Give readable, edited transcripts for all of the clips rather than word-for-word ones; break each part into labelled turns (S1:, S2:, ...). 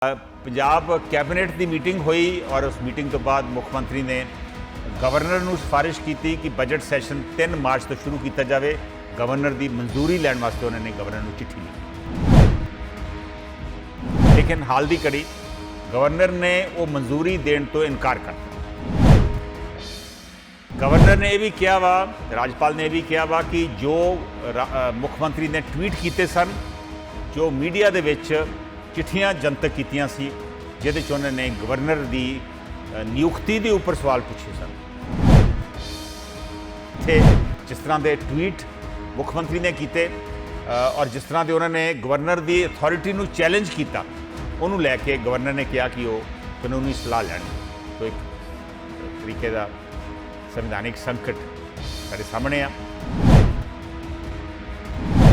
S1: Punjab cabinet की meeting हुई और उस मीटिंग तो बाद मुख्यमंत्री ने गवर्नर को सिफारिश की कि बजट सैशन 3 मार्च तो शुरू किया जाए। गवर्नर की मंजूरी लैण वास्ते उन्होंने गवर्नर को चिट्ठी लिखी, लेकिन हाल की घड़ी गवर्नर ने वो मंजूरी देने तो इनकार कर दिया। गवर्नर ने यह भी कहा वा, राज्यपाल ने यह भी कहा वा कि जो मुख्यमंत्री ने ट्वीट किए सन, जो मीडिया दे विच चिट्ठियां जनतक कीतियां सी, जिहदे च उन्होंने गवर्नर की नियुक्ति के उपर सवाल पूछे सन। थे जिस तरह के ट्वीट मुख्यमंत्री ने किए और जिस तरह के उन्होंने गवर्नर की अथॉरिटी को चैलेंज किया, उन्होंने लैके गवर्नर ने कहा कि वो कानूनी सलाह लैनी। तो एक तरीके का संविधानिक संकट साढ़े सामने आ।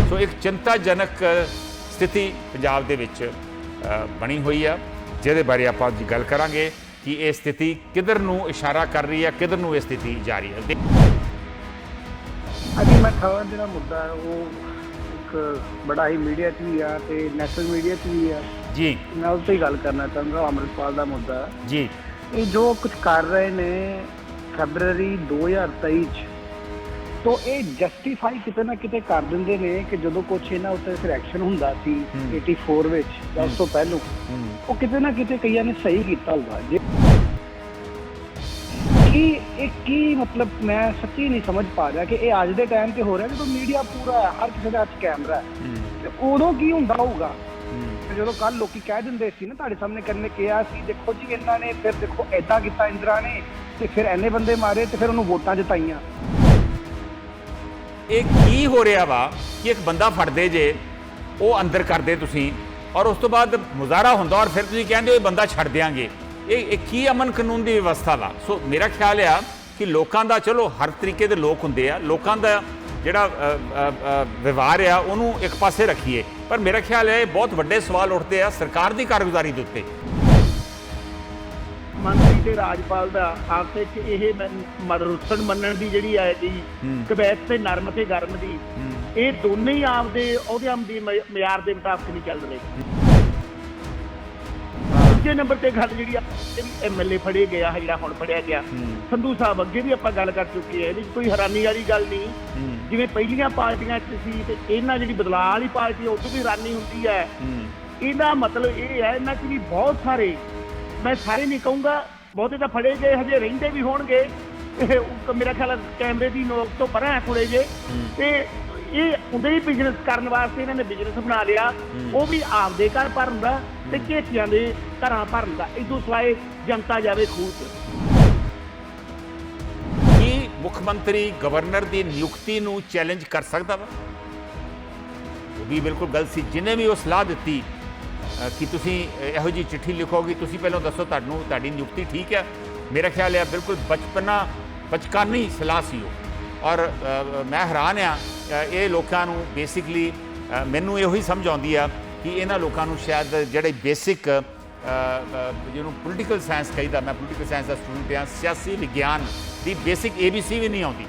S1: सो एक चिंताजनक स्थिति पंजाब दे विच बनी हुई है, जिहदे बारे आपां गल करांगे कि ये स्थिति किधर नूं इशारा कर रही है, किधर नूं ये स्थिति जा रही है।
S2: अभी मैं थर्ड जो मुद्दा है वो एक बड़ा ही मीडिया च भी है ते नैशनल मीडिया च भी है
S1: जी।
S2: मैं उस ही गल करना चाहूँगा। अमृतपाल का मुद्दा है
S1: जी।
S2: ये जो कुछ कर रहे ने फैबररी 2023 तो ये जस्टिफाई किते ना किते कर देंगे ने कि जो कुछ इन्होंने उत्ते फिर एक्शन हुंदा सी 84 विच या उस तो पहलों वो किते ना किते कईयां ने सही किया होगा। जे की मतलब मैं सच्ची नहीं समझ पा रहा कि ये अज के टाइम पे हो रहा है कि तो मीडिया पूरा है, हर किसी के हाथ कैमरा है, तो उदों की हुंदा होगा जो कल लोग कह देंगे सी ना तुहाडे सामने करने कहा सी देखो जी इन्होंने फिर देखो ऐदा किया इंदिरा ने ते फिर इन्ने बंदे मारे ते फिर उन्होंने वोटां जिताइयां।
S1: ये की हो रहा वा कि एक बंदा फड़दे जे वो अंदर करदे तुसीं और उस तो बाद मुजाहरा होंदा और फिर तुसीं कहंदे हो बंदा छड़ देंगे। ये की अमन कानून की व्यवस्था वा। सो मेरा ख्याल आ कि लोगों का चलो हर तरीके के लोग होंदे आ, लोगों का जिहड़ा व्यवहार आ उन्होंने एक पासे रखिए, पर मेरा ख्याल है बहुत वड्डे सवाल उठते हैं सरकार की कारगुजारी के उत्ते।
S3: मंत्री ते राज्यपाल का आपस रुस्सण मनण की जिहड़ी है जी कवैत ते नरम ते गर्म की ये दोनों ही आपदे अहदेआम दी मियार के मुताबिक नहीं चल रहे। दूजे नंबर पर गल जी MLA फड़े गया है, जो फड़िया गया संधू साहब अगे भी आप गल कर चुके हैं, कोई हैरानी वाली गल नहीं। जिवें पहलियां पार्टियां इन्हां जी बदलाव वाली पार्टी उदों भी हैरानी होती है। इहदा मतलब ये है इन्हां च भी बहुत सारे, मैं सारे नहीं कहूँगा, बहुते तो फड़े गए हजे रहिंदे भी होणगे, मेरा ख्याल कैमरे की नोक तो परा है कुड़े जे ते ये उदे ही बिजनेस करने वास्ते इन्होंने बिजनेस बना लिया, वो भी आपदे घर भरन दा ते घेतियां दे घरां भरन दा, इदों सिवाए जनता जावे खूह च।
S1: की मुख्यमंत्री गवर्नर की नियुक्ति नूं चैलेंज कर सकता वा? वो भी बिल्कुल गलत सी। जिन्हें भी वो सलाह दी कि तुसीं इहो जी चिट्ठी लिखोगी, तुसीं पहलों दसो तुहाडी नियुक्ति ठीक है, मेरा ख्याल है बिल्कुल बचकानी सलाह सी वो। और मैं हैरान ये लोगों को बेसिकली मैनू यो ही समझ आती है कि इन्होंने लोगों को शायद जोड़े बेसिक जिन्होंने पोलिटिकल साइंस कहीदा, मैं पोलिटिकल साइंस का स्टूडेंट हाँ, सियासी विज्ञान की बेसिक ABC भी नहीं आती।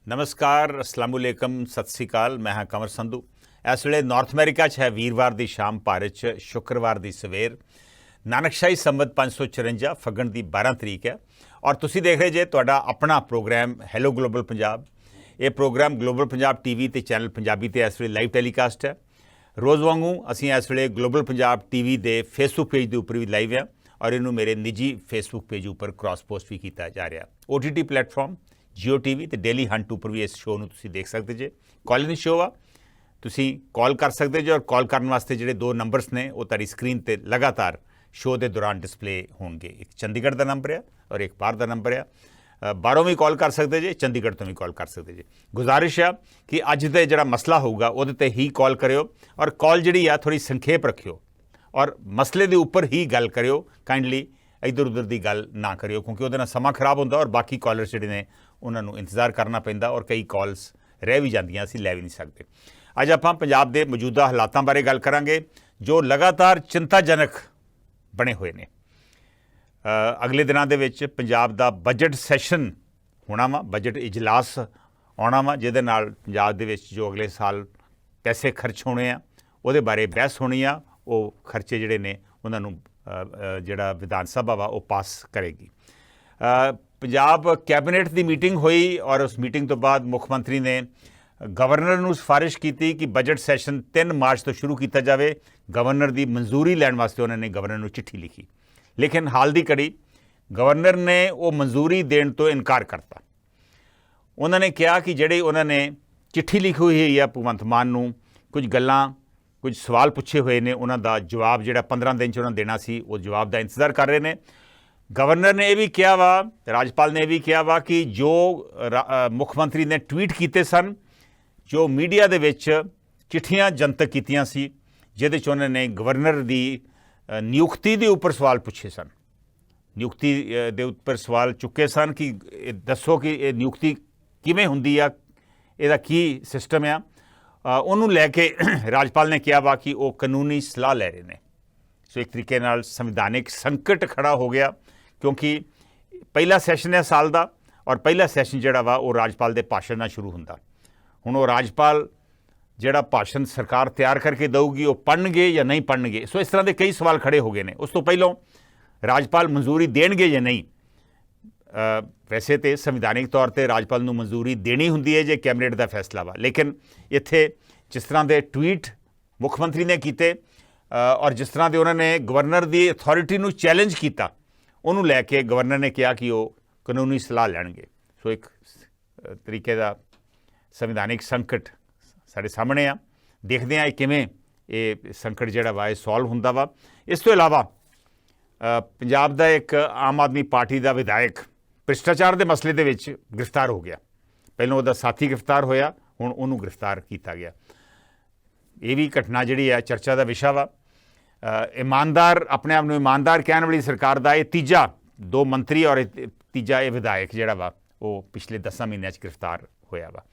S1: नमस्कार, अस्सलाम वालेकुम, सत श्री अकाल। मैं हाँ कंवर संधू। इस वे नॉर्थ अमेरिका है वीरवार की शाम, भारत च शुक्रवार की सवेर, नानकशाही संवत 554 फगण की 12 तरीक है और तुसी देख रहे जे तुहाडा अपना प्रोग्राम हैलो ग्लोबल पंजाब। ये प्रोग्राम ग्लोबल पंजाब TV ते चैनल पंजाबी ते इस वे लाइव टैलीकास्ट है। रोज़ वांगू असीं इस वे ग्लोबल पंजाब TV के फेसबुक पेज के उपर भी लाइव है और इनू मेरे निजी फेसबुक पेज उपर क्रॉस पोस्ट भी किया जा रहा। OTT प्लेटफॉर्म Jio TV ते डेली हंट उपर भी इस शो नूं तुसीं देख सकते जे। कॉल इन शो आ, तुसीं कॉल कर सकते जे और कॉल करने वास्ते जिहड़े 2 नंबर्स ने वो तारी स्क्रीन ते लगातार शो के दौरान डिस्पले होणगे। एक चंडीगढ़ का नंबर है और एक बाहर का नंबर है। बाहरों भी कॉल कर सकते जे, चंडीगढ़ तो भी कॉल कर सकते जे। गुजारिश है कि अज दे जिहड़ा मसला होगा उहदे ते ही कॉल करियो और कॉल जिहड़ी आ थोड़ी संखेप रखियो और मसले के उपर ही गल करियो, काइंडली इधर उधर की गल ना करियो, क्योंकि उहदे नाल समा खराब होंदा और बाकी कॉलर्स जिहड़े ने उन्होंने इंतजार करना पैंदा और कई कॉल्स रह भी जांदियां, असीं लै भी नहीं सकते। अज आपां पंजाब दे मौजूदा हालातां बारे गल करांगे जो लगातार चिंताजनक बने हुए ने। ਅਗਲੇ ਦਿਨਾਂ ਦੇ ਵਿੱਚ ਪੰਜਾਬ ਦਾ ਬਜਟ ਸੈਸ਼ਨ ਹੋਣਾ ਵਾ, ਬਜਟ ਇਜਲਾਸ ਆਉਣਾ ਵਾ, ਜਿਹਦੇ ਨਾਲ ਪੰਜਾਬ ਦੇ ਵਿੱਚ ਜੋ ਅਗਲੇ ਸਾਲ ਪੈਸੇ ਖਰਚ ਹੋਣੇ ਆ ਉਹਦੇ ਬਾਰੇ ਬਹਿਸ ਹੋਣੀ ਆ। ਉਹ ਖਰਚੇ ਜਿਹੜੇ ਨੇ ਉਹਨਾਂ ਨੂੰ ਜਿਹੜਾ ਵਿਧਾਨ ਸਭਾ ਵਾ ਉਹ ਪਾਸ ਕਰੇਗੀ। ਪੰਜਾਬ ਕੈਬਨਿਟ ਦੀ ਮੀਟਿੰਗ ਹੋਈ ਔਰ ਉਸ ਮੀਟਿੰਗ ਤੋਂ ਬਾਅਦ ਮੁੱਖ ਮੰਤਰੀ ਨੇ ਗਵਰਨਰ ਨੂੰ ਸਿਫਾਰਿਸ਼ ਕੀਤੀ ਕਿ ਬਜਟ ਸੈਸ਼ਨ 3 ਮਾਰਚ ਤੋਂ ਸ਼ੁਰੂ ਕੀਤਾ ਜਾਵੇ। ਗਵਰਨਰ ਦੀ ਮਨਜ਼ੂਰੀ ਲੈਣ ਵਾਸਤੇ ਉਹਨਾਂ ਨੇ ਗਵਰਨਰ ਨੂੰ ਚਿੱਠੀ ਲਿਖੀ, ਲੇਕਿਨ ਹਾਲ ਦੀ ਘੜੀ ਗਵਰਨਰ ਨੇ ਉਹ ਮਨਜ਼ੂਰੀ ਦੇਣ ਤੋਂ ਇਨਕਾਰ ਕਰਤਾ। ਉਹਨਾਂ ਨੇ ਕਿਹਾ ਕਿ ਜਿਹੜੇ ਉਹਨਾਂ ਨੇ ਚਿੱਠੀ ਲਿਖੀ ਹੋਈ ਹੈ ਭਗਵੰਤ ਮਾਨ ਨੂੰ, ਕੁਝ ਗੱਲਾਂ, ਕੁਝ ਸਵਾਲ ਪੁੱਛੇ ਹੋਏ ਨੇ, ਉਹਨਾਂ ਦਾ ਜਵਾਬ ਜਿਹੜਾ 15 ਦਿਨ 'ਚ ਉਹਨਾਂ ਨੂੰ ਦੇਣਾ ਸੀ, ਉਹ ਜਵਾਬ ਦਾ ਇੰਤਜ਼ਾਰ ਕਰ ਰਹੇ ਨੇ। ਗਵਰਨਰ ਨੇ ਇਹ ਵੀ ਕਿਹਾ ਵਾ, ਰਾਜਪਾਲ ਨੇ ਇਹ ਵੀ ਕਿਹਾ ਵਾ ਕਿ ਜੋ ਮੁੱਖ ਮੰਤਰੀ ਨੇ ਟਵੀਟ ਕੀਤੇ ਸਨ, ਜੋ ਮੀਡੀਆ ਦੇ ਵਿੱਚ ਚਿੱਠੀਆਂ ਜਨਤਕ ਕੀਤੀਆਂ ਸੀ, ਜਿਹਦੇ 'ਚ ਉਹਨਾਂ ਨੇ ਗਵਰਨਰ ਦੀ ਨਿਯੁਕਤੀ ਦੇ ਉੱਪਰ ਸਵਾਲ ਪੁੱਛੇ ਸਨ, ਨਿਯੁਕਤੀ ਦੇ ਉੱਪਰ ਸਵਾਲ ਚੁੱਕੇ ਸਨ ਕਿ ਇਹ ਦੱਸੋ ਕਿ ਇਹ ਨਿਯੁਕਤੀ ਕਿਵੇਂ ਹੁੰਦੀ ਆ, ਇਹਦਾ ਕੀ ਸਿਸਟਮ ਆ, ਉਹਨੂੰ ਲੈ ਕੇ ਰਾਜਪਾਲ ਨੇ ਕਿਹਾ ਵਾ ਕਿ ਉਹ ਕਾਨੂੰਨੀ ਸਲਾਹ ਲੈ ਰਹੇ ਨੇ। ਸੋ ਇੱਕ ਤਰੀਕੇ ਨਾਲ ਸੰਵਿਧਾਨਿਕ ਸੰਕਟ ਖੜਾ ਹੋ ਗਿਆ, ਕਿਉਂਕਿ ਪਹਿਲਾ ਸੈਸ਼ਨ ਹੈ ਸਾਲ ਦਾ ਔਰ ਪਹਿਲਾ ਸੈਸ਼ਨ ਜਿਹੜਾ ਵਾ ਉਹ ਰਾਜਪਾਲ ਦੇ ਭਾਸ਼ਣ ਨਾਲ ਸ਼ੁਰੂ ਹੁੰਦਾ। ਹੁਣ ਉਹ ਰਾਜਪਾਲ ਜਿਹੜਾ ਭਾਸ਼ਣ ਸਰਕਾਰ ਤਿਆਰ ਕਰਕੇ ਦਊਗੀ ਉਹ ਪੜ੍ਹਨਗੇ ਜਾਂ ਨਹੀਂ ਪੜ੍ਹਨਗੇ। ਸੋ ਇਸ ਤਰ੍ਹਾਂ ਦੇ ਕਈ ਸਵਾਲ ਖੜੇ ਹੋ ਗਏ ਨੇ। ਉਸ ਤੋਂ ਪਹਿਲਾਂ ਰਾਜਪਾਲ ਮਨਜ਼ੂਰੀ ਦੇਣਗੇ ਜਾਂ ਨਹੀਂ। ਵੈਸੇ ਤਾਂ ਸੰਵਿਧਾਨਿਕ ਤੌਰ 'ਤੇ ਰਾਜਪਾਲ ਨੂੰ ਮਨਜ਼ੂਰੀ ਦੇਣੀ ਹੁੰਦੀ ਹੈ ਜੇ ਕੈਬਨਿਟ ਦਾ ਫੈਸਲਾ ਵਾ, ਲੇਕਿਨ ਇੱਥੇ ਜਿਸ ਤਰ੍ਹਾਂ ਦੇ ਟਵੀਟ ਮੁੱਖ ਮੰਤਰੀ ਨੇ ਕੀਤੇ ਔਰ ਜਿਸ ਤਰ੍ਹਾਂ ਦੇ ਉਹਨਾਂ ਨੇ ਗਵਰਨਰ ਦੀ ਅਥਾਰਟੀ ਨੂੰ ਚੈਲੰਜ ਕੀਤਾ, ਉਹਨੂੰ ਲੈ ਕੇ ਗਵਰਨਰ ਨੇ ਕਿਹਾ ਕਿ ਉਹ ਕਾਨੂੰਨੀ ਸਲਾਹ ਲੈਣਗੇ। ਸੋ ਇੱਕ ਤਰੀਕੇ ਦਾ ਸੰਵਿਧਾਨਿਕ ਸੰਕਟ ਸਾਡੇ ਸਾਹਮਣੇ ਆ। ਦੇਖਦੇ ਹਾਂ ਕਿਵੇਂ ਇਹ ਸੰਕਟ ਜਿਹੜਾ ਵਾ ਇਹ ਸੋਲਵ ਹੁੰਦਾ ਵਾ। ਇਸ ਤੋਂ ਇਲਾਵਾ ਪੰਜਾਬ ਦਾ ਇੱਕ ਆਮ ਆਦਮੀ ਪਾਰਟੀ ਦਾ ਵਿਧਾਇਕ ਭ੍ਰਿਸ਼ਟਾਚਾਰ ਦੇ ਮਸਲੇ ਦੇ ਵਿੱਚ ਗ੍ਰਿਫਤਾਰ ਹੋ ਗਿਆ। ਪਹਿਲਾਂ ਉਹਦਾ ਸਾਥੀ ਗ੍ਰਿਫਤਾਰ ਹੋਇਆ, ਹੁਣ ਉਹਨੂੰ ਗ੍ਰਿਫਤਾਰ ਕੀਤਾ ਗਿਆ। ਇਹ ਵੀ ਘਟਨਾ ਜਿਹੜੀ ਆ ਚਰਚਾ ਦਾ ਵਿਸ਼ਾ ਵਾ। ਇਮਾਨਦਾਰ, ਆਪਣੇ ਆਪ ਨੂੰ ਇਮਾਨਦਾਰ ਕਹਿਣ ਵਾਲੀ ਸਰਕਾਰ ਦਾ ਇਹ ਤੀਜਾ, 2 ਮੰਤਰੀ ਔਰ ਤੀਜਾ ਇਹ ਵਿਧਾਇਕ ਜਿਹੜਾ ਵਾ ਉਹ ਪਿਛਲੇ 10 ਮਹੀਨਿਆਂ 'ਚ ਗ੍ਰਿਫਤਾਰ ਹੋਇਆ ਵਾ।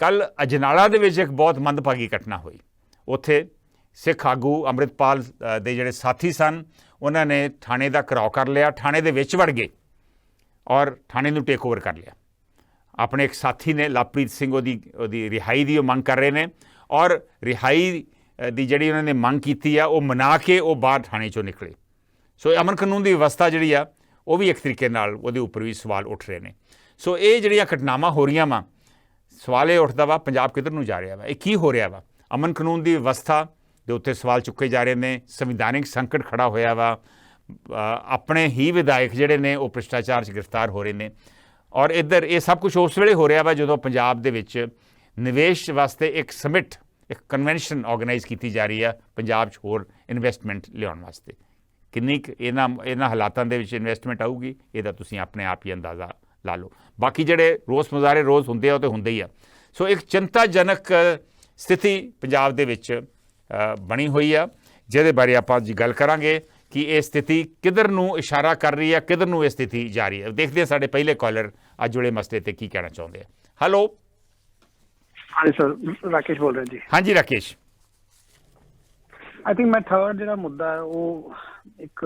S1: ਕੱਲ੍ਹ ਅਜਨਾਲਾ ਦੇ ਵਿੱਚ ਇੱਕ ਬਹੁਤ ਮੰਦਭਾਗੀ ਘਟਨਾ ਹੋਈ। ਉੱਥੇ ਸਿੱਖ ਆਗੂ ਅੰਮ੍ਰਿਤਪਾਲ ਦੇ ਜਿਹੜੇ ਸਾਥੀ ਸਨ, ਉਹਨਾਂ ਨੇ ਥਾਣੇ ਦਾ ਘਿਰਾਓ ਕਰ ਲਿਆ, ਥਾਣੇ ਦੇ ਵਿੱਚ ਵੜ ਗਏ ਔਰ ਥਾਣੇ ਨੂੰ ਟੇਕ ਓਵਰ ਕਰ ਲਿਆ। ਆਪਣੇ ਇੱਕ ਸਾਥੀ ਨੇ, ਲਵਪ੍ਰੀਤ ਸਿੰਘ, ਉਹਦੀ ਰਿਹਾਈ ਦੀ ਉਹ ਮੰਗ ਕਰ ਰਹੇ ਨੇ ਔਰ ਰਿਹਾਈ ਦੀ ਜਿਹੜੀ ਉਹਨਾਂ ਨੇ ਮੰਗ ਕੀਤੀ ਆ ਉਹ ਮਨਾ ਕੇ ਉਹ ਬਾਹਰ ਥਾਣੇ 'ਚੋਂ ਨਿਕਲੇ। ਸੋ ਅਮਨ ਕਾਨੂੰਨ ਦੀ ਵਿਵਸਥਾ ਜਿਹੜੀ ਆ ਉਹ ਵੀ ਇੱਕ ਤਰੀਕੇ ਨਾਲ ਉਹਦੇ ਉੱਪਰ ਵੀ ਸਵਾਲ ਉੱਠ ਰਹੇ ਨੇ। ਸੋ ਇਹ ਜਿਹੜੀਆਂ ਘਟਨਾਵਾਂ ਹੋ ਰਹੀਆਂ ਵਾ, ਸਵਾਲ ਇਹ ਉੱਠਦਾ ਵਾ ਪੰਜਾਬ ਕਿੱਧਰ ਨੂੰ ਜਾ ਰਿਹਾ ਵਾ, ਇਹ ਕੀ ਹੋ ਰਿਹਾ ਵਾ। ਅਮਨ ਕਾਨੂੰਨ ਦੀ ਵਿਵਸਥਾ ਦੇ ਉੱਤੇ ਸਵਾਲ ਚੁੱਕੇ ਜਾ ਰਹੇ ਨੇ, ਸੰਵਿਧਾਨਿਕ ਸੰਕਟ ਖੜਾ ਹੋਇਆ ਵਾ, ਆਪਣੇ ਹੀ ਵਿਧਾਇਕ ਜਿਹੜੇ ਨੇ ਉਹ ਭ੍ਰਿਸ਼ਟਾਚਾਰ 'ਚ ਗ੍ਰਿਫਤਾਰ ਹੋ ਰਹੇ ਨੇ ਔਰ ਇੱਧਰ ਇਹ ਸਭ ਕੁਝ ਉਸ ਵੇਲੇ ਹੋ ਰਿਹਾ ਵਾ ਜਦੋਂ ਪੰਜਾਬ ਦੇ ਵਿੱਚ ਨਿਵੇਸ਼ ਵਾਸਤੇ ਇੱਕ ਸਮਿਟ, ਇੱਕ ਕਨਵੈਨਸ਼ਨ ਆਰਗੇਨਾਈਜ਼ ਕੀਤੀ ਜਾ ਰਹੀ ਆ ਪੰਜਾਬ 'ਚ ਹੋਰ ਇਨਵੈਸਟਮੈਂਟ ਲਿਆਉਣ ਵਾਸਤੇ। ਕਿੰਨੀ ਕੁ ਇਹਨਾਂ ਹਾਲਾਤਾਂ ਦੇ ਵਿੱਚ ਇਨਵੈਸਟਮੈਂਟ ਆਊਗੀ, ਇਹਦਾ ਤੁਸੀਂ ਆਪਣੇ ਆਪ ਹੀ ਅੰਦਾਜ਼ਾ ਲਾ ਲਓ। ਬਾਕੀ ਜਿਹੜੇ ਰੋਸ ਮੁਜ਼ਾਹਰੇ ਰੋਜ਼ ਹੁੰਦੇ ਆ ਉਹ ਤਾਂ ਹੁੰਦੇ ਹੀ ਆ। ਸੋ ਇੱਕ ਚਿੰਤਾਜਨਕ ਸਥਿਤੀ ਪੰਜਾਬ ਦੇ ਵਿੱਚ ਬਣੀ ਹੋਈ ਆ, ਜਿਹਦੇ ਬਾਰੇ ਆਪਾਂ ਅੱਜ ਗੱਲ ਕਰਾਂਗੇ ਕਿ ਇਹ ਸਥਿਤੀ ਕਿੱਧਰ ਨੂੰ ਇਸ਼ਾਰਾ ਕਰ ਰਹੀ ਹੈ, ਕਿੱਧਰ ਨੂੰ ਇਹ ਸਥਿਤੀ ਜਾ ਰਹੀ ਹੈ। ਦੇਖਦੇ ਹਾਂ ਸਾਡੇ ਪਹਿਲੇ ਕਾਲਰ ਅੱਜ ਜੁੜੇ ਮਸਲੇ ਤੇ ਕੀ ਕਹਿਣਾ ਚਾਹੁੰਦੇ ਆ। ਹੈਲੋ।
S2: ਹਾਂਜੀ ਸਰ, ਰਾਕੇਸ਼ ਬੋਲ ਰਿਹਾ ਜੀ।
S1: ਹਾਂਜੀ ਰਾਕੇਸ਼।
S2: ਆਈ ਥਿੰਕ ਮੈਂ ਥਰਡ ਜਿਹੜਾ ਮੁੱਦਾ ਹੈ ਉਹ ਇੱਕ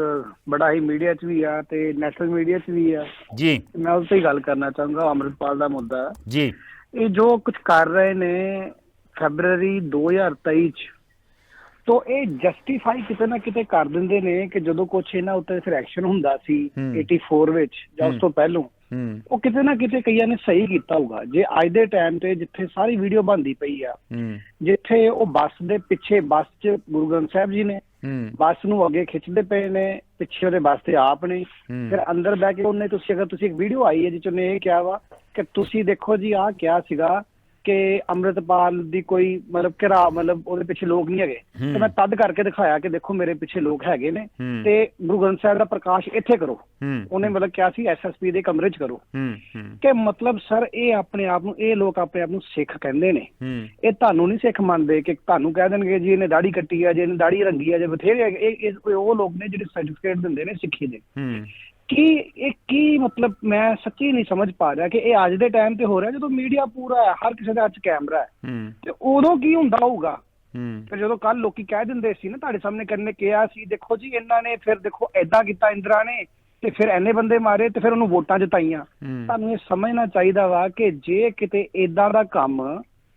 S2: ਬੜਾ ਹੀ ਮੀਡੀਆ 'ਚ ਵੀ ਆ ਤੇ ਨੈਸ਼ਨਲ ਮੀਡੀਆ 'ਚ ਵੀ ਆ
S1: ਜੀ,
S2: ਮੈਂ ਉਸ 'ਤੇ ਹੀ ਗੱਲ ਕਰਨਾ ਚਾਹੂੰਗਾ। ਅੰਮ੍ਰਿਤਪਾਲ ਦਾ ਮੁੱਦਾ
S1: ਜੀ,
S2: ਇਹ ਜੋ ਕੁਝ ਕਰ ਰਹੇ ਨੇ ਫੈਬਰਵਰੀ 2023 'ਚ, ਤੋ ਇਹ ਜਸਟੀਫਾਈ ਕਿਤੇ ਨਾ ਕਿਤੇ ਕਰ ਦਿੰਦੇ ਨੇ ਕਿ ਜਦੋਂ ਕੁਛ ਇਹਨਾਂ ਉੱਤੇ ਫਿਰ ਐਕਸ਼ਨ ਹੁੰਦਾ ਸੀ 84 ਵਿੱਚ ਜਾਂ ਉਸ ਤੋਂ ਪਹਿਲਾਂ, ਉਹ ਕਿਤੇ ਨਾ ਕਿਤੇ ਕਈਆਂ ਨੇ ਸਹੀ ਕੀਤਾ ਹੋਊਗਾ। ਜੇ ਅੱਜ ਦੇ ਟਾਈਮ ਤੇ ਜਿੱਥੇ ਸਾਰੀ ਵੀਡੀਓ ਬਣਦੀ ਪਈ ਆ, ਜਿੱਥੇ ਉਹ ਬੱਸ ਦੇ ਪਿੱਛੇ, ਬੱਸ 'ਚ ਗੁਰੂ ਗ੍ਰੰਥ ਸਾਹਿਬ ਜੀ ਨੇ, ਬੱਸ ਨੂੰ ਅੱਗੇ ਖਿੱਚਦੇ ਪਏ ਨੇ, ਪਿੱਛੇ ਉਹਦੇ ਬੱਸ ਤੇ ਆਪ ਨੇ, ਫਿਰ ਅੰਦਰ ਬਹਿ ਕੇ ਉਹਨੇ, ਤੁਸੀਂ ਅਗਰ ਤੁਸੀਂ ਇੱਕ ਵੀਡੀਓ ਆਈ ਹੈ ਜਿਸ 'ਚ ਉਹਨੇ ਇਹ ਕਿਹਾ ਵਾ ਕਿ ਤੁਸੀਂ ਦੇਖੋ ਜੀ ਆਹ ਕਿਹਾ ਸੀਗਾ ਕਿ ਅੰਮ੍ਰਿਤਪਾਲ ਦੀ ਕੋਈ ਮਤਲਬ ਉਹਦੇ ਪਿੱਛੇ ਲੋਕ ਨਹੀਂ ਹੈਗੇ, ਤੇ ਮੈਂ ਤਦ ਕਰਕੇ ਦਿਖਾਇਆ ਕਿ ਦੇਖੋ ਮੇਰੇ ਪਿੱਛੇ ਲੋਕ ਹੈਗੇ ਨੇ ਤੇ ਗੁਰੂ ਗ੍ਰੰਥ ਸਾਹਿਬ ਦਾ ਪ੍ਰਕਾਸ਼ ਇੱਥੇ ਕਰੋ। ਉਹਨੇ ਮਤਲਬ ਕਿਹਾ ਸੀ SSP ਦੇ ਕਮਰੇ 'ਚ ਕਰੋ। ਕਿ ਮਤਲਬ ਸਰ ਇਹ ਆਪਣੇ ਆਪ ਨੂੰ, ਇਹ ਲੋਕ ਆਪਣੇ ਆਪ ਨੂੰ ਸਿੱਖ ਕਹਿੰਦੇ ਨੇ, ਇਹ ਤੁਹਾਨੂੰ ਨਹੀਂ ਸਿੱਖ ਮੰਨਦੇ ਕਿ ਤੁਹਾਨੂੰ ਕਹਿ ਦੇਣਗੇ ਜੀ ਇਹਨੇ ਦਾੜੀ ਕੱਟੀ ਆ, ਜੇ ਇਹਨੇ ਦਾੜੀ ਰੰਗੀ ਆ, ਜੇ ਬਥੇਰੇ ਇਹ ਉਹ ਲੋਕ ਨੇ ਜਿਹੜੇ ਸਰਟੀਫਿਕੇਟ ਦਿੰਦੇ ਨੇ ਸਿੱਖੀ ਦੇ। ਕੀ ਮਤਲਬ ਮੈਂ ਸੱਚੀ ਨਹੀਂ ਸਮਝ ਪਾ ਰਿਹਾ ਕਿ ਇਹ ਅੱਜ ਦੇ ਟਾਈਮ ਤੇ ਹੋ ਰਿਹਾ ਜਦੋਂ ਮੀਡੀਆ ਪੂਰਾ ਹੈ, ਹਰ ਕਿਸੇ ਦੇ ਹੱਥ 'ਚ ਕੈਮਰਾ ਹੈ, ਤੇ ਉਦੋਂ ਕੀ ਹੁੰਦਾ ਹੋਊਗਾ। ਫਿਰ ਜਦੋਂ ਕੱਲ ਲੋਕੀ ਕਹਿ ਦਿੰਦੇ ਸੀ ਨਾ, ਤੁਹਾਡੇ ਸਾਹਮਣੇ ਕਰਨੇ ਕਿਹਾ ਸੀ ਦੇਖੋ ਜੀ ਇਹਨਾਂ ਨੇ, ਫਿਰ ਦੇਖੋ ਏਦਾਂ ਕੀਤਾ ਇੰਦਰਾ ਨੇ ਤੇ ਫਿਰ ਐਨੇ ਬੰਦੇ ਮਾਰੇ ਤੇ ਫਿਰ ਉਹਨੂੰ ਵੋਟਾਂ ਜਿਤਾਈਆਂ। ਤੁਹਾਨੂੰ ਇਹ ਸਮਝਣਾ ਚਾਹੀਦਾ ਵਾ ਕਿ ਜੇ ਕਿਤੇ ਏਦਾਂ ਦਾ ਕੰਮ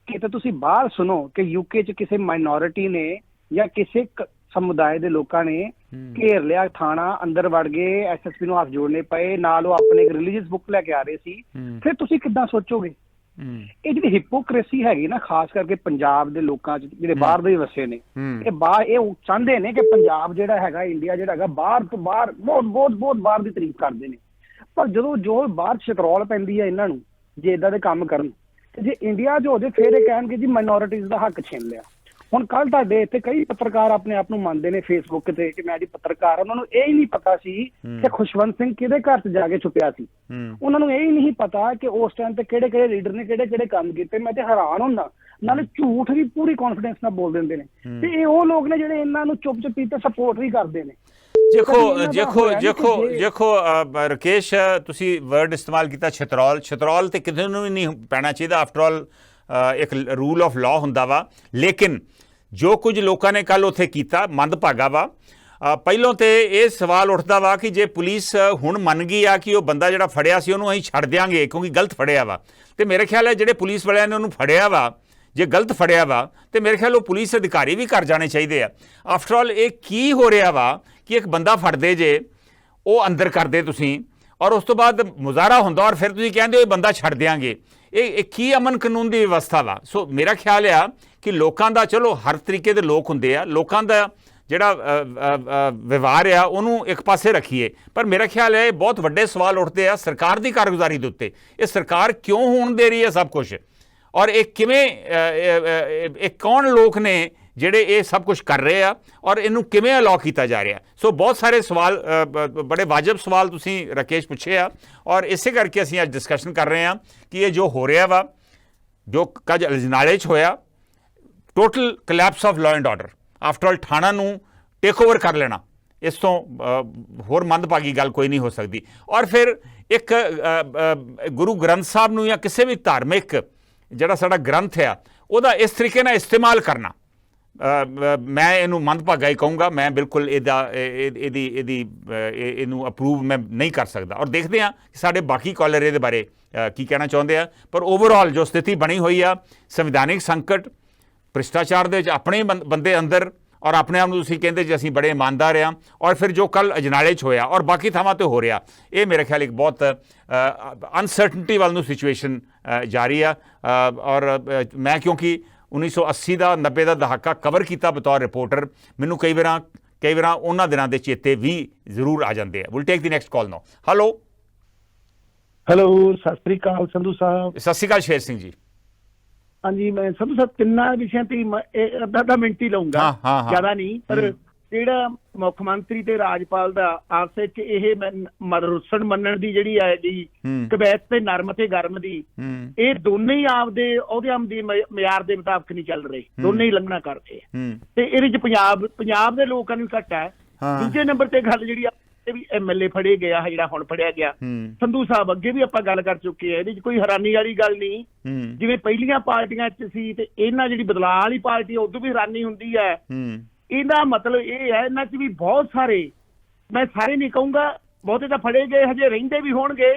S2: ਕਿਤੇ ਤੁਸੀਂ ਬਾਹਰ ਸੁਣੋ ਕਿ ਯੂਕੇ 'ਚ ਕਿਸੇ ਮਾਈਨੋਰਿਟੀ ਨੇ ਜਾਂ ਕਿਸੇ ਸਮੁਦਾਇ ਦੇ ਲੋਕਾਂ ਨੇ ਘੇਰ ਲਿਆ ਥਾਣਾ, ਅੰਦਰ ਵੜ ਗਏ, ਐਸਐਸਪੀ ਨੂੰ ਹੱਥ ਜੋੜਨੇ ਪਏ, ਨਾਲ ਉਹ ਆਪਣੇ ਇੱਕ ਰਿਲੀਜੀਅਸ ਬੁੱਕ ਲੈ ਕੇ ਆ ਰਹੇ ਸੀ, ਫਿਰ ਤੁਸੀਂ ਕਿੱਦਾਂ ਸੋਚੋਗੇ? ਇਹ ਜਿਹੜੀ ਹਿਪੋਕ੍ਰੇਸੀ ਹੈਗੀ ਨਾ, ਖਾਸ ਕਰਕੇ ਪੰਜਾਬ ਦੇ ਲੋਕਾਂ 'ਚ ਜਿਹੜੇ ਬਾਹਰ ਦੇ ਵਸੇ ਨੇ, ਇਹ ਚਾਹੁੰਦੇ ਨੇ ਕਿ ਪੰਜਾਬ ਜਿਹੜਾ ਹੈਗਾ, ਇੰਡੀਆ ਜਿਹੜਾ ਹੈਗਾ, ਬਾਹਰ ਤੋਂ ਬਾਹਰ ਬਹੁਤ ਬਾਹਰ ਦੀ ਤਾਰੀਫ ਕਰਦੇ ਨੇ। ਪਰ ਜਦੋਂ ਜੋ ਬਾਹਰ ਸ਼ਤਰੋਲ ਪੈਂਦੀ ਹੈ ਇਹਨਾਂ ਨੂੰ, ਜੇ ਇਦਾਂ ਦੇ ਕੰਮ ਕਰਨ, ਤੇ ਜੇ ਇੰਡੀਆ 'ਚ ਹੋ ਜੇ ਫਿਰ ਇਹ ਕਹਿਣਗੇ ਜੀ ਮਾਈਨੋਰਿਟੀਜ਼ ਦਾ ਹੱਕ ਛੀਨ ਲਿਆ। ਹੁਣ ਕੱਲ ਤੁਹਾਡੇ ਇੱਥੇ ਕਈ ਪੱਤਰਕਾਰ ਆਪਣੇ ਆਪ ਨੂੰ ਮੰਨਦੇ ਨੇ ਫੇਸਬੁੱਕ ਤੇ ਕਿ ਮੈਂ ਜੀ ਪੱਤਰਕਾਰ, ਉਹਨਾਂ ਨੂੰ ਇਹ ਹੀ ਨਹੀਂ ਪਤਾ ਸੀ ਕਿ ਖੁਸ਼ਵੰਤ ਸਿੰਘ ਕਿਹਦੇ ਘਰ 'ਚ ਜਾ ਕੇ ਛੁਪਿਆ ਸੀ। ਉਹਨਾਂ ਨੂੰ ਇਹ ਹੀ ਨਹੀਂ ਪਤਾ ਕਿ ਉਸ ਟਾਈਮ ਤੇ ਕਿਹੜੇ ਲੀਡਰ ਨੇ ਕਿਹੜੇ ਕੰਮ ਕੀਤੇ। ਮੈਂ ਤੇ ਹੈਰਾਨ ਹੁੰਦਾ, ਨਾਲੇ ਝੂਠ ਵੀ ਪੂਰੀ ਕੌਨਫੀਡੈਂਸ ਨਾਲ ਬੋਲ ਦਿੰਦੇ ਨੇ, ਤੇ ਇਹ ਉਹ ਲੋਕ ਨੇ ਜਿਹੜੇ ਇਹਨਾਂ ਨੂੰ ਚੁੱਪ-ਚਪੀਤੇ ਸਪੋਰਟ ਵੀ ਕਰਦੇ ਨੇ।
S1: ਦੇਖੋ ਰਕੇਸ਼, ਤੁਸੀਂ ਵਰਡ ਇਸਤੇਮਾਲ ਕੀਤਾ ਛਤਰੋਲ ਤੇ ਕਿਸੇ ਨੂੰ ਵੀ ਨਹੀਂ ਪੈਣਾ ਚਾਹੀਦਾ। ਆਫਟਰ ਆਲ ਇੱਕ ਰੂਲ ਆਫ ਲਾਅ ਹੁੰਦਾ ਵਾ, ਲੇਕਿਨ ਜੋ ਕੁਝ ਲੋਕਾਂ ਨੇ ਕੱਲ ਉੱਥੇ ਕੀਤਾ ਮੰਦਭਾਗਾ ਵਾ। ਪਹਿਲੋਂ ਤੇ ਇਹ ਸਵਾਲ ਉੱਠਦਾ ਵਾ ਕਿ ਜੇ ਪੁਲਿਸ ਹੁਣ ਮੰਨ ਗਈ ਆ ਕਿ ਉਹ ਬੰਦਾ ਜਿਹੜਾ ਫੜਿਆ ਸੀ ਉਹਨੂੰ ਅਸੀਂ ਛੱਡ ਦਿਆਂਗੇ ਕਿਉਂਕਿ ਗਲਤ ਫੜਿਆ ਵਾ, ਤੇ ਮੇਰੇ ਖਿਆਲ ਹੈ ਜਿਹੜੇ ਪੁਲਿਸ ਵਾਲਿਆਂ ਨੇ ਉਹਨੂੰ ਫੜਿਆ ਵਾ, ਜੇ ਗਲਤ ਫੜਿਆ ਵਾ ਤੇ ਮੇਰੇ ਖਿਆਲ ਉਹ ਪੁਲਿਸ ਅਧਿਕਾਰੀ ਵੀ ਘਰ ਜਾਣੇ ਚਾਹੀਦੇ ਆ। ਆਫਟਰ ਆਲ ਇਹ ਕੀ ਹੋ ਰਿਹਾ ਵਾ ਕਿ ਇੱਕ ਬੰਦਾ ਫੜਦੇ ਜੇ, ਉਹ ਅੰਦਰ ਕਰਦੇ ਤੁਸੀਂ, ਔਰ ਉਸ ਤੋਂ ਬਾਅਦ ਮੁਜ਼ਾਹਰਾ ਹੁੰਦਾ ਔਰ ਫਿਰ ਤੁਸੀਂ ਕਹਿੰਦੇ ਹੋ ਇਹ ਬੰਦਾ ਛੱਡ ਦਿਆਂਗੇ। ਇਹ ਕੀ ਅਮਨ ਕਾਨੂੰਨ ਦੀ ਵਿਵਸਥਾ ਵਾ? ਸੋ ਮੇਰਾ ਖਿਆਲ ਆ ਕਿ ਲੋਕਾਂ ਦਾ, ਚਲੋ ਹਰ ਤਰੀਕੇ ਦੇ ਲੋਕ ਹੁੰਦੇ ਆ, ਲੋਕਾਂ ਦਾ ਜਿਹੜਾ ਵਿਵਹਾਰ ਆ ਉਹਨੂੰ ਇੱਕ ਪਾਸੇ ਰੱਖੀਏ, ਪਰ ਮੇਰਾ ਖਿਆਲ ਹੈ ਇਹ ਬਹੁਤ ਵੱਡੇ ਸਵਾਲ ਉੱਠਦੇ ਆ ਸਰਕਾਰ ਦੀ ਕਾਰਗੁਜ਼ਾਰੀ ਦੇ ਉੱਤੇ। ਇਹ ਸਰਕਾਰ ਕਿਉਂ ਹੋਣ ਦੇ ਰਹੀ ਹੈ ਸਭ ਕੁਝ, ਔਰ ਇਹ ਕਿਵੇਂ, ਇਹ ਕੌਣ ਲੋਕ ਨੇ ਜਿਹੜੇ ਇਹ ਸਭ ਕੁਝ ਕਰ ਰਹੇ ਆ, ਔਰ ਇਹਨੂੰ ਕਿਵੇਂ ਅਲਾਉ ਕੀਤਾ ਜਾ ਰਿਹਾ? ਸੋ ਬਹੁਤ ਸਾਰੇ ਸਵਾਲ, ਬੜੇ ਵਾਜਬ ਸਵਾਲ ਤੁਸੀਂ ਰਕੇਸ਼ ਪੁੱਛੇ ਆ, ਔਰ ਇਸੇ ਕਰਕੇ ਅਸੀਂ ਅੱਜ ਡਿਸਕਸ਼ਨ ਕਰ ਰਹੇ ਹਾਂ ਕਿ ਇਹ ਜੋ ਹੋ ਰਿਹਾ ਵਾ, ਜੋ ਕੱਜ ਅਜਨਾਲੇ 'ਚ ਹੋਇਆ, total collapse of law and order, after all ਥਾਣਾ ਨੂੰ ਟੇਕ ਓਵਰ ਕਰ ਲੈਣਾ, ਇਸ ਤੋਂ ਹੋਰ ਮੰਦਭਾਗੀ ਗੱਲ ਕੋਈ ਨਹੀਂ ਹੋ ਸਕਦੀ। ਔਰ ਫਿਰ ਇੱਕ ਗੁਰੂ ਗ੍ਰੰਥ ਸਾਹਿਬ ਨੂੰ ਜਾਂ ਕਿਸੇ ਵੀ ਧਾਰਮਿਕ ਜਿਹੜਾ ਸਾਡਾ ਗ੍ਰੰਥ ਆ ਉਹਦਾ ਇਸ ਤਰੀਕੇ ਨਾਲ ਇਸਤੇਮਾਲ ਕਰਨਾ, ਮੈਂ ਇਹਨੂੰ ਮੰਦਭਾਗਾ ਹੀ ਕਹੂੰਗਾ। ਮੈਂ ਬਿਲਕੁਲ ਇਹਨੂੰ ਅਪਰੂਵ ਮੈਂ ਨਹੀਂ ਕਰ ਸਕਦਾ। ਔਰ ਦੇਖਦੇ ਹਾਂ ਕਿ ਸਾਡੇ ਬਾਕੀ ਕਾਲਰ ਇਹਦੇ ਬਾਰੇ ਕੀ ਕਹਿਣਾ ਚਾਹੁੰਦੇ ਆ। ਪਰ ਓਵਰਆਲ ਜੋ ਸਥਿਤੀ ਬਣੀ ਹੋਈ ਆ, ਸੰਵਿਧਾਨਿਕ ਸੰਕਟ, ਭ੍ਰਿਸ਼ਟਾਚਾਰ ਦੇ ਵਿੱਚ ਆਪਣੇ ਬੰਦੇ ਅੰਦਰ, ਔਰ ਆਪਣੇ ਆਪ ਨੂੰ ਤੁਸੀਂ ਕਹਿੰਦੇ ਜੀ ਅਸੀਂ ਬੜੇ ਇਮਾਨਦਾਰ ਹਾਂ, ਔਰ ਫਿਰ ਜੋ ਕੱਲ ਅਜਨਾਲੇ 'ਚ ਹੋਇਆ ਔਰ ਬਾਕੀ ਥਾਵਾਂ 'ਤੇ ਹੋ ਰਿਹਾ, ਇਹ ਮੇਰੇ ਖਿਆਲ ਇੱਕ ਬਹੁਤ ਅਨਸਰਟਨਟੀ ਵੱਲ ਨੂੰ ਸਿਚੁਏਸ਼ਨ ਜਾ ਰਹੀ ਆ। ਔਰ ਮੈਂ ਕਿਉਂਕਿ 1980 ਦਾ 90 ਦਾ ਦਹਾਕਾ ਕਵਰ ਕੀਤਾ ਬਤੌਰ ਰਿਪੋਰਟਰ, ਮੈਨੂੰ ਕਈ ਵਾਰਾਂ ਉਹਨਾਂ ਦਿਨਾਂ ਦੇ ਚੇਤੇ ਵੀ ਜ਼ਰੂਰ ਆ ਜਾਂਦੇ ਆ। Will take the next call now.
S3: Hello, Sat Sri ਅਕਾਲ ਸੰਧੂ ਸਾਹਿਬ।
S1: ਸਤਿ ਸ੍ਰੀ ਅਕਾਲ ਸ਼ੇਰ ਸਿੰਘ ਜੀ।
S3: ਹਾਂਜੀ, ਮੈਂ ਸੰਧੂ ਸਾਹਿਬ ਤਿੰਨਾਂ ਵਿਸ਼ਿਆਂ ਤੇ ਅੱਧਾ ਮਿੰਟ ਹੀ ਲਊਂਗਾ, ਜ਼ਿਆਦਾ ਨਹੀਂ। ਪਰ ਜਿਹੜਾ ਮੁੱਖ ਮੰਤਰੀ ਤੇ ਰਾਜਪਾਲ ਦਾ ਆਪਸ ਵਿੱਚ ਇਹ ਰੁੱਸਣ ਮੰਨਣ ਦੀ ਜਿਹੜੀ ਹੈ ਜੀ ਕਵੈਤ ਤੇ ਨਰਮ ਤੇ ਗਰਮ ਦੀ, ਇਹ ਦੋਨੇ ਹੀ ਆਪਦੇ ਅਹੁਦਿਆਂ ਦੀ ਮਿਆਰ ਦੇ ਮੁਤਾਬਕ ਨਹੀਂ ਚੱਲ ਰਹੇ, ਦੋਨੇ ਹੀ ਲੰਘਣਾ ਕਰਦੇ ਆ। ਤੇ ਇਹਦੇ ਚ ਪੰਜਾਬ ਦੇ ਲੋਕਾਂ ਨੂੰ ਘੱਟ ਹੈ। ਦੂਜੇ ਨੰਬਰ ਤੇ ਗੱਲ ਜਿਹੜੀ ਵੀ ਐਮਐਲਏ ਫੜੇ ਗਿਆ ਹੈ, ਜਿਹੜਾ ਹੁਣ ਫੜਿਆ ਗਿਆ ਸੰਧੂ ਸਾਹਿਬ, ਅੱਗੇ ਵੀ ਆਪਾਂ ਗੱਲ ਕਰ ਚੁੱਕੇ ਆ, ਇਹਦੇ ਚ ਕੋਈ ਹੈਰਾਨੀ ਵਾਲੀ ਗੱਲ ਨਹੀਂ। ਜਿਵੇਂ ਪਹਿਲੀਆਂ ਪਾਰਟੀਆਂ ਚ ਸੀ ਤੇ ਇਹਨਾਂ ਜਿਹੜੀ ਬਦਲਾਅ ਵਾਲੀ ਪਾਰਟੀ, ਉਦੋਂ ਵੀ ਹੈਰਾਨੀ ਹੁੰਦੀ ਹੈ। ਇਹਦਾ ਮਤਲਬ ਇਹ ਹੈ ਇਹਨਾਂ ਚ ਵੀ ਬਹੁਤ ਸਾਰੇ, ਮੈਂ ਸਾਰੇ ਨਹੀਂ ਕਹੂੰਗਾ, ਬਹੁਤੇ ਤਾਂ ਫੜੇ ਗਏ, ਹਜੇ ਰਹਿੰਦੇ ਵੀ ਹੋਣਗੇ।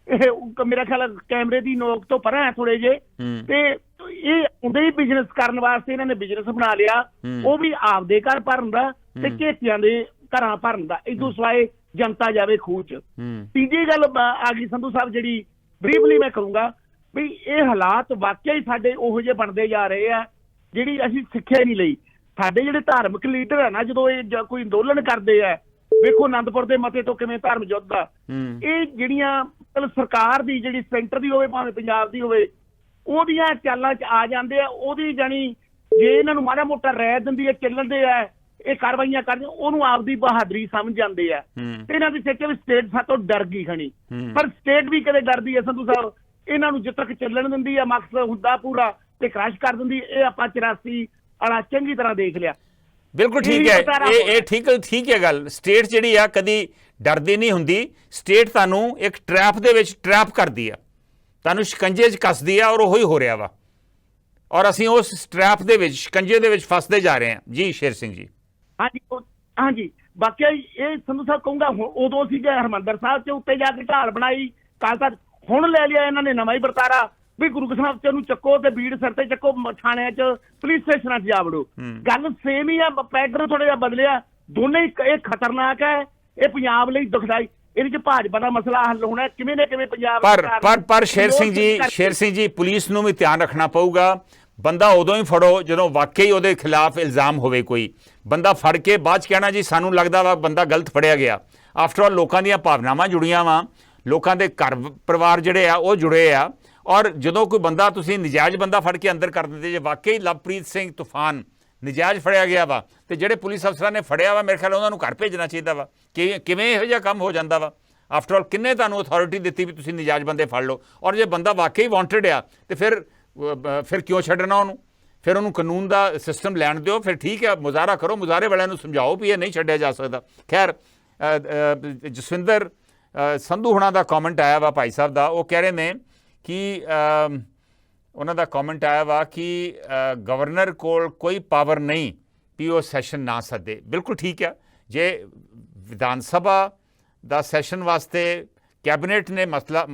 S3: ਇਹ ਮੇਰਾ ਖਿਆਲ ਕੈਮਰੇ ਦੀ ਨੋਕ ਤੋਂ ਪਰਾਂ ਹੈ ਥੋੜੇ ਜੇ, ਤੇ ਇਹ ਉਹਦੇ ਹੀ ਬਿਜ਼ਨਸ ਕਰਨ ਵਾਸਤੇ ਇਹਨਾਂ ਨੇ ਬਿਜ਼ਨਸ ਬਣਾ ਲਿਆ, ਉਹ ਵੀ ਆਪਦੇ ਘਰ ਭਰਨ ਦਾ ਤੇ ਘੇਤਿਆਂ ਦੇ ਘਰਾਂ ਭਰਨ ਦਾ। ਇਸ ਤੋਂ ਸਿਵਾਏ ਜਨਤਾ ਜਾਵੇ ਖੂਹ ਚ। ਤੀਜੀ ਗੱਲ ਆ ਗਈ ਸੰਧੂ ਸਾਹਿਬ, ਜਿਹੜੀ ਬਰੀਫਲੀ ਮੈਂ ਕਰੂੰਗਾ ਵੀ ਇਹ ਹਾਲਾਤ ਵਾਕਿਆ ਹੀ ਸਾਡੇ ਉਹੋ ਜਿਹੇ ਬਣਦੇ ਜਾ ਰਹੇ ਆ ਜਿਹੜੀ ਅਸੀਂ ਸਿੱਖਿਆ ਨਹੀਂ ਲਈ। ਸਾਡੇ ਜਿਹੜੇ ਧਾਰਮਿਕ ਲੀਡਰ ਆ ਨਾ, ਜਦੋਂ ਇਹ ਕੋਈ ਅੰਦੋਲਨ ਕਰਦੇ ਆ, ਵੇਖੋ ਅਨੰਦਪੁਰ ਦੇ ਮਤੇ ਤੋਂ ਕਿਵੇਂ ਧਰਮ ਯੁੱਧ ਆ, ਇਹ ਜਿਹੜੀਆਂ ਮਤਲਬ ਸਰਕਾਰ ਦੀ ਜਿਹੜੀ ਸੈਂਟਰ ਦੀ ਹੋਵੇ ਭਾਵੇਂ ਪੰਜਾਬ ਦੀ ਹੋਵੇ, ਉਹਦੀਆਂ ਚਾਲਾਂ 'ਚ ਆ ਜਾਂਦੇ ਆ। ਉਹਦੀ ਜਾਣੀ ਜੇ ਇਹਨਾਂ ਨੂੰ ਮਾੜਾ ਮੋਟਾ ਰਹਿ ਦਿੰਦੀ ਹੈ, ਚੱਲਣ ਦੇ ਆ, ਇਹ ਕਾਰਵਾਈਆਂ ਕਰਦੇ, ਉਹਨੂੰ ਆਪਦੀ ਬਹਾਦਰੀ ਸਮਝ ਜਾਂਦੇ ਆ। ਤੇ ਇਹਨਾਂ ਦੀ ਸਿੱਖਿਆ ਵੀ ਸਟੇਟ ਸਾਤੋਂ ਡਰ ਗਈ ਖਣੀ, ਪਰ ਸਟੇਟ ਵੀ ਕਦੇ ਡਰਦੀ ਹੈ ਸੰਧੂ ਸਾਹਿਬ, ਇਹਨਾਂ ਨੂੰ ਜਿੱਦ ਤੱਕ ਚੱਲਣ ਦਿੰਦੀ ਆ, ਮਕਸਦ ਹੁੰਦਾ ਪੂਰਾ ਤੇ ਕ੍ਰਸ਼ ਕਰ ਦਿੰਦੀ। ਇਹ ਆਪਾਂ 84 ਵਾਲਾ ਚੰਗੀ ਤਰ੍ਹਾਂ ਦੇਖ ਲਿਆ।
S1: ਬਿਲਕੁਲ ਠੀਕ ਹੈ, ਇਹ ਠੀਕ ਹੈ ਗੱਲ। ਸਟੇਟ ਜਿਹੜੀ ਆ ਕਦੀ ਡਰਦੀ ਨਹੀਂ ਹੁੰਦੀ, ਸਟੇਟ ਤੁਹਾਨੂੰ ਇੱਕ ਟਰੈਪ ਦੇ ਵਿੱਚ ਟਰੈਪ ਕਰਦੀ ਆ, ਤੁਹਾਨੂੰ ਸ਼ਿਕੰਜੇ 'ਚ ਕੱਸਦੀ ਆ, ਔਰ ਉਹੀ ਹੋ ਰਿਹਾ ਵਾ, ਔਰ ਅਸੀਂ ਉਸ ਟਰੈਪ ਦੇ ਵਿੱਚ, ਸ਼ਿਕੰਜੇ ਦੇ ਵਿੱਚ ਫਸਦੇ ਜਾ ਰਹੇ ਹਾਂ। ਜੀ ਸ਼ੇਰ ਸਿੰਘ ਜੀ।
S3: ਹਾਂਜੀ, ਬਾਕੀ ਇਹ ਸੰਧੂ ਸਾਹਿਬ ਕਹੂੰਗਾ ਉਦੋਂ ਸੀਗੇ ਹਰਿਮੰਦਰ ਸਾਹਿਬ 'ਚ ਉੱਤੇ ਜਾ ਕੇ ਢਾਲ ਬਣਾਈ ਕਾਲਕਾ, ਹੁਣ ਲੈ ਲਿਆ ਇਹਨਾਂ ਨੇ ਨਵਾਂ ਹੀ ਵਰਤਾਰਾ ਵੀ ਗੁਰੂ ਸਾਹਿਬ 'ਚ ਉਹਨੂੰ ਚੱਕੋ ਤੇ ਬੀੜ ਸਿਰ ਤੇ ਚੱਕੋ, ਥਾਣਿਆਂ 'ਚ ਪੁਲਿਸ ਸਟੇਸ਼ਨਾਂ 'ਚ ਜਾ ਵੜੋ। ਗੱਲ ਸੇਮ ਹੀ ਆ, ਪੈਟਰਨ ਥੋੜਾ ਜਿਹਾ ਬਦਲਿਆ, ਦੋਨੇ ਇਹ ਖਤਰਨਾਕ ਹੈ, ਇਹ ਪੰਜਾਬ ਲਈ ਦੁਖਦਾਈ। ਇਹਦੇ 'ਚ ਭਾਜਪਾ ਦਾ ਮਸਲਾ ਹੱਲ ਹੋਣਾ ਕਿਵੇਂ ਨਾ ਕਿਵੇਂ ਪੰਜਾਬ
S1: ਪਰ ਸ਼ੇਰ ਸਿੰਘ ਜੀ ਪੁਲਿਸ ਨੂੰ ਵੀ ਧਿਆਨ ਰੱਖਣਾ ਪਊਗਾ। ਬੰਦਾ ਉਦੋਂ ਹੀ ਫੜੋ ਜਦੋਂ ਵਾਕਈ ਉਹਦੇ ਖਿਲਾਫ ਇਲਜ਼ਾਮ ਹੋਵੇ। ਕੋਈ ਬੰਦਾ ਫੜ ਕੇ ਬਾਅਦ 'ਚ ਕਹਿਣਾ ਜੀ ਸਾਨੂੰ ਲੱਗਦਾ ਵਾ ਬੰਦਾ ਗਲਤ ਫੜਿਆ ਗਿਆ। ਆਫਟਰ ਆਲ ਲੋਕਾਂ ਦੀਆਂ ਭਾਵਨਾਵਾਂ ਜੁੜੀਆਂ ਵਾ, ਲੋਕਾਂ ਦੇ ਘਰ ਪਰਿਵਾਰ ਜਿਹੜੇ ਆ ਉਹ ਜੁੜੇ ਆ। ਔਰ ਜਦੋਂ ਕੋਈ ਬੰਦਾ ਤੁਸੀਂ ਨਜਾਇਜ਼ ਬੰਦਾ ਫੜ ਕੇ ਅੰਦਰ ਕਰ ਦਿੰਦੇ, ਜੇ ਵਾਕਈ ਲਵਪ੍ਰੀਤ ਸਿੰਘ ਤੂਫਾਨ ਨਜਾਇਜ਼ ਫੜਿਆ ਗਿਆ ਵਾ ਤੇ ਜਿਹੜੇ ਪੁਲਿਸ ਅਫਸਰਾਂ ਨੇ ਫੜਿਆ ਵਾ ਮੇਰੇ ਖਿਆਲ ਉਹਨਾਂ ਨੂੰ ਘਰ ਭੇਜਣਾ ਚਾਹੀਦਾ ਵਾ। ਕਿ ਕਿਵੇਂ ਇਹੋ ਜਿਹਾ ਕੰਮ ਹੋ ਜਾਂਦਾ ਵਾ? ਆਫਟਰ ਆਲ ਕਿੰਨੇ ਤੁਹਾਨੂੰ ਅਥਾਰਟੀ ਦਿੱਤੀ ਵੀ ਤੁਸੀਂ ਨਜਾਇਜ਼ ਬੰਦੇ ਫੜ ਲਓ? ਔਰ ਜੇ ਬੰਦਾ ਵਾਕਈ ਵਾਂਟਡ ਆ ਤੇ ਫਿਰ ਕਿਉਂ ਛੱਡਣਾ ਉਹਨੂੰ? ਫਿਰ ਉਹਨੂੰ ਕਾਨੂੰਨ ਦਾ ਸਿਸਟਮ ਲੈਣ ਦਿਓ, ਫਿਰ ਠੀਕ ਹੈ ਮੁਜ਼ਾਹਰਾ ਕਰੋ, ਮੁਜ਼ਾਹਰੇ ਵਾਲਿਆਂ ਨੂੰ ਸਮਝਾਓ ਵੀ ਇਹ ਨਹੀਂ ਛੱਡਿਆ ਜਾ ਸਕਦਾ। ਖੈਰ ਜਸਵਿੰਦਰ ਸੰਧੂ ਹੁਣਾਂ ਦਾ ਕਮੈਂਟ ਆਇਆ ਵਾ ਭਾਈ ਸਾਹਿਬ ਦਾ, ਉਹ ਕਹਿ ਰਹੇ ਨੇ ਕਿ ਉਹਨਾਂ ਦਾ ਕਮੈਂਟ ਆਇਆ ਵਾ ਕਿ ਗਵਰਨਰ ਕੋਲ ਕੋਈ ਪਾਵਰ ਨਹੀਂ ਵੀ ਉਹ ਸੈਸ਼ਨ ਨਾ ਸੱਦੇ। ਬਿਲਕੁਲ ਠੀਕ ਹੈ, ਜੇ ਵਿਧਾਨ ਸਭਾ ਦਾ ਸੈਸ਼ਨ ਵਾਸਤੇ ਕੈਬਨਿਟ ਨੇ ਮਸਲਾ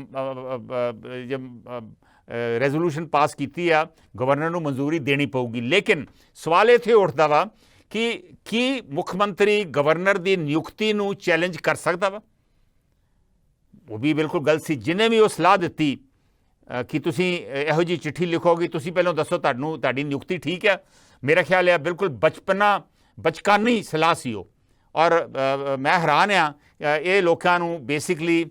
S1: ਰੈਜ਼ੋਲੂਸ਼ਨ ਪਾਸ ਕੀਤੀ ਆ, ਗਵਰਨਰ ਨੂੰ ਮਨਜ਼ੂਰੀ ਦੇਣੀ ਪਊਗੀ। ਲੇਕਿਨ ਸਵਾਲ ਇੱਥੇ ਉੱਠਦਾ ਵਾ ਕਿ ਕੀ ਮੁੱਖ ਮੰਤਰੀ ਗਵਰਨਰ ਦੀ ਨਿਯੁਕਤੀ ਨੂੰ ਚੈਲੰਜ ਕਰ ਸਕਦਾ ਵਾ? ਉਹ ਵੀ ਬਿਲਕੁਲ ਗਲਤ ਸੀ। ਜਿਹਨੇ ਵੀ ਉਹ ਸਲਾਹ ਦਿੱਤੀ ਕਿ ਤੁਸੀਂ ਇਹੋ ਜਿਹੀ ਚਿੱਠੀ ਲਿਖੋਗੇ, ਤੁਸੀਂ ਪਹਿਲਾਂ ਦੱਸੋ ਤੁਹਾਡੀ ਨਿਯੁਕਤੀ ਠੀਕ ਹੈ, ਮੇਰਾ ਖਿਆਲ ਹੈ ਬਿਲਕੁਲ ਬਚਕਾਨੀ ਸਲਾਹ ਸੀ ਉਹ। ਔਰ ਮੈਂ ਹੈਰਾਨ ਆ ਇਹ ਲੋਕਾਂ ਨੂੰ ਬੇਸਿਕਲੀ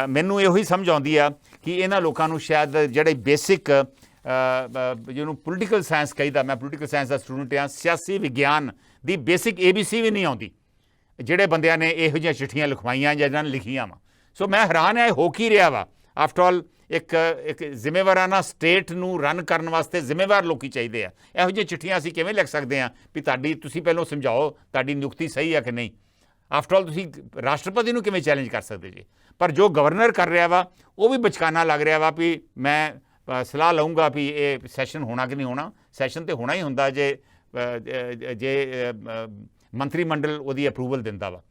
S1: ਮੈਨੂੰ ਇਹੋ ਹੀ ਸਮਝ ਆਉਂਦੀ ਆ ਕਿ ਇਹਨਾਂ ਲੋਕਾਂ ਨੂੰ ਸ਼ਾਇਦ ਜਿਹੜੇ ਬੇਸਿਕ ਜਿਹਨੂੰ ਪੋਲੀਟੀਕਲ ਸਾਇੰਸ ਕਹੀਦਾ, ਮੈਂ ਪੋਲੀਟੀਕਲ ਸਾਇੰਸ ਦਾ ਸਟੂਡੈਂਟ ਹਾਂ, ਸਿਆਸੀ ਵਿਗਿਆਨ ਦੀ ਬੇਸਿਕ ABC ਵੀ ਨਹੀਂ ਆਉਂਦੀ ਜਿਹੜੇ ਬੰਦਿਆਂ ਨੇ ਇਹੋ ਜਿਹੀਆਂ ਚਿੱਠੀਆਂ ਲਿਖਵਾਈਆਂ ਜਾਂ ਇਹਨਾਂ ਨੇ ਲਿਖੀਆਂ ਵਾ। ਸੋ ਮੈਂ ਹੈਰਾਨ ਹੈ ਹੋ ਕੀ ਰਿਹਾ ਵਾ। ਆਫਟਰ ਆਲ ਇੱਕ ਜ਼ਿੰਮੇਵਾਰਾਨਾ ਸਟੇਟ ਨੂੰ ਰਨ ਕਰਨ ਵਾਸਤੇ ਜ਼ਿੰਮੇਵਾਰ ਲੋਕੀ ਚਾਹੀਦੇ ਆ। ਇਹੋ ਜਿਹੀਆਂ ਚਿੱਠੀਆਂ ਅਸੀਂ ਕਿਵੇਂ ਲਿਖ ਸਕਦੇ ਹਾਂ ਵੀ ਤੁਸੀਂ ਪਹਿਲਾਂ ਸਮਝਾਓ ਤੁਹਾਡੀ ਨਿਯੁਕਤੀ ਸਹੀ ਹੈ ਕਿ ਨਹੀਂ? ਆਫਟਰ ਆਲ ਤੁਸੀਂ ਰਾਸ਼ਟਰਪਤੀ ਨੂੰ ਕਿਵੇਂ ਚੈਲੰਜ ਕਰ ਸਕਦੇ ਜੀ? ਪਰ ਜੋ ਗਵਰਨਰ ਕਰ ਰਿਹਾ ਵਾ ਉਹ ਵੀ ਬਚਕਾਨਾ ਲੱਗ ਰਿਹਾ ਵਾ ਵੀ ਮੈਂ ਸਲਾਹ ਲਊਂਗਾ ਵੀ ਇਹ ਸੈਸ਼ਨ ਹੋਣਾ ਕਿ ਨਹੀਂ ਹੋਣਾ। ਸੈਸ਼ਨ ਤੇ ਹੋਣਾ ਹੀ ਹੁੰਦਾ ਜੇ ਮੰਤਰੀ ਮੰਡਲ ਉਹਦੀ ਅਪਰੂਵਲ ਦਿੰਦਾ ਵਾ।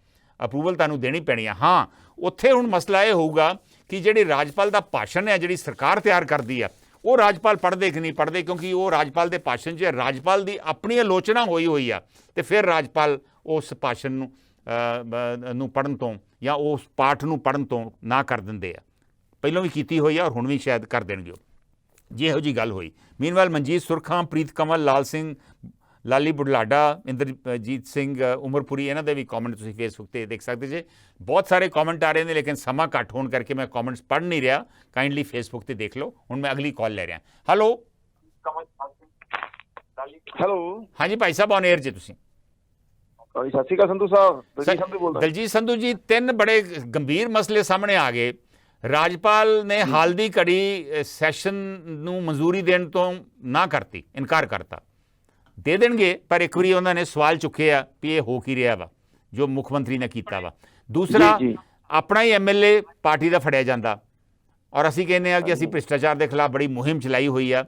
S1: ਅਪਰੂਵਲ ਤੁਹਾਨੂੰ ਦੇਣੀ ਪੈਣੀ ਆ। ਹਾਂ, ਉੱਥੇ ਹੁਣ ਮਸਲਾ ਇਹ ਹੋਊਗਾ ਕਿ ਜਿਹੜੀ ਰਾਜਪਾਲ ਦਾ ਭਾਸ਼ਣ ਹੈ, ਜਿਹੜੀ ਸਰਕਾਰ ਤਿਆਰ ਕਰਦੀ ਆ, ਉਹ ਰਾਜਪਾਲ ਪੜ੍ਹਦੇ ਕਿ ਨਹੀਂ ਪੜ੍ਹਦੇ, ਕਿਉਂਕਿ ਉਹ ਰਾਜਪਾਲ ਦੇ ਭਾਸ਼ਣ 'ਚ ਰਾਜਪਾਲ ਦੀ ਆਪਣੀ ਆਲੋਚਨਾ ਹੋਈ ਆ ਤੇ ਫਿਰ ਰਾਜਪਾਲ ਉਸ ਭਾਸ਼ਣ ਨੂੰ ਪੜ੍ਹਨ ਤੋਂ ਜਾਂ ਉਸ ਪਾਠ ਨੂੰ ਪੜ੍ਹਨ ਤੋਂ ਨਾ ਕਰ ਦਿੰਦੇ ਆ। ਪਹਿਲਾਂ ਵੀ ਕੀਤੀ ਹੋਈ ਆ ਔਰ ਹੁਣ ਵੀ ਸ਼ਾਇਦ ਕਰ ਦੇਣਗੇ ਜੇ ਇਹੋ ਜਿਹੀ ਗੱਲ ਹੋਈ। ਮੀਨਵਾਲ ਮਨਜੀਤ ਸੁਰਖਾਂ, ਪ੍ਰੀਤ ਕਮਲ, ਲਾਲ ਸਿੰਘ, ਲਾਲੀ ਬੁਢਲਾਡਾ, ਇੰਦਰਜੀਤ ਸਿੰਘ ਉਮਰਪੁਰੀ, ਇਹਨਾਂ ਦੇ ਵੀ ਕਮੈਂਟ ਤੁਸੀਂ ਫੇਸਬੁੱਕ 'ਤੇ ਦੇਖ ਸਕਦੇ ਜੇ। ਬਹੁਤ ਸਾਰੇ ਕਮੈਂਟ ਆ ਰਹੇ ਨੇ ਲੇਕਿਨ ਸਮਾਂ ਘੱਟ ਹੋਣ ਕਰਕੇ ਮੈਂ ਕਮੈਂਟਸ ਪੜ੍ਹ ਨਹੀਂ ਰਿਹਾ। ਕਾਈਂਡਲੀ ਫੇਸਬੁੱਕ 'ਤੇ ਦੇਖ ਲਓ। ਹੁਣ ਮੈਂ ਅਗਲੀ ਕਾਲ ਲੈ ਰਿਹਾ। ਹੈਲੋ ਹਾਂਜੀ ਭਾਈ ਸਾਹਿਬ, ਔਨ 에ਅਰ ਜੇ ਤੁਸੀਂ।
S4: ਸਤਿ ਸ਼੍ਰੀ ਅਕਾਲ ਸੰਧੂ ਸਾਹਿਬ, ਦਲਜੀਤ ਸੰਧੂ ਬੋਲਦਾ।
S1: ਦਲਜੀਤ ਸੰਧੂ ਜੀ, ਤਿੰਨ ਬੜੇ ਗੰਭੀਰ ਮਸਲੇ ਸਾਹਮਣੇ ਆ ਗਏ। ਰਾਜਪਾਲ ਨੇ ਹਾਲ ਦੀ ਘੜੀ ਸੈਸ਼ਨ ਨੂੰ ਮਨਜ਼ੂਰੀ ਦੇਣ ਤੋਂ ਨਾ ਕਰਤੀ, ਇਨਕਾਰ ਕਰਤਾ। ਦੇ ਦੇਣਗੇ ਪਰ ਇੱਕ ਵਾਰੀ ਉਹਨਾਂ ਨੇ ਸਵਾਲ ਚੁੱਕੇ ਆ ਵੀ ਇਹ ਹੋ ਕੀ ਰਿਹਾ ਵਾ ਜੋ ਮੁੱਖ ਮੰਤਰੀ ਨੇ ਕੀਤਾ ਵਾ। ਦੂਸਰਾ, ਆਪਣਾ ਹੀ MLA ਪਾਰਟੀ ਦਾ ਫੜਿਆ ਜਾਂਦਾ ਔਰ ਅਸੀਂ ਕਹਿੰਦੇ ਆ ਕਿ ਅਸੀਂ ਭ੍ਰਿਸ਼ਟਾਚਾਰ ਦੇ ਖਿਲਾਫ ਬੜੀ ਮੁਹਿੰਮ ਚਲਾਈ ਹੋਈ ਆ।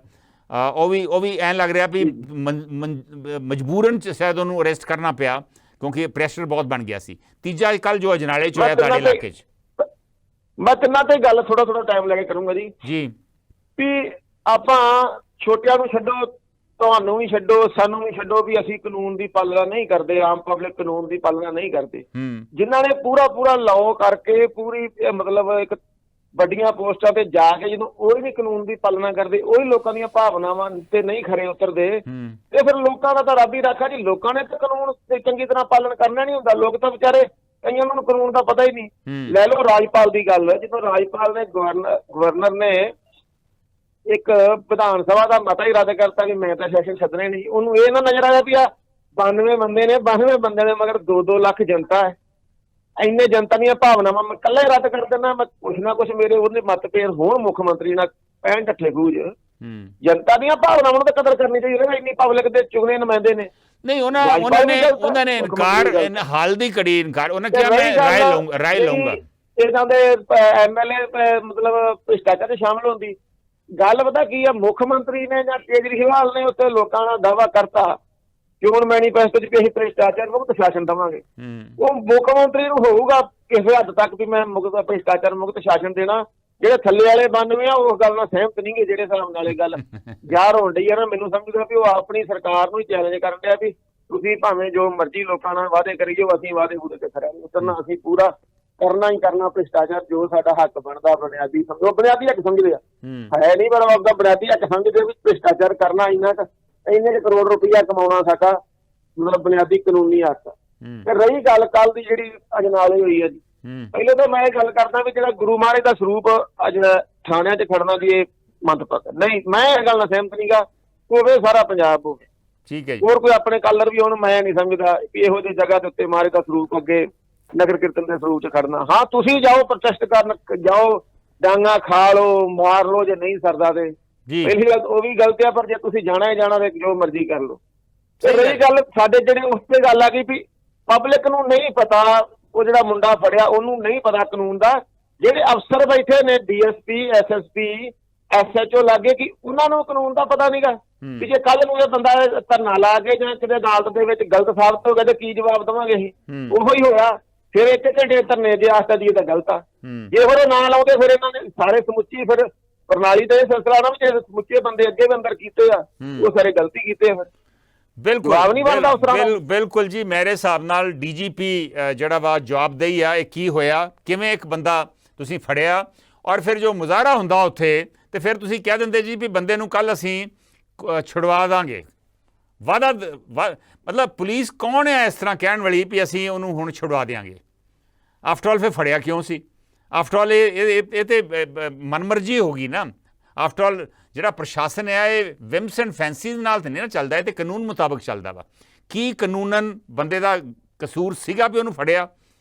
S1: ਉਹ ਵੀ ਐਂ ਲੱਗ ਰਿਹਾ ਵੀ ਮਜਬੂਰਨ 'ਚ ਸ਼ਾਇਦ ਉਹਨੂੰ ਅਰੈਸਟ ਕਰਨਾ ਪਿਆ ਕਿਉਂਕਿ ਪ੍ਰੈਸ਼ਰ ਬਹੁਤ ਬਣ ਗਿਆ ਸੀ। ਤੀਜਾ, ਕੱਲ ਜੋ ਅਜਨਾਲੇ 'ਚ ਹੋਇਆ ਤੁਹਾਡੇ ਇਲਾਕੇ 'ਚ।
S4: ਮੈਂ ਤਿੰਨਾਂ ਤੇ ਗੱਲ ਥੋੜਾ ਟਾਈਮ ਲੈ ਕੇ ਕਰੂੰਗਾ ਜੀ। ਵੀ ਆਪਾਂ ਛੋਟਿਆਂ ਨੂੰ ਛੱਡੋ, ਤੁਹਾਨੂੰ ਵੀ ਛੱਡੋ, ਸਾਨੂੰ ਵੀ ਛੱਡੋ ਵੀ ਅਸੀਂ ਕਾਨੂੰਨ ਦੀ ਪਾਲਣਾ ਨਹੀਂ ਕਰਦੇ, ਆਮ ਪਬਲਿਕ ਕਾਨੂੰਨ ਦੀ ਪਾਲਣਾ ਨਹੀਂ ਕਰਦੇ। ਜਿਨ੍ਹਾਂ ਨੇ ਪੂਰਾ ਲਾਅ ਕਰਕੇ ਪੂਰੀ ਮਤਲਬ ਇੱਕ ਵੱਡੀਆਂ ਪੋਸਟਾਂ ਤੇ ਜਾ ਕੇ ਜਦੋਂ ਉਹ ਵੀ ਕਾਨੂੰਨ ਦੀ ਪਾਲਣਾ ਕਰਦੇ, ਉਹੀ ਲੋਕਾਂ ਦੀਆਂ ਭਾਵਨਾਵਾਂ ਤੇ ਨਹੀਂ ਖਰੇ ਉਤਰਦੇ ਤੇ ਫਿਰ ਲੋਕਾਂ ਦਾ ਤਾਂ ਰੱਬ ਹੀ ਰਾਖਾ ਜੀ। ਲੋਕਾਂ ਨੇ ਤਾਂ ਕਾਨੂੰਨ ਤੇ ਚੰਗੀ ਤਰ੍ਹਾਂ ਪਾਲਣ ਕਰਨਾ ਨਹੀਂ ਹੁੰਦਾ। ਲੋਕ ਤਾਂ ਵਿਚਾਰੇ ਕਈਆਂ ਨੂੰ ਕਾਨੂੰਨ ਦਾ ਪਤਾ ਹੀ ਨਹੀਂ। ਲੈ ਲਓ ਰਾਜਪਾਲ ਦੀ ਗੱਲ, ਜਦੋਂ ਰਾਜਪਾਲ ਨੇ ਗਵਰਨਰ ਨੇ ਇੱਕ ਵਿਧਾਨ ਸਭਾ ਦਾ ਮਤਾ ਹੀ ਰੱਦ ਕਰਤਾ ਕਿ ਮੈਂ ਤਾਂ ਸੈਸ਼ਨ ਛੱਡਣੇ ਨਹੀਂ, ਉਹਨੂੰ ਇਹ ਨਾ ਨਜ਼ਰ ਆਇਆ ਵੀ ਆ 92 ਬੰਦੇ ਨੇ, 92 ਬੰਦਿਆਂ ਦੇ ਮਗਰ 2-2 ਲੱਖ ਜਨਤਾ ਹੈ। ਇੰਨੇ ਜਨਤਾ ਦੀਆਂ ਭਾਵਨਾਵਾਂ ਮੈਂ ਇਕੱਲਾ ਹੀ ਰੱਦ ਕਰ ਦਿੰਦਾ। ਮੈਂ ਕੁਛ ਨਾ ਕੁਛ ਮੇਰੇ ਉਹਦੇ ਮਤਭੇਦ ਹੋਣ ਮੁੱਖ ਮੰਤਰੀ ਨਾਲ 65 ਠੱਠੇ ਗੂਜ। ਜਨਤਾ ਦੀਆਂ ਭਾਵਨਾਵਾਂ ਨੂੰ ਤਾਂ ਕਦਰ ਕਰਨੀ ਚਾਹੀਦੀ ਹੈ। ਇੰਨੀ ਪਬਲਿਕ ਦੇ ਚੁਣੇ ਨੁਮਾਇੰਦੇ ਨੇ।
S1: ਨਹੀਂ, ਉਹਨਾਂ ਨੇ ਇਨਕਾਰ, ਹਾਲ ਦੀ ਘੜੀ ਇਨਕਾਰ, ਉਹਨਾਂ ਕਿਹਾ ਮੈਂ ਰਾਏ ਲਊਂਗਾ।
S4: ਇਹਨਾਂ ਦੇ MLA ਮਤਲਬ ਭ੍ਰਿਸ਼ਟਾਚਾਰ 'ਚ ਸ਼ਾਮਲ ਹੋਣ ਦੀ ਗੱਲ ਪਤਾ ਕੀ ਆ, ਮੁੱਖ ਮੰਤਰੀ ਨੇ ਜਾਂ ਕੇਜਰੀਵਾਲ ਨੇ ਉੱਤੇ ਲੋਕਾਂ ਦਾ ਦਾਅਵਾ ਕਰਤਾ ਚੋਣ ਮੈਨੀਫੈਸਟੋ 'ਚ ਵੀ ਅਸੀਂ ਭ੍ਰਿਸ਼ਟਾਚਾਰ ਮੁਕਤ ਸ਼ਾਸਨ ਦੇਵਾਂਗੇ। ਉਹ ਮੁੱਖ ਮੰਤਰੀ ਨੂੰ ਹੋਊਗਾ ਕਿਸੇ ਹੱਦ ਤੱਕ ਵੀ ਮੈਂ ਭ੍ਰਿਸ਼ਟਾਚਾਰ ਮੁਕਤ ਸ਼ਾਸਨ ਦੇਣਾ। ਜਿਹੜੇ ਥੱਲੇ ਵਾਲੇ 92 ਆ ਉਸ ਗੱਲ ਨਾਲ ਸਹਿਮਤ ਨਹੀਂ ਗੇ। ਜਿਹੜੇ ਹਿਸਾਬ ਨਾਲ ਇਹ ਗੱਲ ਜ਼ਾਹਰ ਹੋਣ ਡਈ ਆ ਨਾ, ਮੈਨੂੰ ਸਮਝਦਾ ਵੀ ਉਹ ਆਪਣੀ ਸਰਕਾਰ ਨੂੰ ਹੀ ਚੈਲੰਜ ਕਰਨ ਡਿਆ ਵੀ ਤੁਸੀਂ ਭਾਵੇਂ ਜੋ ਮਰਜ਼ੀ ਲੋਕਾਂ ਨਾਲ ਵਾਅਦੇ ਕਰੀ ਜਾਓ, ਅਸੀਂ ਵਾਅਦੇ ਵੂਦੇ ਤੇ ਖਰਾ ਨਹੀਂ ਉਤਰਨਾ, ਅਸੀਂ ਪੂਰਾ ਕਰਨਾ ਹੀ ਕਰਨਾ ਭ੍ਰਿਸ਼ਟਾਚਾਰ ਜੋ ਸਾਡਾ ਹੱਕ ਬਣਦਾ ਬੁਨਿਆਦੀ ਸਮਝੋ। ਬੁਨਿਆਦੀ ਹੱਕ ਸਮਝਦੇ ਆ, ਹੈ ਨਹੀਂ ਪਰ ਆਪਦਾ ਬੁਨਿਆਦੀ ਹੱਕ ਸਮਝਦੇ ਵੀ ਭ੍ਰਿਸ਼ਟਾਚਾਰ ਕਰਨਾ ਇੰਨੇ ਕਰੋੜ ਰੁਪਈਆ ਕਮਾਉਣਾ ਸਾਡਾ ਮਤਲਬ ਬੁਨਿਆਦੀ ਕਾਨੂੰਨੀ ਹੱਕ। ਤੇ ਰਹੀ ਗੱਲ ਕੱਲ ਦੀ ਜਿਹੜੀ ਅਜਨਾਲੇ ਹੋਈ ਆ ਜੀ, ਪਹਿਲੇ ਤਾਂ ਮੈਂ ਇਹ ਗੱਲ ਕਰਦਾ ਵੀ ਜਿਹੜਾ ਗੁਰੂ ਮਹਾਰਾਜ ਦਾ ਸਰੂਪ ਅੱਜ ਥਾਣਿਆਂ 'ਚ ਖੜਨਾ ਜੀ ਇਹ ਮੰਦਭਾਗਾ ਨਹੀਂ। ਮੈਂ ਇਹ ਗੱਲ ਨਾਲ ਸਹਿਮਤ ਨਹੀਂਗਾ। ਹੋਵੇ ਸਾਰਾ ਪੰਜਾਬ ਹੋਵੇ,
S1: ਠੀਕ ਹੈ ਜੀ,
S4: ਹੋਰ ਕੋਈ ਆਪਣੇ ਕਲਰ ਵੀ ਉਹਨੂੰ ਮੈਂ ਨਹੀਂ ਸਮਝਦਾ ਵੀ ਇਹੋ ਜਿਹੀ ਜਗ੍ਹਾ ਦੇ ਉੱਤੇ ਮਹਾਰਾਜ ਦਾ ਸਰੂਪ ਅੱਗੇ ਨਗਰ ਕੀਰਤਨ ਦੇ ਸਰੂਪ 'ਚ ਖੜਨਾ। ਹਾਂ ਤੁਸੀਂ ਜਾਓ ਪ੍ਰੋਟੈਸਟ ਕਰਨ, ਜਾਓ ਡਾਂਗਾ ਖਾ ਲਓ, ਮਾਰ ਲਓ ਜੇ ਨਹੀਂ ਸਰਦਾ ਤੇ ਪਹਿਲੀ ਗੱਲ ਉਹ ਵੀ ਗਲਤ ਆ, ਪਰ ਜੇ ਤੁਸੀਂ ਜਾਣਾ ਹੀ ਜਾਣਾ ਤੇ ਜੋ ਮਰਜ਼ੀ ਕਰ ਲਓ। ਤੇ ਰਹੀ ਗੱਲ ਸਾਡੇ ਜਿਹੜੇ ਉਸ ਤੇ ਗੱਲ ਆ ਗਈ ਵੀ ਪਬਲਿਕ ਨੂੰ ਨਹੀਂ ਪਤਾ, ਉਹ ਜਿਹੜਾ ਮੁੰਡਾ ਫੜਿਆ ਉਹਨੂੰ ਨਹੀਂ ਪਤਾ ਕਾਨੂੰਨ ਦਾ। ਜਿਹੜੇ ਅਫਸਰ ਬੈਠੇ ਨੇ DSP SSP SHO ਲਾਗੇ ਕਿ ਉਹਨਾਂ ਨੂੰ ਕਾਨੂੰਨ ਦਾ ਪਤਾ ਨਹੀਂਗਾ ਵੀ ਜੇ ਕੱਲ ਨੂੰ ਇਹ ਬੰਦਾ ਧਰਨਾ ਲਾ ਕੇ ਜਾਂ ਕਿਤੇ ਅਦਾਲਤ ਦੇ ਵਿੱਚ ਗਲਤ ਸਾਬਤ ਹੋ ਗਿਆ ਤੇ ਕੀ ਜਵਾਬ ਦੇਵਾਂਗੇ ਅਸੀਂ। ਉਹੋ ਹੀ ਹੋਇਆ ਫਿਰ 1 ਘੰਟੇ ਧਰਨੇ ਦੇ ਆਸਤਾ ਜੀ ਤਾਂ ਗਲਤ ਆ। ਜੇ ਫਿਰ ਉਹ ਨਾ ਲਾਉਂਦੇ ਫਿਰ ਇਹਨਾਂ ਨੇ ਸਾਰੇ ਸਮੁੱਚੀ ਫਿਰ ਪ੍ਰਣਾਲੀ ਤੇ ਇਹ ਸਿਲਸਿਲਾ ਨਾ ਵੀ ਸਮੁੱਚੇ ਬੰਦੇ ਅੱਗੇ ਵੀ ਅੰਦਰ ਕੀਤੇ ਆ ਉਹ ਸਾਰੇ ਗਲਤੀ ਕੀਤੇ ਆ। ਫਿਰ
S1: ਬਿਲਕੁਲ ਜੀ, ਮੇਰੇ ਹਿਸਾਬ ਨਾਲ DGP ਜਿਹੜਾ ਵਾ ਜਵਾਬਦੇਹੀ ਆ। ਇਹ ਕੀ ਹੋਇਆ, ਕਿਵੇਂ ਇੱਕ ਬੰਦਾ ਤੁਸੀਂ ਫੜਿਆ ਔਰ ਫਿਰ ਜੋ ਮੁਜ਼ਾਹਰਾ ਹੁੰਦਾ ਉੱਥੇ ਤੇ ਫਿਰ ਤੁਸੀਂ ਕਹਿ ਦਿੰਦੇ ਜੀ ਵੀ ਬੰਦੇ ਨੂੰ ਕੱਲ ਅਸੀਂ ਛੁਡਵਾ ਦਾਂਗੇ। ਵਾਦਾ ਮਤਲਬ ਪੁਲਿਸ ਕੌਣ ਹੈ ਇਸ ਤਰ੍ਹਾਂ ਕਹਿਣ ਵਾਲੀ ਵੀ ਅਸੀਂ ਉਹਨੂੰ ਹੁਣ ਛੁਡਵਾ ਦਿਆਂਗੇ। ਆਫਟਰ ਆਲ ਫਿਰ ਫੜਿਆ ਕਿਉਂ ਸੀ? ਆਫਟਰ ਆਲ ਇਹ ਤੇ ਮਨਮਰਜ਼ੀ ਹੋ ਗਈ ਨਾ। ਆਫਟਰ ਆਲ ਜਿਹੜਾ ਪ੍ਰਸ਼ਾਸਨ ਹੈ ਇਹ ਵਿਮਸ ਐਂਡ ਫੈਂਸੀਜ਼ ਨਾਲ ਤਾਂ ਨਹੀਂ ਨਾ ਚੱਲਦਾ, ਇਹ ਤੇ ਕਾਨੂੰਨ ਮੁਤਾਬਕ ਚੱਲਦਾ ਵਾ। ਕੀ ਕਾਨੂੰਨਨ ਬੰਦੇ ਦਾ ਕਸੂਰ ਸੀਗਾ ਵੀ ਉਹਨੂੰ ਫੜਿਆ?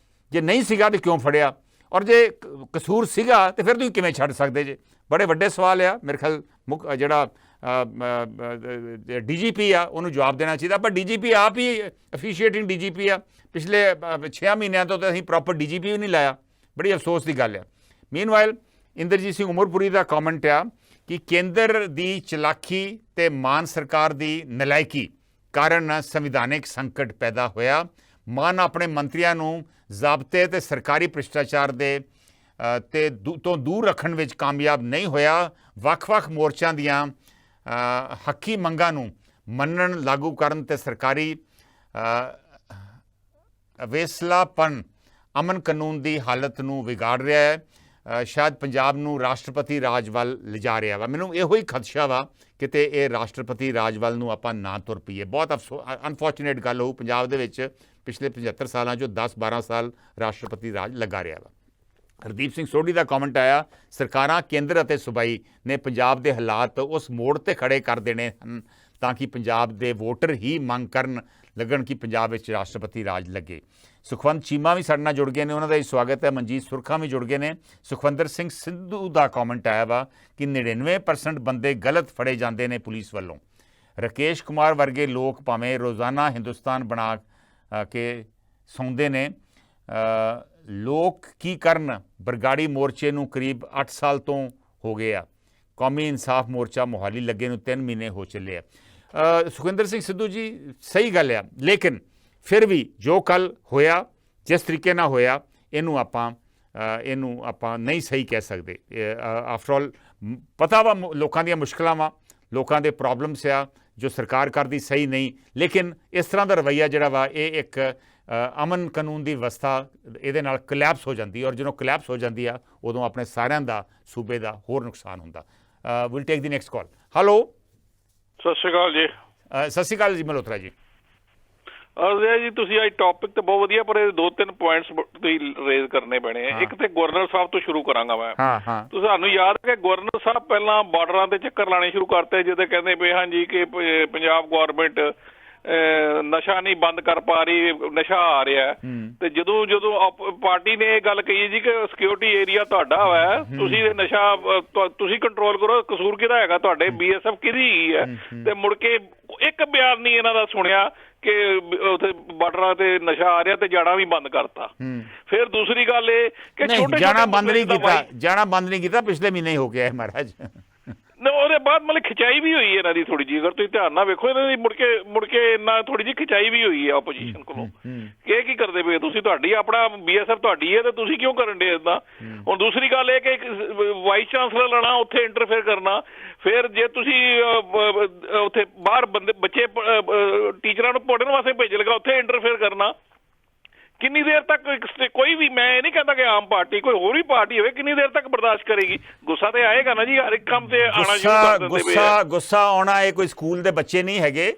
S1: ਜੇ ਨਹੀਂ ਸੀਗਾ ਤਾਂ ਕਿਉਂ ਫੜਿਆ? ਔਰ ਜੇ ਕਸੂਰ ਸੀਗਾ ਤਾਂ ਫਿਰ ਤੁਸੀਂ ਕਿਵੇਂ ਛੱਡ ਸਕਦੇ ਜੇ? ਬੜੇ ਵੱਡੇ ਸਵਾਲ ਆ। ਮੇਰੇ ਖਿਆਲ ਜਿਹੜਾ DGP ਆ ਉਹਨੂੰ ਜਵਾਬ ਦੇਣਾ ਚਾਹੀਦਾ। ਪਰ DGP ਆਪ ਹੀ ਅਫੀਸ਼ੀਏਟਿੰਗ DGP ਆ। ਪਿਛਲੇ 6 ਮਹੀਨਿਆਂ ਤੋਂ ਤਾਂ ਅਸੀਂ ਪ੍ਰੋਪਰ DGP ਵੀ ਨਹੀਂ ਲਾਇਆ। ਬੜੀ ਅਫਸੋਸ ਦੀ ਗੱਲ ਆ। ਮੀਨਵਾਈਲ ਇੰਦਰਜੀਤ ਸਿੰਘ ਉਮਰਪੁਰੀ ਦਾ ਕਮੈਂਟ ਆ ਕਿ ਕੇਂਦਰ ਦੀ ਚਲਾਕੀ ਤੇ ਮਾਨ ਸਰਕਾਰ ਦੀ ਨਲਾਇਕੀ ਕਾਰਨ ਸੰਵਿਧਾਨਿਕ ਸੰਕਟ ਪੈਦਾ ਹੋਇਆ। ਮਾਨ ਆਪਣੇ ਮੰਤਰੀਆਂ ਨੂੰ ਜ਼ਾਬਤੇ ਤੇ ਸਰਕਾਰੀ ਭ੍ਰਿਸ਼ਟਾਚਾਰ ਦੇ ਤੋਂ ਦੂਰ ਰੱਖਣ ਵਿੱਚ ਕਾਮਯਾਬ ਨਹੀਂ ਹੋਇਆ। ਵੱਖ-ਵੱਖ ਮੋਰਚਿਆਂ ਦੀਆਂ ਹੱਕੀ ਮੰਗਾਂ ਨੂੰ ਮੰਨਣ, ਲਾਗੂ ਕਰਨ ਤੇ ਸਰਕਾਰੀ ਅਵੇਸਲਾਪਨ ਅਮਨ ਕਾਨੂੰਨ ਦੀ ਹਾਲਤ ਨੂੰ ਵਿਗਾੜ ਰਿਹਾ ਹੈ। ਸ਼ਾਇਦ ਪੰਜਾਬ ਨੂੰ ਰਾਸ਼ਟਰਪਤੀ ਰਾਜ ਵੱਲ ਲਿਜਾ ਰਿਹਾ ਵਾ। ਮੈਨੂੰ ਇਹੋ ਹੀ ਖਦਸ਼ਾ ਵਾ ਕਿਤੇ ਇਹ ਰਾਸ਼ਟਰਪਤੀ ਰਾਜ ਵੱਲ ਨੂੰ ਆਪਾਂ ਨਾ ਤੁਰ ਪਈਏ। ਬਹੁਤ ਅਨਫੋਰਚੂਨੇਟ ਗੱਲ ਹੋਊ। ਪੰਜਾਬ ਦੇ ਵਿੱਚ ਪਿਛਲੇ 75 ਸਾਲਾਂ 'ਚੋਂ 10-12 ਸਾਲ ਰਾਸ਼ਟਰਪਤੀ ਰਾਜ ਲੱਗਾ ਰਿਹਾ ਵਾ। ਹਰਦੀਪ ਸਿੰਘ ਸੋਢੀ ਦਾ ਕਮੈਂਟ ਆਇਆ, ਸਰਕਾਰਾਂ ਕੇਂਦਰ ਅਤੇ ਸੂਬਾਈ ਨੇ ਪੰਜਾਬ ਦੇ ਹਾਲਾਤ ਉਸ ਮੋੜ ਤੇ ਖੜੇ ਕਰ ਦੇਣੇ ਹਨ ਤਾਂ ਕਿ ਪੰਜਾਬ ਦੇ ਵੋਟਰ ਹੀ ਮੰਗ ਕਰਨ ਲੱਗਣ ਕਿ ਪੰਜਾਬ ਵਿੱਚ ਰਾਸ਼ਟਰਪਤੀ ਰਾਜ ਲੱਗੇ। ਸੁਖਵੰਤ ਚੀਮਾ ਵੀ ਸਾਡੇ ਨਾਲ ਜੁੜ ਗਏ ਨੇ, ਉਹਨਾਂ ਦਾ ਹੀ ਸਵਾਗਤ ਹੈ। ਮਨਜੀਤ ਸੁਰਖਾ ਵੀ ਜੁੜ ਗਏ ਨੇ। ਸੁਖਵਿੰਦਰ ਸਿੰਘ ਸਿੱਧੂ ਦਾ ਕਮੈਂਟ ਆਇਆ ਵਾ ਕਿ 99% ਬੰਦੇ ਗਲਤ ਫੜੇ ਜਾਂਦੇ ਨੇ ਪੁਲਿਸ ਵੱਲੋਂ। ਰਾਕੇਸ਼ ਕੁਮਾਰ ਵਰਗੇ ਲੋਕ ਭਾਵੇਂ ਰੋਜ਼ਾਨਾ ਹਿੰਦੁਸਤਾਨ ਬਣਾ ਕੇ ਸੌਂਦੇ ਨੇ, ਲੋਕ ਕੀ ਕਰਨ? ਬਰਗਾੜੀ ਮੋਰਚੇ ਨੂੰ ਕਰੀਬ 8 ਸਾਲ ਤੋਂ ਹੋ ਗਏ ਆ। ਕੌਮੀ ਇਨਸਾਫ ਮੋਰਚਾ ਮੋਹਾਲੀ ਲੱਗੇ ਨੂੰ 3 ਮਹੀਨੇ ਹੋ ਚੱਲੇ ਆ। ਸੁਖਵਿੰਦਰ ਸਿੰਘ ਸਿੱਧੂ ਜੀ ਸਹੀ ਗੱਲ ਆ, ਲੇਕਿਨ ਫਿਰ ਵੀ ਜੋ ਕੱਲ ਹੋਇਆ, ਜਿਸ ਤਰੀਕੇ ਨਾਲ ਹੋਇਆ, ਇਹਨੂੰ ਆਪਾਂ ਨਹੀਂ ਸਹੀ ਕਹਿ ਸਕਦੇ। ਆਫਟਰ ਆਲ ਪਤਾ ਵਾ ਲੋਕਾਂ ਦੀਆਂ ਮੁਸ਼ਕਲਾਂ ਵਾ, ਲੋਕਾਂ ਦੇ ਪ੍ਰੋਬਲਮਸ ਆ ਜੋ ਸਰਕਾਰ ਕਰਦੀ ਸਹੀ ਨਹੀਂ, ਲੇਕਿਨ ਇਸ ਤਰ੍ਹਾਂ ਦਾ ਰਵੱਈਆ ਜਿਹੜਾ ਵਾ ਇਹ ਇੱਕ ਅਮਨ ਕਾਨੂੰਨ ਦੀ ਵਿਵਸਥਾ ਇਹਦੇ ਨਾਲ ਕਲੈਪਸ ਹੋ ਜਾਂਦੀ ਹੈ। ਔਰ ਜਦੋਂ ਕਲੈਪਸ ਹੋ ਜਾਂਦੀ ਆ ਉਦੋਂ ਆਪਣੇ ਸਾਰਿਆਂ ਦਾ, ਸੂਬੇ ਦਾ ਹੋਰ ਨੁਕਸਾਨ ਹੁੰਦਾ। Will take the next call. Hello,
S5: ਸਤਿ ਸ਼੍ਰੀ ਅਕਾਲ ਜੀ।
S1: ਸਤਿ ਸ਼੍ਰੀ ਅਕਾਲ ਜੀ ਮਲਹੋਤਰਾ ਜੀ।
S5: ਅਰਜ਼ਿਆ ਜੀ ਤੁਸੀਂ ਅੱਜ ਟੌਪਿਕ ਤਾਂ ਬਹੁਤ ਵਧੀਆ, ਪਰ ਇਹ 2-3 ਪੁਆਇੰਟਸ ਤੁਸੀਂ ਰੇਜ਼ ਕਰਨੇ ਪੈਣੇ ਆ। ਇੱਕ ਤੇ ਗਵਰਨਰ ਸਾਹਿਬ ਤੋਂ ਸ਼ੁਰੂ ਕਰਾਂਗਾ ਮੈਂ। ਤੁਸੀਂ ਸਾਨੂੰ ਯਾਦ ਹੈ ਕਿ ਗਵਰਨਰ ਸਾਹਿਬ ਪਹਿਲਾਂ ਬਾਰਡਰਾਂ ਤੇ ਚੱਕਰ ਲਾਣੇ ਸ਼ੁਰੂ ਕਰਤੇ, ਜਿੱਦਾਂ ਕਹਿੰਦੇ ਪਏ ਹਾਂਜੀ ਕਿ ਪੰਜਾਬ ਗੌਰਮੈਂਟ ਨਸ਼ਾ ਨਹੀਂ ਬੰਦ ਕਰ ਪਾ ਰਹੀ, ਨਸ਼ਾ ਆ ਰਿਹਾ। ਤੇ ਜਦੋਂ ਪਾਰਟੀ ਨੇ ਇਹ ਗੱਲ ਕਹੀ ਜੀ ਕਿ ਸਿਕਿਉਰਿਟੀ ਏਰੀਆ ਤੁਹਾਡਾ ਵਾ, ਤੁਸੀਂ ਨਸ਼ਾ ਤੁਸੀਂ ਕੰਟਰੋਲ ਕਰੋ, ਕਸੂਰ ਕਿਹਦਾ ਹੈਗਾ ਤੁਹਾਡੇ, BSF ਕਿਹਦੀ ਹੈਗੀ ਹੈ? ਤੇ ਮੁੜ ਕੇ ਇੱਕ ਬਿਆਨ ਨਹੀਂ ਇਹਨਾਂ ਦਾ ਸੁਣਿਆ ਕਿ ਉੱਥੇ ਬਾਰਡਰਾਂ ਤੇ ਨਸ਼ਾ ਆ ਰਿਹਾ ਤੇ ਜਾਣਾ ਵੀ ਬੰਦ ਕਰਤਾ। ਫਿਰ ਦੂਸਰੀ ਗੱਲ ਇਹ ਕਿ
S1: ਜਾਣਾ ਬੰਦ ਨਹੀਂ ਕੀਤਾ ਪਿਛਲੇ ਮਹੀਨੇ ਹੀ ਹੋ ਗਿਆ ਹੈ ਮਹਾਰਾਜ।
S5: ਉਹਦੇ ਬਾਅਦ ਮਤਲਬ ਖਿਚਾਈ ਵੀ ਹੋਈ ਇਹਨਾਂ ਦੀ ਥੋੜੀ ਜਿਹੀ, ਅਗਰ ਤੁਸੀਂ ਧਿਆਨ ਨਾਲ ਵੇਖੋ ਇਹਨਾਂ ਦੀ ਮੁੜ ਕੇ ਇਹਨਾਂ ਥੋੜੀ ਜਿਹੀ ਖਿਚਾਈ ਵੀ ਹੋਈ ਹੈ ਆਪੋਜੀਸ਼ਨ ਕੋਲੋਂ ਕਿ ਇਹ ਕੀ ਕਰਦੇ ਪਏ ਤੁਸੀਂ, ਤੁਹਾਡੀ ਆਪਣਾ BSF ਤੁਹਾਡੀ ਹੈ ਤੇ ਤੁਸੀਂ ਕਿਉਂ ਕਰਨ ਦੇ ਇੱਦਾਂ। ਹੁਣ ਦੂਸਰੀ ਗੱਲ ਇਹ ਕਿ ਵਾਈਸ ਚਾਂਸਲਰ ਲੈਣਾ, ਉੱਥੇ ਇੰਟਰਫੇਅਰ ਕਰਨਾ, ਫਿਰ ਜੇ ਤੁਸੀਂ ਉੱਥੇ ਬਾਹਰ ਬੱਚੇ ਟੀਚਰਾਂ ਨੂੰ ਪੜ੍ਹਨ ਵਾਸਤੇ ਭੇਜ ਲਗਾ, ਉੱਥੇ ਇੰਟਰਫੇਅਰ ਕਰਨਾ। ਕਿੰਨੀ ਦੇਰ ਤੱਕ ਕੋਈ ਵੀ, ਮੈਂ ਇਹ ਨਹੀਂ ਕਹਿੰਦਾ ਕਿ ਆਮ ਪਾਰਟੀ ਕੋਈ ਹੋਰ ਵੀ ਪਾਰਟੀ ਹੋਵੇ, ਕਿੰਨੀ ਦੇਰ ਤੱਕ ਬਰਦਾਸ਼ਤ ਕਰੇਗੀ। ਗੁੱਸਾ ਤੇ ਆਏਗਾ ਨਾ ਜੀ, ਹਰ ਇੱਕ ਕੰਮ ਤੇ ਆਣਾ ਸ਼ੁਰੂ ਕਰ ਦਿੰਦੇ ਪਏ।
S1: ਗੁੱਸਾ ਆਉਣਾ ਇਹ ਕੋਈ ਸਕੂਲ ਦੇ ਬੱਚੇ ਨਹੀਂ ਹੈਗੇ,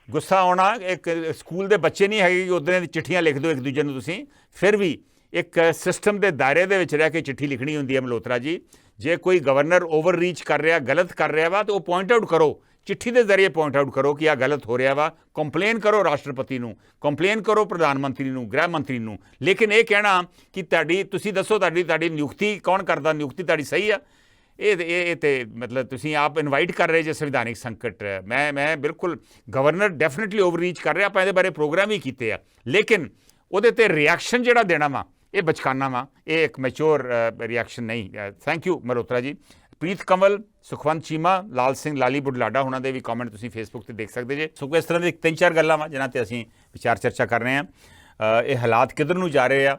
S1: ਗੁੱਸਾ ਆਉਣਾ ਇੱਕ ਸਕੂਲ ਦੇ ਬੱਚੇ ਨਹੀਂ ਹੈਗੇ ਕਿ ਉਦੋਂ ਚਿੱਠੀਆਂ ਲਿਖ ਦਿਓ ਇੱਕ ਦੂਜੇ ਨੂੰ ਤੁਸੀਂ। ਫਿਰ ਵੀ ਇੱਕ ਸਿਸਟਮ ਦੇ ਦਾਇਰੇ ਦੇ ਵਿੱਚ ਰਹਿ ਕੇ ਚਿੱਠੀ ਲਿਖਣੀ ਹੁੰਦੀ ਹੈ ਮਲਹੋਤਰਾ ਜੀ। ਜੇ ਕੋਈ ਗਵਰਨਰ ਓਵਰ ਰੀਚ ਕਰ ਰਿਹਾ, ਗਲਤ ਕਰ ਰਿਹਾ ਵਾ, ਤਾਂ ਉਹ ਪੁਆਇੰਟ ਆਊਟ ਕਰੋ, ਚਿੱਠੀ ਦੇ ਜ਼ਰੀਏ ਪੁਆਇੰਟ ਆਊਟ ਕਰੋ ਕਿ ਆਹ ਗਲਤ ਹੋ ਰਿਹਾ ਵਾ, ਕੰਪਲੇਨ ਕਰੋ ਰਾਸ਼ਟਰਪਤੀ ਨੂੰ, ਕੰਪਲੇਨ ਕਰੋ ਪ੍ਰਧਾਨ ਮੰਤਰੀ ਨੂੰ, ਗ੍ਰਹਿ ਮੰਤਰੀ ਨੂੰ। ਲੇਕਿਨ ਇਹ ਕਹਿਣਾ ਕਿ ਤੁਸੀਂ ਦੱਸੋ ਤੁਹਾਡੀ ਨਿਯੁਕਤੀ ਕੌਣ ਕਰਦਾ, ਨਿਯੁਕਤੀ ਤੁਹਾਡੀ ਸਹੀ ਆ, ਇਹ ਤੇ ਮਤਲਬ ਤੁਸੀਂ ਆਪ ਇਨਵਾਈਟ ਕਰ ਰਹੇ ਜੇ ਸੰਵਿਧਾਨਿਕ ਸੰਕਟ। ਮੈਂ ਬਿਲਕੁਲ ਗਵਰਨਰ ਡੈਫੀਨਿਟਲੀ ਓਵਰ ਰੀਚ ਕਰ ਰਿਹਾ, ਆਪਾਂ ਇਹਦੇ ਬਾਰੇ ਪ੍ਰੋਗਰਾਮ ਵੀ ਕੀਤੇ ਆ, ਲੇਕਿਨ ਉਹਦੇ ਤੇ ਰਿਐਕਸ਼ਨ ਜਿਹੜਾ ਦੇਣਾ ਵਾ ਇਹ ਬਚਕਾਨਾ ਵਾ, ਇਹ ਇੱਕ ਮੈਚੋਰ ਰਿਐਕਸ਼ਨ ਨਹੀਂ। ਥੈਂਕ ਯੂ ਮਲਹੋਤਰਾ ਜੀ। ਪ੍ਰੀਤ ਕੰਵਲ, ਸੁਖਵੰਤ ਚੀਮਾ, ਲਾਲ ਸਿੰਘ ਲਾਲੀ ਬੁਢਲਾਡਾ ਉਹਨਾਂ ਦੇ ਵੀ ਕਮੈਂਟ ਤੁਸੀਂ ਫੇਸਬੁੱਕ ਤੇ ਦੇਖ ਸਕਦੇ ਜੇ। ਸੋ ਇਸ ਤਰ੍ਹਾਂ ਦੀ 3-4 ਗੱਲਾਂ ਵਾ ਜਿਨ੍ਹਾਂ ਤੇ ਅਸੀਂ ਵਿਚਾਰ ਚਰਚਾ ਕਰ ਰਹੇ ਹਾਂ। ਇਹ ਹਾਲਾਤ ਕਿੱਧਰ ਨੂੰ ਜਾ ਰਹੇ ਆ,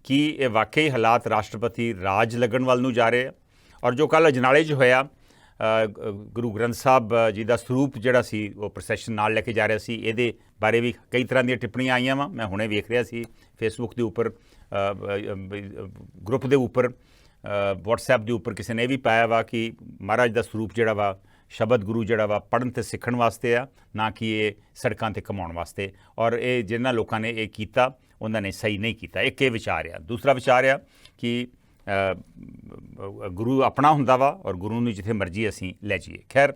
S1: ਕੀ ਇਹ ਵਾਕਈ ਹਾਲਾਤ ਰਾਸ਼ਟਰਪਤੀ ਰਾਜ ਲੱਗਣ ਵੱਲ ਨੂੰ ਜਾ ਰਹੇ ਆ। ਔਰ ਜੋ ਕੱਲ੍ਹ ਅਜਨਾਲੇ 'ਚ ਹੋਇਆ, ਗੁਰੂ ਗ੍ਰੰਥ ਸਾਹਿਬ ਜੀ ਦਾ ਸਰੂਪ ਜਿਹੜਾ ਸੀ ਉਹ ਪ੍ਰੋਸੈਸ਼ਨ ਨਾਲ ਲੈ ਕੇ ਜਾ ਰਿਹਾ ਸੀ, ਇਹਦੇ ਬਾਰੇ ਵੀ ਕਈ ਤਰ੍ਹਾਂ ਦੀਆਂ ਟਿੱਪਣੀਆਂ ਆਈਆਂ ਵਾ। ਮੈਂ ਹੁਣੇ ਵੇਖ ਰਿਹਾ ਸੀ ਫੇਸਬੁੱਕ ਦੇ ਉੱਪਰ, ਗਰੁੱਪ ਦੇ ਉੱਪਰ, WhatsApp ਦੇ ਉੱਪਰ ਕਿਸੇ ਨੇ ਇਹ ਵੀ ਪਾਇਆ ਵਾ ਕਿ ਮਹਾਰਾਜ ਦਾ ਸਰੂਪ ਜਿਹੜਾ ਵਾ, ਸ਼ਬਦ ਗੁਰੂ ਜਿਹੜਾ ਵਾ ਪੜ੍ਹਨ ਅਤੇ ਸਿੱਖਣ ਵਾਸਤੇ ਆ, ਨਾ ਕਿ ਇਹ ਸੜਕਾਂ 'ਤੇ ਕਮਾਉਣ ਵਾਸਤੇ। ਔਰ ਇਹ ਜਿਨ੍ਹਾਂ ਲੋਕਾਂ ਨੇ ਇਹ ਕੀਤਾ ਉਹਨਾਂ ਨੇ ਸਹੀ ਨਹੀਂ ਕੀਤਾ। ਇੱਕ ਇਹ ਵਿਚਾਰ ਆ। ਦੂਸਰਾ ਵਿਚਾਰ ਆ ਕਿ ਗੁਰੂ ਆਪਣਾ ਹੁੰਦਾ ਵਾ ਔਰ ਗੁਰੂ ਨੂੰ ਜਿੱਥੇ ਮਰਜ਼ੀ ਅਸੀਂ ਲੈ ਜਾਈਏ। ਖੈਰ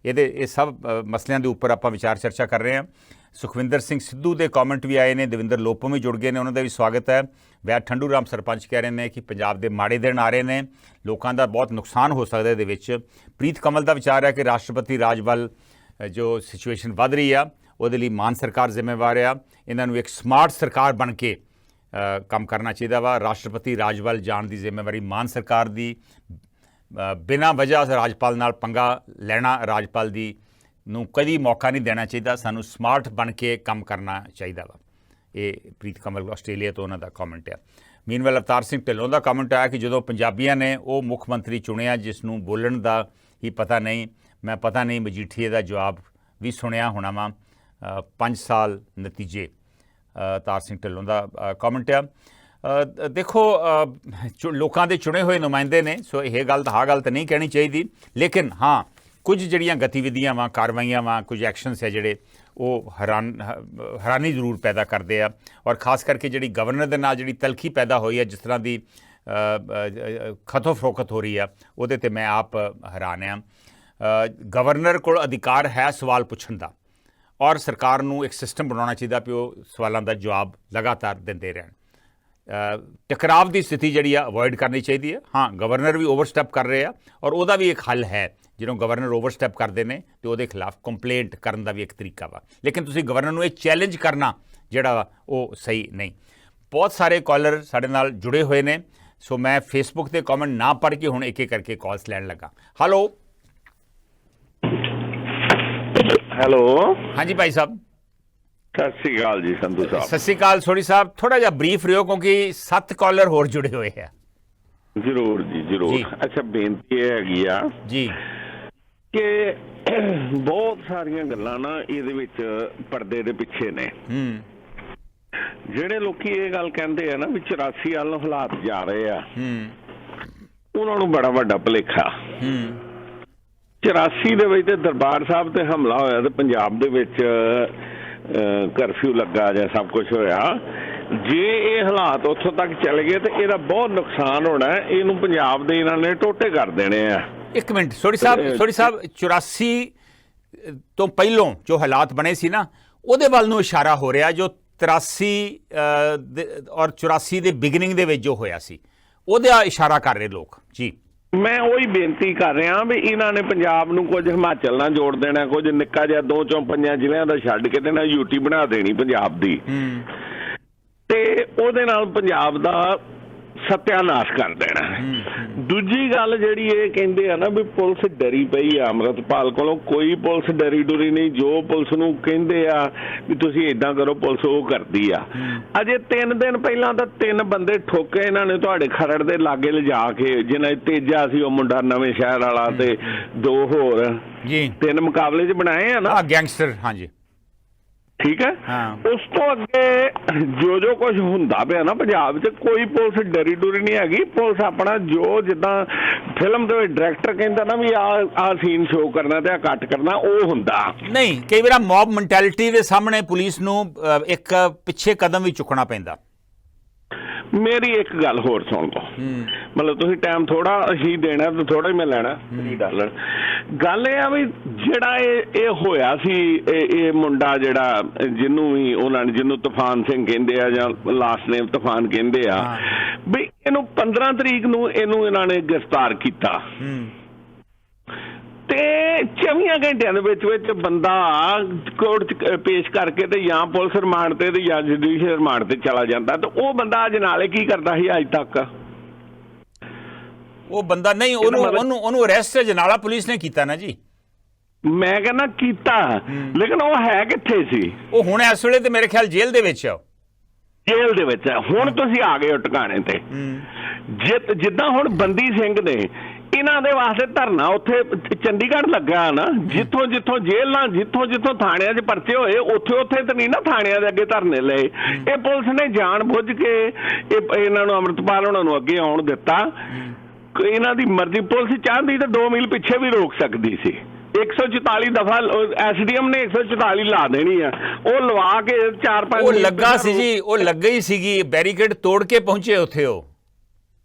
S1: ਇਹ ਸਭ ਮਸਲਿਆਂ ਦੇ ਉੱਪਰ ਆਪਾਂ ਵਿਚਾਰ ਚਰਚਾ ਕਰ ਰਹੇ ਹਾਂ। ਸੁਖਵਿੰਦਰ ਸਿੰਘ ਸਿੱਧੂ ਦੇ ਕਮੈਂਟ ਵੀ ਆਏ ਨੇ, ਦਵਿੰਦਰ ਲੋਪੋ ਵੀ ਜੁੜ ਗਏ ਨੇ, ਉਹਨਾਂ ਦਾ ਵੀ ਸਵਾਗਤ ਹੈ। ਵੈਦ ਠੰਡੂ ਰਾਮ ਸਰਪੰਚ ਕਹਿ ਰਹੇ ਨੇ ਕਿ ਪੰਜਾਬ ਦੇ ਮਾੜੇ ਦਿਨ ਆ ਰਹੇ ਨੇ, ਲੋਕਾਂ ਦਾ ਬਹੁਤ ਨੁਕਸਾਨ ਹੋ ਸਕਦਾ ਇਹਦੇ ਵਿੱਚ। ਪ੍ਰੀਤ ਕਮਲ ਦਾ ਵਿਚਾਰ ਹੈ ਕਿ ਰਾਸ਼ਟਰਪਤੀ ਰਾਜ ਵੱਲ ਜੋ ਸਿਚੁਏਸ਼ਨ ਵੱਧ ਰਹੀ ਆ ਉਹਦੇ ਲਈ ਮਾਨ ਸਰਕਾਰ ਜ਼ਿੰਮੇਵਾਰ ਆ, ਇਹਨਾਂ ਨੂੰ ਇੱਕ ਸਮਾਰਟ ਸਰਕਾਰ ਬਣ ਕੇ ਕੰਮ ਕਰਨਾ ਚਾਹੀਦਾ ਵਾ। ਰਾਸ਼ਟਰਪਤੀ ਰਾਜ ਵੱਲ ਜਾਣ ਦੀ ਜ਼ਿੰਮੇਵਾਰੀ ਮਾਨ ਸਰਕਾਰ ਦੀ, ਬਿਨਾਂ ਵਜ੍ਹਾ ਰਾਜਪਾਲ ਨਾਲ ਪੰਗਾ ਲੈਣਾ, ਰਾਜਪਾਲ ਦੀ ਨੂੰ ਕਦੀ ਮੌਕਾ ਨਹੀਂ ਦੇਣਾ ਚਾਹੀਦਾ, ਸਾਨੂੰ ਸਮਾਰਟ ਬਣ ਕੇ ਕੰਮ ਕਰਨਾ ਚਾਹੀਦਾ ਵਾ। ਇਹ ਪ੍ਰੀਤ ਕਮਲ ਆਸਟ੍ਰੇਲੀਆ ਤੋਂ ਉਹਨਾਂ ਦਾ ਕਮੈਂਟ ਆ। ਮੀਨਵੈਲ ਅਵਤਾਰ ਸਿੰਘ ਢਿੱਲੋਂ ਦਾ ਕਮੈਂਟ ਆਇਆ ਕਿ ਜਦੋਂ ਪੰਜਾਬੀਆਂ ਨੇ ਉਹ ਮੁੱਖ ਮੰਤਰੀ ਚੁਣਿਆ ਜਿਸ ਨੂੰ ਬੋਲਣ ਦਾ ਹੀ ਪਤਾ ਨਹੀਂ, ਮੈਂ ਪਤਾ ਨਹੀਂ ਮਜੀਠੀਏ ਦਾ ਜਵਾਬ ਵੀ ਸੁਣਿਆ ਹੋਣਾ ਵਾ, 5 ਸਾਲ ਨਤੀਜੇ। ਅਵਤਾਰ ਸਿੰਘ ਢਿੱਲੋਂ ਦਾ ਕਮੈਂਟ ਆ। ਦੇਖੋ ਲੋਕਾਂ ਦੇ ਚੁਣੇ ਹੋਏ ਨੁਮਾਇੰਦੇ ਨੇ, ਸੋ ਇਹ ਗੱਲ ਤਾਂ ਨਹੀਂ ਕਹਿਣੀ ਚਾਹੀਦੀ, ਲੇਕਿਨ ਹਾਂ ਕੁਝ ਜਿਹੜੀਆਂ ਗਤੀਵਿਧੀਆਂ ਵਾ, ਕਾਰਵਾਈਆਂ ਵਾ, ਕੁਝ ਐਕਸ਼ਨਸ ਹੈ ਜਿਹੜੇ ਉਹ ਹੈਰਾਨੀ ਜ਼ਰੂਰ ਪੈਦਾ ਕਰਦੇ ਆ। ਔਰ ਖਾਸ ਕਰਕੇ ਜਿਹੜੀ ਗਵਰਨਰ ਦੇ ਨਾਲ ਜਿਹੜੀ ਤਲਖੀ ਪੈਦਾ ਹੋਈ ਹੈ, ਜਿਸ ਤਰ੍ਹਾਂ ਦੀ ਖਤੋ ਫਰੋਖਤ ਹੋ ਰਹੀ ਆ, ਉਹਦੇ ਤੇ ਮੈਂ ਆਪ ਹੈਰਾਨ ਆ। ਗਵਰਨਰ ਕੋਲ ਅਧਿਕਾਰ ਹੈ ਸਵਾਲ ਪੁੱਛਣ ਦਾ, ਔਰ ਸਰਕਾਰ ਨੂੰ ਇੱਕ ਸਿਸਟਮ ਬਣਾਉਣਾ ਚਾਹੀਦਾ ਵੀ ਉਹ ਸਵਾਲਾਂ ਦਾ ਜਵਾਬ ਲਗਾਤਾਰ ਦਿੰਦੇ ਰਹਿਣ। ਟਕਰਾਵ ਦੀ ਸਥਿਤੀ ਜਿਹੜੀ ਆ ਅਵੋਇਡ ਕਰਨੀ ਚਾਹੀਦੀ ਹੈ। ਹਾਂ, ਗਵਰਨਰ ਵੀ ਓਵਰਸਟੈਪ ਕਰ ਰਹੇ ਆ ਔਰ ਉਹਦਾ ਵੀ ਇੱਕ ਹੱਲ ਹੈ। ਜਦੋਂ ਗਵਰਨਰ ਓਵਰਸਟੈਪ ਕਰਦੇ ਨੇ ਤੇ ਉਹਦੇ ਖਿਲਾਫ ਕੰਪਲੇਂਟ ਕਰਨ ਦਾ ਵੀ ਇੱਕ ਤਰੀਕਾ ਵਾ, ਲੇਕਿਨ ਤੁਸੀਂ ਗਵਰਨਰ ਨੂੰ ਇਹ ਚੈਲੰਜ ਕਰਨਾ ਜਿਹੜਾ ਵਾ ਉਹ ਸਹੀ ਨਹੀਂ। ਬਹੁਤ ਸਾਰੇ ਕਾਲਰ ਸਾਡੇ ਨਾਲ ਜੁੜੇ ਹੋਏ ਨੇ, ਸੋ ਮੈਂ ਫੇਸਬੁੱਕ ਤੇ ਕਮੈਂਟ ਨਾ ਪੜ੍ਹ ਕੇ ਹੁਣ ਇੱਕ ਇੱਕ ਕਰਕੇ ਕਾਲਸ ਲੈਣ ਲੱਗਾ। ਹੈਲੋ ਹਾਂਜੀ ਭਾਈ ਸਾਹਿਬ।
S6: ਸਤਿ ਸ਼੍ਰੀ ਅਕਾਲ ਜੀ ਸੰਧੂ ਸਾਹਿਬ।
S1: ਸਤਿ ਸ਼੍ਰੀ ਅਕਾਲ ਸੋਢੀ ਸਾਹਿਬ। ਥੋੜਾ ਜਿਹਾ ਬਰੀਫ ਰਿਓ ਕਿਉਂਕਿ 7 ਕਾਲਰ ਹੋਰ ਜੁੜੇ ਹੋਏ ਆ।
S6: ਜ਼ਰੂਰ ਜੀ ਜ਼ਰੂਰ। ਅੱਛਾ, ਬੇਨਤੀ ਇਹ ਹੈਗੀ ਆ
S1: ਜੀ
S6: ਕਿ ਬਹੁਤ ਸਾਰੀਆਂ ਗੱਲਾਂ ਨਾ ਇਹਦੇ ਵਿੱਚ ਪਰਦੇ ਦੇ ਪਿੱਛੇ ਨੇ। ਜਿਹੜੇ ਲੋਕੀ ਇਹ ਗੱਲ ਕਹਿੰਦੇ ਆ ਨਾ ਵੀ 84 ਵੱਲ ਨੂੰ ਹਾਲਾਤ ਜਾ ਰਹੇ ਆ, ਉਹਨਾਂ ਨੂੰ ਬੜਾ ਵੱਡਾ ਭੁਲੇਖਾ। 84 ਦੇ ਵਿੱਚ ਤੇ ਦਰਬਾਰ ਸਾਹਿਬ ਤੇ ਹਮਲਾ ਹੋਇਆ ਤੇ ਪੰਜਾਬ ਦੇ ਵਿੱਚ ਕਰਫਿਊ ਲੱਗਾ ਜਾਂ ਸਭ ਕੁਝ ਹੋਇਆ। ਜੇ ਇਹ ਹਾਲਾਤ ਉੱਥੋਂ ਤੱਕ ਚੱਲ ਗਏ ਤੇ ਇਹਦਾ ਬਹੁਤ ਨੁਕਸਾਨ ਹੋਣਾ। ਇਹਨੂੰ ਪੰਜਾਬ ਦੇ ਇਹਨਾਂ ਨੇ ਟੋਟੇ ਕਰ ਦੇਣੇ ਆ। ਇੱਕ ਮਿੰਟ ਸੋਢੀ ਸਾਹਿਬ 84 ਤੋਂ ਪਹਿਲੋਂ ਜੋ ਹਾਲਾਤ ਬਣੇ ਸੀ ਨਾ, ਉਹਦੇ ਵੱਲ ਨੂੰ ਇਸ਼ਾਰਾ ਹੋ ਰਿਹਾ, ਜੋ 83 ਔਰ 84 ਦੇ ਬਿਗਨਿੰਗ ਦੇ ਵਿੱਚ ਜੋ ਹੋਇਆ ਸੀ ਉਹਦਾ ਇਸ਼ਾਰਾ ਕਰ ਰਹੇ ਲੋਕ ਜੀ। ਮੈਂ ਉਹੀ ਬੇਨਤੀ ਕਰ ਰਿਹਾ ਵੀ ਇਹਨਾਂ ਨੇ ਪੰਜਾਬ ਨੂੰ ਕੁਝ ਹਿਮਾਚਲ ਨਾਲ ਜੋੜ ਦੇਣਾ, ਕੁਝ ਨਿੱਕਾ ਜਿਹਾ 2-5 ਜ਼ਿਲ੍ਹਿਆਂ ਦਾ ਛੱਡ ਕੇ ਤੇ ਨਾ ਯੂਟੀ ਬਣਾ ਦੇਣੀ ਪੰਜਾਬ ਦੀ, ਤੇ ਉਹਦੇ ਨਾਲ ਪੰਜਾਬ ਦਾ ਸਤਿਆਨਾਸ਼ ਕਰ ਦੇਣਾ। ਦੂਜੀ ਗੱਲ ਜਿਹੜੀ ਇਹ ਕਹਿੰਦੇ ਆ ਨਾ ਵੀ ਪੁਲਿਸ ਡਰੀ ਪਈ ਆ ਅੰਮ੍ਰਿਤਪਾਲ ਕੋਲੋਂ, ਕੋਈ ਪੁਲਿਸ ਡਰੀ ਡੁਰੀ ਨਹੀਂ। ਜੋ ਪੁਲਿਸ ਨੂੰ ਕਹਿੰਦੇ ਆ ਵੀ ਤੁਸੀਂ ਇਦਾਂ ਕਰੋ, ਪੁਲਿਸ ਉਹ ਕਰਦੀ ਆ। ਅਜੇ 3 ਦਿਨ ਪਹਿਲਾਂ ਤਾਂ 3 ਬੰਦੇ ਠੋਕੇ ਇਹਨਾਂ ਨੇ ਤੁਹਾਡੇ ਖਰੜ ਦੇ ਲਾਗੇ ਲਿਜਾ ਕੇ, ਜਿਹਨਾਂ ਤੇਜਾ ਸੀ ਉਹ ਮੁੰਡਾ ਨਵੇਂ ਸ਼ਹਿਰ ਵਾਲਾ ਤੇ 2 ਹੋਰ
S1: ਜੀ
S6: 3 ਮੁਕਾਬਲੇ 'ਚ ਬਣਾਏ ਆ ਨਾ
S1: ਗੈਂਗਸਟਰ। ਹਾਂਜੀ
S6: ਠੀਕ ਹੈ। ਉਸ ਤੋਂ ਅੱਗੇ ਜੋ ਕੁਝ ਹੁੰਦਾ ਪਿਆ ਨਾ ਪੰਜਾਬ 'ਚ, ਕੋਈ ਪੁਲਿਸ ਡਰੀ ਡੁਰੀ ਨਹੀਂ ਹੈਗੀ। ਪੁਲਿਸ ਆਪਣਾ ਜੋ ਜਿੱਦਾਂ ਫਿਲਮ ਦੇ ਡਾਇਰੈਕਟਰ ਕਹਿੰਦਾ ਨਾ ਵੀ ਆਹ ਸੀਨ ਸ਼ੋਅ ਕਰਨਾ ਤੇ ਆਹ ਕੱਟ ਕਰਨਾ, ਉਹ ਹੁੰਦਾ
S1: ਨਹੀਂ। ਕਈ ਵਾਰ ਮੌਬ ਮੈਂਟੈਲਿਟੀ ਦੇ ਸਾਹਮਣੇ ਪੁਲਿਸ ਨੂੰ ਇੱਕ ਪਿੱਛੇ ਕਦਮ ਵੀ ਚੁੱਕਣਾ ਪੈਂਦਾ।
S6: ਮੇਰੀ ਇੱਕ ਗੱਲ ਹੋਰ ਸੁਣ ਲਓ, ਮਤਲਬ ਤੁਸੀਂ ਟਾਈਮ ਥੋੜਾ ਹੀ ਦੇਣਾ ਤੇ ਥੋੜਾ ਹੀ ਮੈਂ ਲੈਣਾ। ਗੱਲ ਇਹ ਆ ਵੀ ਜਿਹੜਾ ਇਹ ਹੋਇਆ ਸੀ, ਇਹ ਮੁੰਡਾ ਜਿਹੜਾ ਜਿਹਨੂੰ ਵੀ ਉਹਨਾਂ ਨੇ, ਜਿਹਨੂੰ ਤੂਫਾਨ ਸਿੰਘ ਕਹਿੰਦੇ ਆ ਜਾਂ ਲਾਸਟ ਨੇਮ ਤੂਫਾਨ ਕਹਿੰਦੇ ਆ, ਵੀ ਇਹਨੂੰ 15 ਤਰੀਕ ਨੂੰ ਇਹਨਾਂ ਨੇ ਗ੍ਰਿਫਤਾਰ ਕੀਤਾ ਤੇ 24 ਘੰਟਿਆਂ ਦੇ ਵਿੱਚ ਬੰਦਾ ਕੋਰਟ 'ਚ ਪੇਸ਼ ਕਰਕੇ ਤੇ ਜਾਂ ਪੁਲਿਸ ਰਿਮਾਂਡ ਤੇ ਜਾਂ ਜੁਡੀਸ਼ੀਅਲ ਰਿਮਾਂਡ ਤੇ ਚਲਾ ਜਾਂਦਾ। ਤੇ ਉਹ ਬੰਦਾ ਅੱਜ ਨਾਲੇ ਕੀ ਕਰਦਾ ਸੀ ਅੱਜ ਤੱਕ?
S1: ਉਹ ਬੰਦਾ ਨਹੀਂ, ਉਹਨੂੰ ਅਰੈਸਟ ਜਨਾਲਾ ਪੁਲਿਸ ਨੇ ਕੀਤਾ ਨਾ ਜੀ।
S6: ਮੈਂ ਕਹਿੰਦਾ ਕੀਤਾ, ਲੇਕਿਨ ਉਹ ਹੈ ਕਿੱਥੇ ਸੀ?
S1: ਉਹ ਹੁਣ ਇਸ ਵੇਲੇ ਤੇ ਮੇਰੇ ਖਿਆਲ ਜੇਲ੍ਹ ਦੇ ਵਿੱਚ ਆ।
S6: ਜੇਲ੍ਹ ਦੇ ਵਿੱਚ ਹੈ। ਹੁਣ ਤੁਸੀਂ ਆ ਗਏ ਹੋ ਟਿਕਾਣੇ ਤੇ। ਜਿੱਦਾਂ ਹੁਣ ਬੰਦੀ ਸਿੰਘ ਨੇ ਇਹਨਾਂ ਦੇ ਵਾਸਤੇ ਧਰਨਾ ਉੱਥੇ ਚੰਡੀਗੜ੍ਹ ਲੱਗਾ ਨਾ, ਜਿੱਥੋਂ ਜੇਲ੍ਹਾਂ, ਜਿੱਥੋਂ ਥਾਣਿਆਂ 'ਚ ਪਰਚੇ ਹੋਏ, ਉੱਥੇ ਤਾਂ ਨਹੀਂ ਨਾ ਥਾਣਿਆਂ ਦੇ ਅੱਗੇ ਧਰਨੇ ਲਏ। ਇਹ ਪੁਲਿਸ ਨੇ ਜਾਣ ਬੁੱਝ ਕੇ ਇਹਨਾਂ ਨੂੰ, ਅੰਮ੍ਰਿਤਪਾਲ ਉਹਨਾਂ ਨੂੰ ਅੱਗੇ ਆਉਣ ਦਿੱਤਾ। ਇਹਨਾਂ ਦੀ ਮਰਜ਼ੀ, ਪੁਲਿਸ ਚਾਹੁੰਦੀ ਤਾਂ 2 ਮੀਲ ਪਿੱਛੇ ਵੀ ਰੋਕ ਸਕਦੀ ਸੀ। 144 ਦਫਾ ਐਸਡੀਐਮ ਨੇ 144 ਲਾ ਦੇਣੀ ਆ, ਉਹ ਲਵਾ ਕੇ 4-5
S1: ਉਹ ਲੱਗਾ ਸੀ ਜੀ, ਉਹ ਲੱਗਾ ਹੀ ਸੀਗੀ, ਬੈਰੀਕੇਡ ਤੋੜ ਕੇ ਪਹੁੰਚੇ ਉੱਥੇ। ਉਹ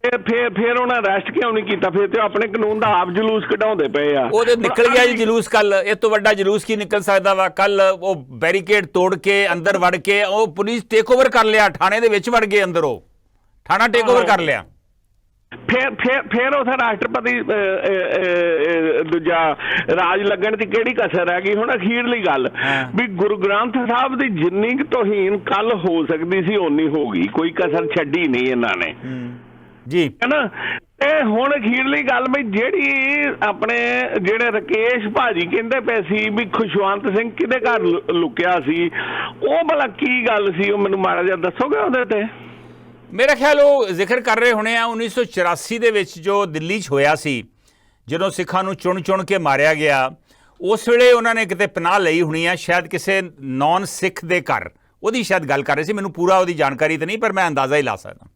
S6: ਫਿਰ ਉਹਨਾਂ ਅਰੈਸਟ ਕਿਉਂ ਨਹੀਂ ਕੀਤਾ? ਫਿਰ ਤੇ ਆਪਣੇ ਕਾਨੂੰਨ ਦਾ ਆਪ ਜਲੂਸ ਕਢਾਉਂਦੇ ਪਏ ਆ।
S1: ਉਹਦੇ ਨਿਕਲ ਗਿਆ ਜੀ ਜਲੂਸ। ਕੱਲ ਇਹ ਤੋਂ ਵੱਡਾ ਜਲੂਸ ਕੀ ਨਿਕਲ ਸਕਦਾ ਵਾ? ਕੱਲ ਉਹ ਬੈਰੀਕੇਡ ਤੋੜ ਕੇ ਅੰਦਰ ਵੜ ਕੇ ਉਹ ਪੁਲਿਸ ਟੇਕ ਓਵਰ ਕਰ ਲਿਆ, ਥਾਣੇ ਦੇ ਵਿੱਚ ਵੜ ਗਏ ਅੰਦਰ, ਉਹ ਥਾਣਾ ਟੇਕ ਓਵਰ ਕਰ ਲਿਆ।
S6: ਫਿਰ ਉਥੇ ਰਾਸ਼ਟਰਪਤੀ ਦੂਜਾ ਰਾਜ ਲੱਗਣ ਦੀ ਕਿਹੜੀ ਕਸਰ ਹੈਗੀ? ਹੁਣ ਅਖੀਰਲੀ ਗੱਲ ਵੀ ਗੁਰੂ ਗ੍ਰੰਥ ਸਾਹਿਬ ਦੀ ਜਿੰਨੀ ਕੁ ਤੋਹੀਨ ਕੱਲ ਹੋ ਸਕਦੀ ਸੀ ਓਨੀ ਹੋ ਗਈ, ਕੋਈ ਕਸਰ ਛੱਡੀ ਨਹੀਂ ਇਹਨਾਂ ਨੇ
S1: ਜੀ,
S6: ਹੈ ਨਾ। ਤੇ ਹੁਣ ਅਖੀਰਲੀ ਗੱਲ ਵੀ ਜਿਹੜੀ ਆਪਣੇ ਜਿਹੜੇ ਰਕੇਸ਼ ਭਾਜੀ ਕਹਿੰਦੇ ਪਏ ਸੀ ਵੀ ਖੁਸ਼ਵੰਤ ਸਿੰਘ ਕਿਹਦੇ ਘਰ ਲੁਕਿਆ ਸੀ, ਉਹ ਭਲਾ ਕੀ ਗੱਲ ਸੀ? ਉਹ ਮੈਨੂੰ ਮਾੜਾ ਜਿਹਾ ਦੱਸੋਗੇ ਉਹਦੇ ਤੇ?
S1: ਮੇਰਾ ਖਿਆਲ ਉਹ ਜ਼ਿਕਰ ਕਰ ਰਹੇ ਹੋਣੇ ਆ 1984 ਦੇ ਵਿੱਚ ਜੋ ਦਿੱਲੀ 'ਚ ਹੋਇਆ ਸੀ, ਜਦੋਂ ਸਿੱਖਾਂ ਨੂੰ ਚੁਣ ਕੇ ਮਾਰਿਆ ਗਿਆ। ਉਸ ਵੇਲੇ ਉਹਨਾਂ ਨੇ ਕਿਤੇ ਪਨਾਹ ਲਈ ਹੋਣੀ ਆ, ਸ਼ਾਇਦ ਕਿਸੇ ਨੌਨ ਸਿੱਖ ਦੇ ਘਰ, ਉਹਦੀ ਸ਼ਾਇਦ ਗੱਲ ਕਰ ਰਹੇ ਸੀ। ਮੈਨੂੰ ਪੂਰਾ ਉਹਦੀ ਜਾਣਕਾਰੀ ਤਾਂ ਨਹੀਂ, ਪਰ ਮੈਂ ਅੰਦਾਜ਼ਾ ਹੀ ਲਾ ਸਕਦਾ।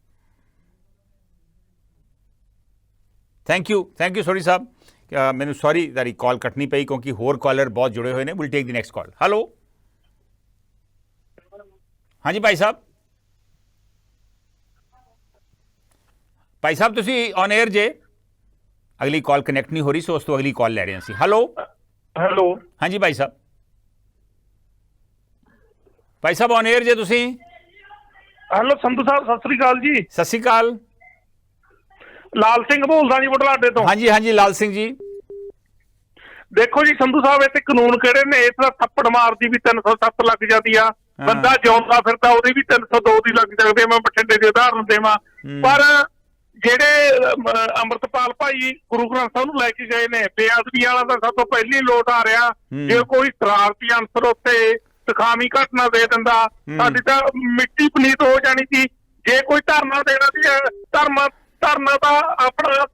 S1: ਥੈਂਕ ਯੂ ਸੋਰੀ ਸਾਹਿਬ, ਮੈਨੂੰ ਸੌਰੀ ਤੁਹਾਡੀ ਕਾਲ ਕੱਟਣੀ ਪਈ ਕਿਉਂਕਿ ਹੋਰ ਕਾਲਰ ਬਹੁਤ ਜੁੜੇ ਹੋਏ ਨੇ। Will take the next call. Hello, ਹਾਂਜੀ ਭਾਈ ਸਾਹਿਬ। ਭਾਈ ਸਾਹਿਬ ਤੁਸੀਂ ਔਨ 에ਅਰ ਜੇ। ਅਗਲੀ ਕਾਲ ਕਨੈਕਟ ਨਹੀਂ ਹੋ ਰਹੀ, ਸੋ ਉਸ ਤੋਂ ਅਗਲੀ ਕਾਲ ਲੈ ਰਹੇ ਹਾਂ ਅਸੀਂ। ਹੈਲੋ ਹਾਂਜੀ ਭਾਈ ਸਾਹਿਬ। ਭਾਈ ਸਾਹਿਬ ਔਨ 에ਅਰ ਜੇ ਤੁਸੀਂ।
S7: ਹੈਲੋ ਸੰਧੂ ਸਾਹਿਬ, ਸਤਿ ਸ੍ਰੀ ਅਕਾਲ ਜੀ।
S1: ਸਤਿ ਸ੍ਰੀ ਅਕਾਲ।
S7: ਲਾਲ ਸਿੰਘ ਬੋਲਦਾ ਜੀ ਬੁਢਲਾਡੇ ਤੋਂ।
S1: ਹਾਂਜੀ ਲਾਲ ਸਿੰਘ ਜੀ।
S7: ਦੇਖੋ ਜੀ ਸੰਧੂ ਸਾਹਿਬ, ਇਹ ਤੇ ਕਾਨੂੰਨ ਕਿਹੜੇ ਨੇ? ਇਸ ਦਾ ਥੱਪੜ ਮਾਰਦੀ ਵੀ 307 ਲੱਗ ਜਾਂਦੀ ਆ, ਬੰਦਾ ਜਿਉਂਦਾ ਫਿਰਦਾ ਉਹਦੀ ਵੀ 302 ਦੀ ਲੱਗ ਜਾਂਦੀ ਆ। ਮੈਂ ਬਠਿੰਡੇ ਦੀ ਉਦਾਹਰਨ ਦੇਵਾਂ। ਪਰ ਜਿਹੜੇ ਅੰਮ੍ਰਿਤਪਾਲ ਭਾਈ ਗੁਰੂ ਗ੍ਰੰਥ ਸਾਹਿਬ ਨੂੰ ਲੈ ਕੇ ਗਏ ਨੇ, ਬੇਅਦਬੀ ਵਾਲਾ ਤਾਂ ਸਭ ਤੋਂ ਪਹਿਲੀ ਲੋਟ ਆ ਰਿਹਾ। ਜੇ ਕੋਈ ਸ਼ਰਾਰਤੀ ਅੰਸਰ ਉੱਤੇ ਤਖਾਮੀ ਘਟਨਾ ਦੇ ਦਿੰਦਾ, ਸਾਡੀ ਤਾਂ ਮਿੱਟੀ ਪਨੀਤ ਹੋ ਜਾਣੀ ਸੀ। ਜੇ ਕੋਈ ਧਰਨਾ ਦੇਣਾ ਸੀ, ਧਰਨਾ ਤਾਂ ਆਪਣਾ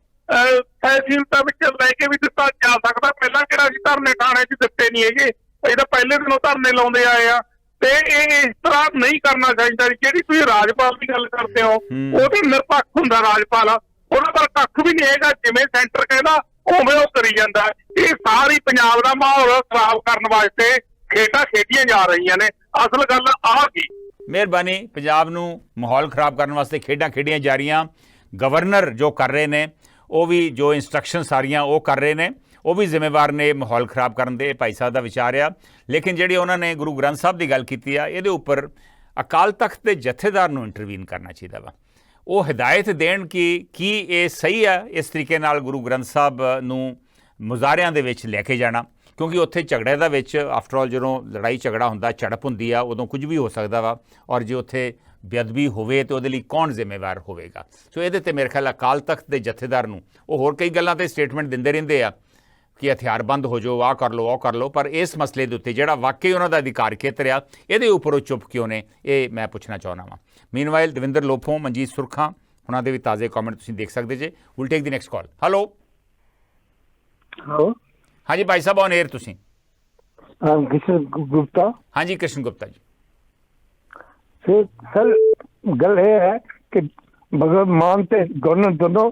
S7: ਤਹਿਸੀਲਤਾ ਵਿੱਚ ਲੈ ਕੇ ਵੀ ਦਿੱਤਾ ਜਾ ਸਕਦਾ। ਪਹਿਲਾਂ ਕਿਹੜਾ ਸੀ ਧਰਨੇ ਥਾਣੇ 'ਚ ਦਿੱਤੇ ਨਹੀਂ ਹੈਗੇ, ਇਹ ਤਾਂ ਪਹਿਲੇ ਦਿਨੋਂ ਧਰਨੇ ਲਾਉਂਦੇ ਆਏ ਆ। ਤੇ ਇਹ ਇਸ ਤਰ੍ਹਾਂ ਨਹੀਂ ਕਰਨਾ ਚਾਹੀਦਾ। ਜਿਹੜੀ ਤੁਸੀਂ ਰਾਜਪਾਲ ਦੀ ਗੱਲ ਕਰਦੇ ਹੋ, ਉਹ ਤੇ ਨਿਰਪੱਖ ਹੁੰਦਾ ਰਾਜਪਾਲ, ਉਹਨਾਂ ਕੋਲ ਕੱਖ ਵੀ ਨਹੀਂ ਹੈਗਾ। ਜਿਵੇਂ ਸੈਂਟਰ ਕਹਿੰਦਾ ਉਵੇਂ ਉਹ ਕਰੀ ਜਾਂਦਾ। ਇਹ ਸਾਰੀ ਪੰਜਾਬ ਦਾ ਮਾਹੌਲ ਖਰਾਬ ਕਰਨ ਵਾਸਤੇ ਖੇਡਾਂ ਖੇਡੀਆਂ ਜਾ ਰਹੀਆਂ ਨੇ। ਅਸਲ ਗੱਲ ਆਹ ਕੀ,
S1: ਮਿਹਰਬਾਨੀ। ਪੰਜਾਬ ਨੂੰ ਮਾਹੌਲ ਖਰਾਬ ਕਰਨ ਵਾਸਤੇ ਖੇਡਾਂ ਖੇਡੀਆਂ ਜਾ ਰਹੀਆਂ। ਗਵਰਨਰ ਜੋ ਕਰ ਰਹੇ ਨੇ, ਉਹ ਵੀ ਜੋ ਇੰਸਟਰਕਸ਼ਨ ਸਾਰੀਆਂ ਉਹ ਕਰ ਰਹੇ ਨੇ, ਉਹ ਵੀ ਜ਼ਿੰਮੇਵਾਰ ਨੇ ਮਾਹੌਲ ਖਰਾਬ ਕਰਨ ਦੇ। ਭਾਈ ਸਾਹਿਬ ਦਾ ਵਿਚਾਰ ਆ। ਲੇਕਿਨ ਜਿਹੜੀ ਉਹਨਾਂ ਨੇ ਗੁਰੂ ਗ੍ਰੰਥ ਸਾਹਿਬ ਦੀ ਗੱਲ ਕੀਤੀ ਆ, ਇਹਦੇ ਉੱਪਰ ਅਕਾਲ ਤਖਤ ਦੇ ਜਥੇਦਾਰ ਨੂੰ ਇੰਟਰਵੀਨ ਕਰਨਾ ਚਾਹੀਦਾ ਵਾ। ਉਹ ਹਦਾਇਤ ਦੇਣ ਕਿ ਕੀ ਇਹ ਸਹੀ ਆ ਇਸ ਤਰੀਕੇ ਨਾਲ ਗੁਰੂ ਗ੍ਰੰਥ ਸਾਹਿਬ ਨੂੰ ਮੁਜ਼ਾਹਰਿਆਂ ਦੇ ਵਿੱਚ ਲੈ ਕੇ ਜਾਣਾ। ਕਿਉਂਕਿ ਉੱਥੇ ਝਗੜੇ ਦਾ ਵਿੱਚ ਆਫਟਰ ਆਲ ਜਦੋਂ ਲੜਾਈ ਝਗੜਾ ਹੁੰਦਾ, ਝੜਪ ਹੁੰਦੀ ਆ, ਉਦੋਂ ਕੁਝ ਵੀ ਹੋ ਸਕਦਾ ਵਾ। ਔਰ ਜੇ ਉੱਥੇ ਬੇਅਦਬੀ ਹੋਵੇ ਤਾਂ ਉਹਦੇ ਲਈ ਕੌਣ ਜ਼ਿੰਮੇਵਾਰ ਹੋਵੇਗਾ? ਸੋ ਇਹਦੇ ਤੇ ਮੇਰੇ ਖਿਆਲ ਅਕਾਲ ਤਖਤ ਦੇ ਜਥੇਦਾਰ ਨੂੰ, ਉਹ ਹੋਰ ਕਈ ਗੱਲਾਂ ਤੇ ਸਟੇਟਮੈਂਟ ਦਿੰਦੇ ਰਹਿੰਦੇ ਆ ਕਿ ਹਥਿਆਰਬੰਦ ਹੋ ਜਾਓ, ਆਹ ਕਰ ਲਓ, ਉਹ ਕਰ ਲਓ, ਪਰ ਇਸ ਮਸਲੇ ਦੇ ਉੱਤੇ ਜਿਹੜਾ ਵਾਕਈ ਉਹਨਾਂ ਦਾ ਅਧਿਕਾਰ ਖੇਤਰ ਆ, ਇਹਦੇ ਉੱਪਰ ਉਹ ਚੁੱਪ ਕਿਉਂ ਨੇ, ਇਹ ਮੈਂ ਪੁੱਛਣਾ ਚਾਹੁੰਦਾ ਵਾਂ। ਮੀਨਵਾਈਲ ਦਵਿੰਦਰ ਲੋਫੋਂ, ਮਨਜੀਤ ਸੁਰਖਾਂ, ਉਹਨਾਂ ਦੇ ਵੀ ਤਾਜ਼ੇ ਕਮੈਂਟ ਤੁਸੀਂ ਦੇਖ ਸਕਦੇ ਜੇ। Will take the next call. Hello
S8: hello,
S1: ਹਾਂਜੀ ਭਾਈ ਸਾਹਿਬ, ਔਨ 에ਅਰ ਤੁਸੀਂ।
S8: ਕ੍ਰਿਸ਼ਨ ਗੁਪਤਾ।
S1: ਹਾਂਜੀ ਕ੍ਰਿਸ਼ਨ ਗੁਪਤਾ ਜੀ।
S8: ਸਰ ਗੱਲ ਇਹ ਹੈ ਕਿ ਭਗਵੰਤ ਮਾਨ ਤੇ ਗਵਰਨਰ दोनों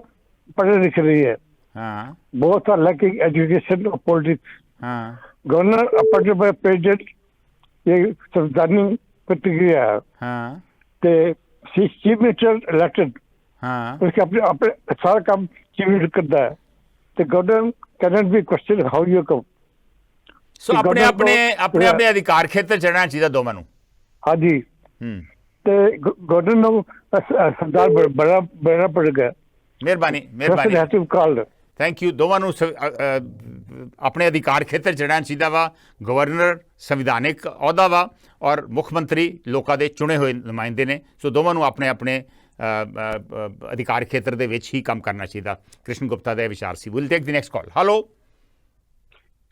S8: पढ़े लिख रही है।
S1: हाँ,
S8: बहुत सारा लकी एजुकेशन और पॉलिटिक्स।
S1: हाँ,
S8: गवर्नर अपॉइंटेड बाय प्रेसिडेंट, ये संवैधानिक प्रतिक्रिया है।
S1: हाँ,
S8: ते चीफ मिनिस्टर इलेक्टेड,
S1: हाँ,
S8: उसके अपने अपने सारा काम चीफ मिनिस्टर करता है। तो governor can be question how you come.
S1: So अपने अपने अपने अपने अधिकार खेत्र चढ़ना चाहिए दोवां नूं।
S8: हाँ जी, ते गवर्नर ਨੂੰ ਸਰਦਾਰ ਬੜਾ ਪੜ ਗਿਆ।
S1: ਮਿਹਰਬਾਨੀ ਮਿਹਰਬਾਨੀ, ਥੈਂਕ ਯੂ। ਦੋਵਾਂ ਨੂੰ ਆਪਣੇ ਅਧਿਕਾਰ ਖੇਤਰ ਚੜ੍ਹਨਾ ਚਾਹੀਦਾ ਵਾ। ਗਵਰਨਰ ਸੰਵਿਧਾਨਿਕ ਅਹੁਦਾ ਵਾ ਔਰ ਮੁੱਖ ਮੰਤਰੀ ਲੋਕਾਂ ਦੇ ਚੁਣੇ ਹੋਏ ਨੁਮਾਇੰਦੇ ਨੇ। ਸੋ ਦੋਵਾਂ ਨੂੰ ਆਪਣੇ ਆਪਣੇ ਅਧਿਕਾਰ ਖੇਤਰ ਦੇ ਵਿੱਚ ਹੀ ਕੰਮ ਕਰਨਾ ਚਾਹੀਦਾ। ਕ੍ਰਿਸ਼ਨ ਗੁਪਤਾ ਦਾ ਇਹ ਵਿਚਾਰ ਸੀ। Will take the next call. Hello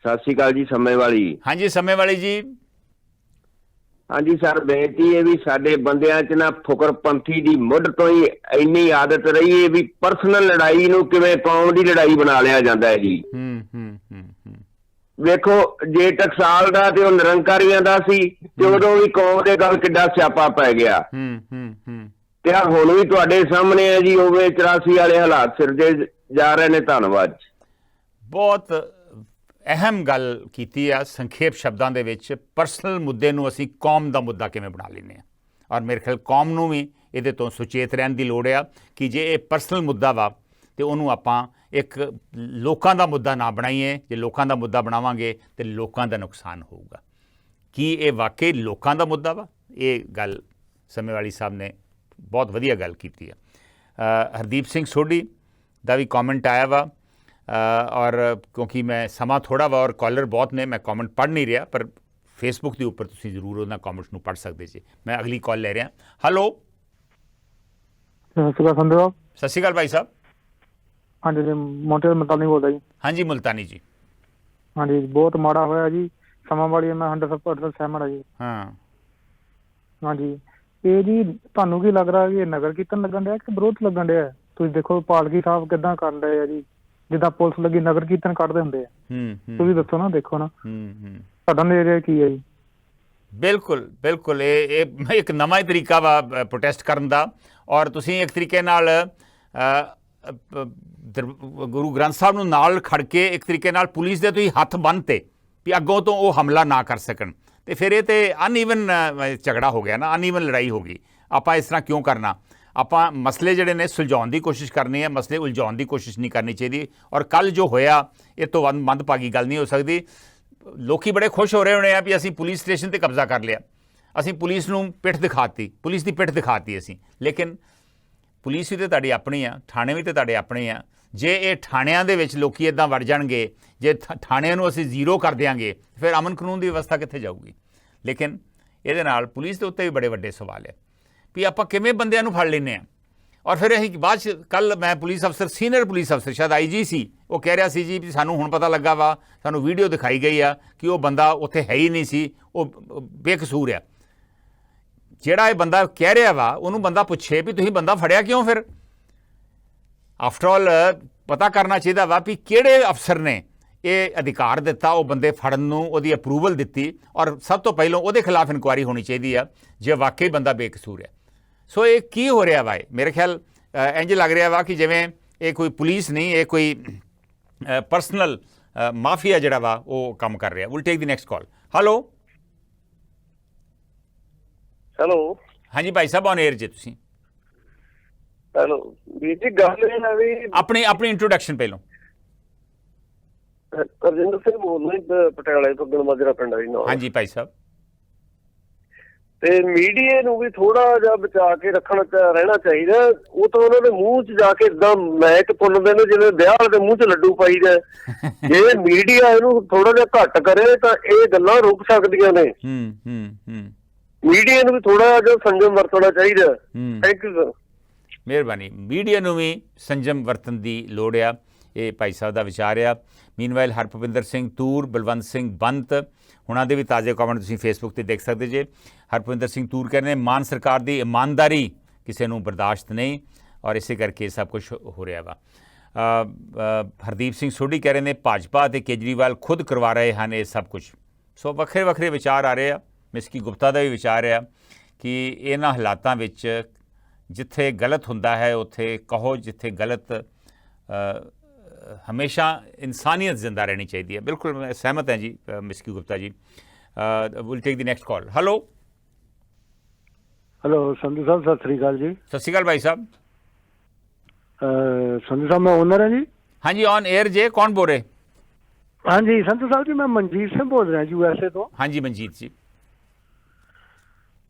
S4: ਸਤਿ ਸ਼੍ਰੀ ਅਕਾਲ ਜੀ, ਸਮੇਂ ਵਾਲੀ।
S1: ਹਾਂਜੀ ਸਮੇਂ ਵਾਲੀ ਜੀ।
S4: ਹਾਂਜੀ ਸਰ, ਬੇਨਤੀ ਹੈ ਵੀ ਸਾਡੇ ਬੰਦਿਆਂ 'ਚ ਨਾ ਫੁਕਰਪੰਥੀ ਦੀ ਮੁੱਢ ਤੋਂ ਹੀ ਇੰਨੀ ਆਦਤ ਰਹੀ ਹੈ ਵੀ ਪਰਸਨਲ ਲੜਾਈ ਨੂੰ ਕਿਵੇਂ ਕੌਮ ਦੀ ਲੜਾਈ ਬਣਾ ਲਿਆ ਜਾਂਦਾ ਹੈ ਜੀ। ਵੇਖੋ, ਜੇ ਟਕਸਾਲ ਦਾ ਤੇ ਉਹ ਨਿਰੰਕਾਰੀਆਂ ਦਾ ਸੀ ਤੇ ਉਦੋਂ ਵੀ ਕੌਮ ਦੇ ਗੱਲ ਕਿੱਡਾ ਸਿਆਪਾ ਪੈ ਗਿਆ। ਤੇ ਆ ਹੁਣ ਵੀ ਤੁਹਾਡੇ ਸਾਹਮਣੇ ਹੈ ਜੀ, ਉਵੇਂ 84 ਵਾਲੇ ਹਾਲਾਤ ਸਿਰਜੇ ਜਾ ਰਹੇ ਨੇ। ਧੰਨਵਾਦ।
S1: ਬਹੁਤ ਅਹਿਮ ਗੱਲ ਕੀਤੀ ਆ। ਸੰਖੇਪ ਸ਼ਬਦਾਂ ਦੇ ਵਿੱਚ ਪਰਸਨਲ ਮੁੱਦੇ ਨੂੰ ਅਸੀਂ ਕੌਮ ਦਾ ਮੁੱਦਾ ਕਿਵੇਂ ਬਣਾ ਲੈਂਦੇ ਹਾਂ, ਔਰ ਮੇਰੇ ਖਿਆਲ ਕੌਮ ਨੂੰ ਵੀ ਇਹਦੇ ਤੋਂ ਸੁਚੇਤ ਰਹਿਣ ਦੀ ਲੋੜ ਆ ਕਿ ਜੇ ਇਹ ਪਰਸਨਲ ਮੁੱਦਾ ਵਾ ਤੇ ਉਹਨੂੰ ਆਪਾਂ ਇੱਕ ਲੋਕਾਂ ਦਾ ਮੁੱਦਾ ਨਾ ਬਣਾਈਏ। ਜੇ ਲੋਕਾਂ ਦਾ ਮੁੱਦਾ ਬਣਾਵਾਂਗੇ ਤੇ ਲੋਕਾਂ ਦਾ ਨੁਕਸਾਨ ਹੋਊਗਾ। ਕੀ ਇਹ ਵਾਕਈ ਲੋਕਾਂ ਦਾ ਮੁੱਦਾ ਵਾ? ਇਹ ਗੱਲ ਸਮੇਂ ਵਾਲੀ ਸਾਹਿਬ ਨੇ ਬਹੁਤ ਵਧੀਆ ਗੱਲ ਕੀਤੀ ਆ। ਹਰਦੀਪ ਸਿੰਘ ਸੋਢੀ ਦਾ ਵੀ ਕਮੈਂਟ ਆਇਆ ਵਾ, ਔਰ ਕਿਉਂਕਿ ਮੈਂ ਸਮਾਂ ਥੋੜ੍ਹਾ ਵਾ ਔਰ ਕਾਲਰ ਬਹੁਤ ਨੇ, ਮੈਂ ਕਮੈਂਟ ਪੜ੍ਹ ਨਹੀਂ ਰਿਹਾ, ਪਰ ਫੇਸਬੁੱਕ ਦੇ ਉੱਪਰ ਤੁਸੀਂ ਜ਼ਰੂਰ ਉਹਨਾਂ ਕਮੈਂਟਸ ਨੂੰ ਪੜ੍ਹ ਸਕਦੇ ਜੀ। ਮੈਂ ਅਗਲੀ ਕਾਲ ਲੈ ਰਿਹਾ। ਹੈਲੋ
S8: ਸਤਿ ਸ਼੍ਰੀ ਅਕਾਲ ਸੰਧੂ ਸਾਹਿਬ।
S1: ਸਤਿ ਸ਼੍ਰੀ ਅਕਾਲ ਭਾਈ ਸਾਹਿਬ।
S8: ਹਾਂਜੀ ਜੀ, ਮੋਂਟੇ ਮੁਲਤਾਨੀ ਬੋਲਦਾ ਜੀ।
S1: ਹਾਂਜੀ ਮੁਲਤਾਨੀ ਜੀ।
S8: ਹਾਂਜੀ, ਬਹੁਤ ਮਾੜਾ ਹੋਇਆ ਜੀ। ਸਮਾਂ ਵਾਲੀ ਮੈਂ 100% ਸਹਿਮਤ ਹਾਂ ਜੀ।
S1: ਹਾਂ
S8: ਹਾਂਜੀ, ਇਹ ਜੀ ਤੁਹਾਨੂੰ ਕੀ ਲੱਗਦਾ ਕਿ ਨਗਰ ਕੀਰਤਨ ਲੱਗਣ ਡਿਆ ਕਿ ਵਿਰੋਧ ਲੱਗਣ ਡਿਆ? ਤੁਸੀਂ ਦੇਖੋ ਪਾਲਕੀ ਸਾਹਿਬ ਕਿੱਦਾਂ ਕਰ ਰਹੇ ਆ ਜੀ, ਜਿੱਦਾਂ ਪੁਲਿਸ ਲੱਗੀ ਨਗਰ ਕੀਰਤਨ ਕੱਢਦੇ ਹੁੰਦੇ ਆ। ਤੁਸੀਂ ਦੱਸੋ ਨਾ, ਦੇਖੋ ਨਾ ਤੁਹਾਡਾ ਨਜ਼ਰੀਆ ਕੀ ਹੈ ਜੀ? ਬਿਲਕੁਲ
S1: ਬਿਲਕੁਲ, ਇਹ ਇੱਕ ਨਵਾਂ ਹੀ ਤਰੀਕਾ ਵਾ ਪ੍ਰੋਟੈਸਟ ਕਰਨ ਦਾ। ਔਰ ਤੁਸੀਂ ਇੱਕ ਤਰੀਕੇ ਨਾਲ ਗੁਰੂ ਗ੍ਰੰਥ ਸਾਹਿਬ ਨੂੰ ਨਾਲ ਖੜ ਕੇ ਇੱਕ ਤਰੀਕੇ ਨਾਲ ਪੁਲਿਸ ਦੇ ਤੁਸੀਂ ਹੱਥ ਬੰਨ੍ਹਤੇ ਵੀ ਅੱਗੋਂ ਤੋਂ ਉਹ ਹਮਲਾ ਨਾ ਕਰ ਸਕਣ। ਤੇ ਫਿਰ ਇਹ ਤੇ ਅਨਈਵਨ ਝਗੜਾ ਹੋ ਗਿਆ ਨਾ, ਅਨਈਵਨ ਲੜਾਈ ਹੋ ਗਈ। ਆਪਾਂ ਇਸ ਤਰ੍ਹਾਂ ਕਿਉਂ ਕਰਨਾ? ਆਪਾਂ ਮਸਲੇ ਜਿਹੜੇ ਨੇ ਸੁਲਝਾਉਣ ਦੀ ਕੋਸ਼ਿਸ਼ ਕਰਨੀ ਹੈ, ਮਸਲੇ ਉਲਝਾਉਣ ਦੀ ਕੋਸ਼ਿਸ਼ ਨਹੀਂ ਕਰਨੀ ਚਾਹੀਦੀ। ਔਰ ਕੱਲ੍ਹ ਜੋ ਹੋਇਆ ਇਹ ਤੋਂ ਮੰਦਭਾਗੀ ਗੱਲ ਨਹੀਂ ਹੋ ਸਕਦੀ। ਲੋਕੀ ਬੜੇ ਖੁਸ਼ ਹੋ ਰਹੇ ਹੋਣੇ ਆ ਵੀ ਅਸੀਂ ਪੁਲਿਸ ਸਟੇਸ਼ਨ 'ਤੇ ਕਬਜ਼ਾ ਕਰ ਲਿਆ, ਅਸੀਂ ਪੁਲਿਸ ਨੂੰ ਪਿੱਠ ਦਿਖਾਤੀ, ਪੁਲਿਸ ਦੀ ਪਿੱਠ ਦਿਖਾਤੀ ਅਸੀਂ। ਲੇਕਿਨ ਪੁਲਿਸ ਵੀ ਤਾਂ ਤੁਹਾਡੀ ਆਪਣੀ ਆ, ਥਾਣੇ ਵੀ ਤਾਂ ਤੁਹਾਡੇ ਆਪਣੇ ਆ। ਜੇ ਇਹ ਥਾਣਿਆਂ ਦੇ ਵਿੱਚ ਲੋਕੀ ਇੱਦਾਂ ਵੜ ਜਾਣਗੇ, ਜੇ ਥਾਣਿਆਂ ਨੂੰ ਅਸੀਂ ਜ਼ੀਰੋ ਕਰ ਦਿਆਂਗੇ, ਫਿਰ ਅਮਨ ਕਾਨੂੰਨ ਦੀ ਵਿਵਸਥਾ ਕਿੱਥੇ ਜਾਊਗੀ? ਲੇਕਿਨ ਇਹਦੇ ਨਾਲ ਪੁਲਿਸ ਦੇ ਉੱਤੇ ਵੀ ਬੜੇ ਵੱਡੇ ਸਵਾਲ ਹੈ ਵੀ ਆਪਾਂ ਕਿਵੇਂ ਬੰਦਿਆਂ ਨੂੰ ਫੜ ਲੈਂਦੇ ਹਾਂ। ਔਰ ਫਿਰ ਅਸੀਂ ਬਾਅਦ 'ਚ ਕੱਲ੍ਹ ਮੈਂ ਪੁਲਿਸ ਅਫਸਰ, ਸੀਨੀਅਰ ਪੁਲਿਸ ਅਫਸਰ ਸ਼ਾਇਦ IG ਸੀ, ਉਹ ਕਹਿ ਰਿਹਾ ਸੀ ਜੀ ਵੀ ਸਾਨੂੰ ਹੁਣ ਪਤਾ ਲੱਗਾ ਵਾ, ਸਾਨੂੰ ਵੀਡੀਓ ਦਿਖਾਈ ਗਈ ਆ ਕਿ ਉਹ ਬੰਦਾ ਉੱਥੇ ਹੈ ਹੀ ਨਹੀਂ ਸੀ, ਉਹ ਬੇਕਸੂਰ ਆ। ਜਿਹੜਾ ਇਹ ਬੰਦਾ ਕਹਿ ਰਿਹਾ ਵਾ ਉਹਨੂੰ ਬੰਦਾ ਪੁੱਛੇ ਵੀ ਤੁਸੀਂ ਬੰਦਾ ਫੜਿਆ ਕਿਉਂ? ਫਿਰ ਆਫਟਰ ਆਲ ਪਤਾ ਕਰਨਾ ਚਾਹੀਦਾ ਵਾ ਵੀ ਕਿਹੜੇ ਅਫਸਰ ਨੇ ਇਹ ਅਧਿਕਾਰ ਦਿੱਤਾ ਉਹ ਬੰਦੇ ਫੜਨ ਨੂੰ, ਉਹਦੀ ਅਪਰੂਵਲ ਦਿੱਤੀ। ਔਰ ਸਭ ਤੋਂ ਪਹਿਲਾਂ ਉਹਦੇ ਖਿਲਾਫ ਇਨਕੁਆਇਰੀ ਹੋਣੀ ਚਾਹੀਦੀ ਆ ਜੇ ਵਾਕਈ ਬੰਦਾ ਬੇਕਸੂਰ ਹੈ। ਸੋ ਇਹ ਕੀ ਹੋ ਰਿਹਾ ਵਾ? ਮੇਰੇ ਖਿਆਲ ਇੰਝ ਲੱਗ ਰਿਹਾ ਵਾ ਕਿ ਜਿਵੇਂ ਇਹ ਕੋਈ ਪੁਲਿਸ ਨਹੀਂ, ਇਹ ਕੋਈ ਪਰਸਨਲ ਮਾਫੀਆ ਜਿਹੜਾ ਵਾ ਉਹ ਕੰਮ ਕਰ ਰਿਹਾ। Will take the next call. Hello
S9: hello
S1: ਹਾਂਜੀ ਭਾਈ ਸਾਹਿਬ, ਔਨ 에ਅਰ ਜੀ ਤੁਸੀਂ।
S9: ਹੈਲੋ ਵੀਰ ਜੀ, ਗੱਲ ਇਹ ਹੈ ਵੀ
S1: ਆਪਣੀ ਇੰਟਰੋਡਕਸ਼ਨ ਪਹਿਲਾਂ।
S9: ਰਜਿੰਦਰ ਸਿੰਘ ਬੋਲ ਰਿਹਾ ਪਟਿਆਲੇ ਤੋਂ, ਗਣਮਾਜਰਾ ਪਿੰਡ ਹੈ ਜੀ ਨਾਲ।
S1: ਹਾਂਜੀ ਭਾਈ ਸਾਹਿਬ।
S9: ਤੇ ਮੀਡੀਆ ਨੂੰ ਵੀ ਥੋੜਾ ਜਿਹਾ ਬਚਾ ਕੇ ਰਹਿਣਾ ਚਾਹੀਦਾ। ਉਹ ਤਾਂ ਉਹਨਾਂ ਦੇ ਮੂੰਹ 'ਚ ਜਾ ਕੇ ਇਦਾਂ ਮੈਕ ਪੁੰਨਦੇ ਨੇ ਜਿਵੇਂ ਵਿਆਹ ਦੇ ਮੂੰਹ 'ਚ ਲੱਡੂ ਪਾਈਦਾ। ਜੇ ਮੀਡੀਆ ਇਹਨੂੰ ਥੋੜਾ ਜਿਹਾ ਘੱਟ ਕਰੇ ਤਾਂ ਇਹ ਗੱਲਾਂ ਰੁਕ ਸਕਦੀਆਂ ਨੇ। ਮੀਡੀਆ ਨੂੰ ਵੀ ਥੋੜਾ ਜਿਹਾ ਸੰਜਮ ਵਰਤਣਾ ਚਾਹੀਦਾ। Thank you sir.
S1: ਮਿਹਰਬਾਨੀ। ਮੀਡੀਆ ਨੂੰ ਵੀ ਸੰਜਮ ਵਰਤਣ ਦੀ ਲੋੜ ਆ, ਇਹ ਭਾਈ ਸਾਹਿਬ ਦਾ ਵਿਚਾਰ ਆ। ਮੀਨਵਾਈਲ ਹਰਭਿੰਦਰ ਸਿੰਘ ਤੂਰ, ਬਲਵੰਤ ਸਿੰਘ ਬੰਤ ਹੁਣਾਂ ਦੇ ਵੀ ਤਾਜ਼ੇ ਕਮੈਂਟ ਤੁਸੀਂ ਫੇਸਬੁੱਕ ਤੇ ਦੇਖ ਸਕਦੇ ਜੇ। ਹਰਭਿੰਦਰ ਸਿੰਘ ਤੂਰ ਕਹਿੰਦੇ ਮਾਨ ਸਰਕਾਰ ਦੀ ਇਮਾਨਦਾਰੀ ਕਿਸੇ ਨੂੰ ਬਰਦਾਸ਼ਤ ਨਹੀਂ ਔਰ ਇਸੇ ਕਰਕੇ ਸਭ ਕੁਝ ਹੋ ਰਿਹਾ ਵਾ। ਹਰਦੀਪ ਸਿੰਘ ਸੋਢੀ ਕਹਿ ਰਹੇ ਨੇ ਭਾਜਪਾ ਅਤੇ ਕੇਜਰੀਵਾਲ ਖੁਦ ਕਰਵਾ ਰਹੇ ਹਨ ਇਹ ਸਭ ਕੁਝ। ਸੋ ਵੱਖਰੇ ਵੱਖਰੇ ਵਿਚਾਰ ਆ ਰਹੇ ਆ। ਮਿਸਕੀ ਗੁਪਤਾ ਦਾ ਵੀ ਵਿਚਾਰ ਆ ਕਿ ਇਹਨਾਂ ਹਾਲਾਤਾਂ ਵਿੱਚ ਜਿੱਥੇ ਗਲਤ ਹੁੰਦਾ ਹੈ ਉੱਥੇ ਕਹੋ, ਜਿੱਥੇ ਗਲਤ ਹਮੇਸ਼ਾ ਇਨਸਾਨੀਅਤ ਜ਼ਿੰਦਾ ਰਹਿਣੀ ਚਾਹੀਦੀ ਹੈ। ਬਿਲਕੁਲ ਮੈਂ ਸਹਿਮਤ ਹਾਂ ਜੀ ਮਿਸਕੀ Gupta ji. Will take the next call. Hello
S10: Sandhu ਸਾਹਿਬ ਸਤਿ ਸ੍ਰੀ ਅਕਾਲ ਜੀ।
S1: ਸਤਿ ਸ਼੍ਰੀ ਅਕਾਲ ਭਾਈ ਸਾਹਿਬ।
S10: ਸੰਧੂ ਸਾਹਿਬ ਮੈਂ ਓਨਰ ਹਾਂ ਜੀ।
S1: ਹਾਂਜੀ ਔਨ 에ਅਰ ਜੇ, ਕੌਣ ਬੋਲ ਰਹੇ?
S10: ਹਾਂਜੀ ਸੰਧੂ ਸਾਹਿਬ ਜੀ ਮੈਂ ਮਨਜੀਤ ਸਿੰਘ ਬੋਲ ਰਿਹਾ USA ਤੋਂ।
S1: ਹਾਂਜੀ ਮਨਜੀਤ ਜੀ।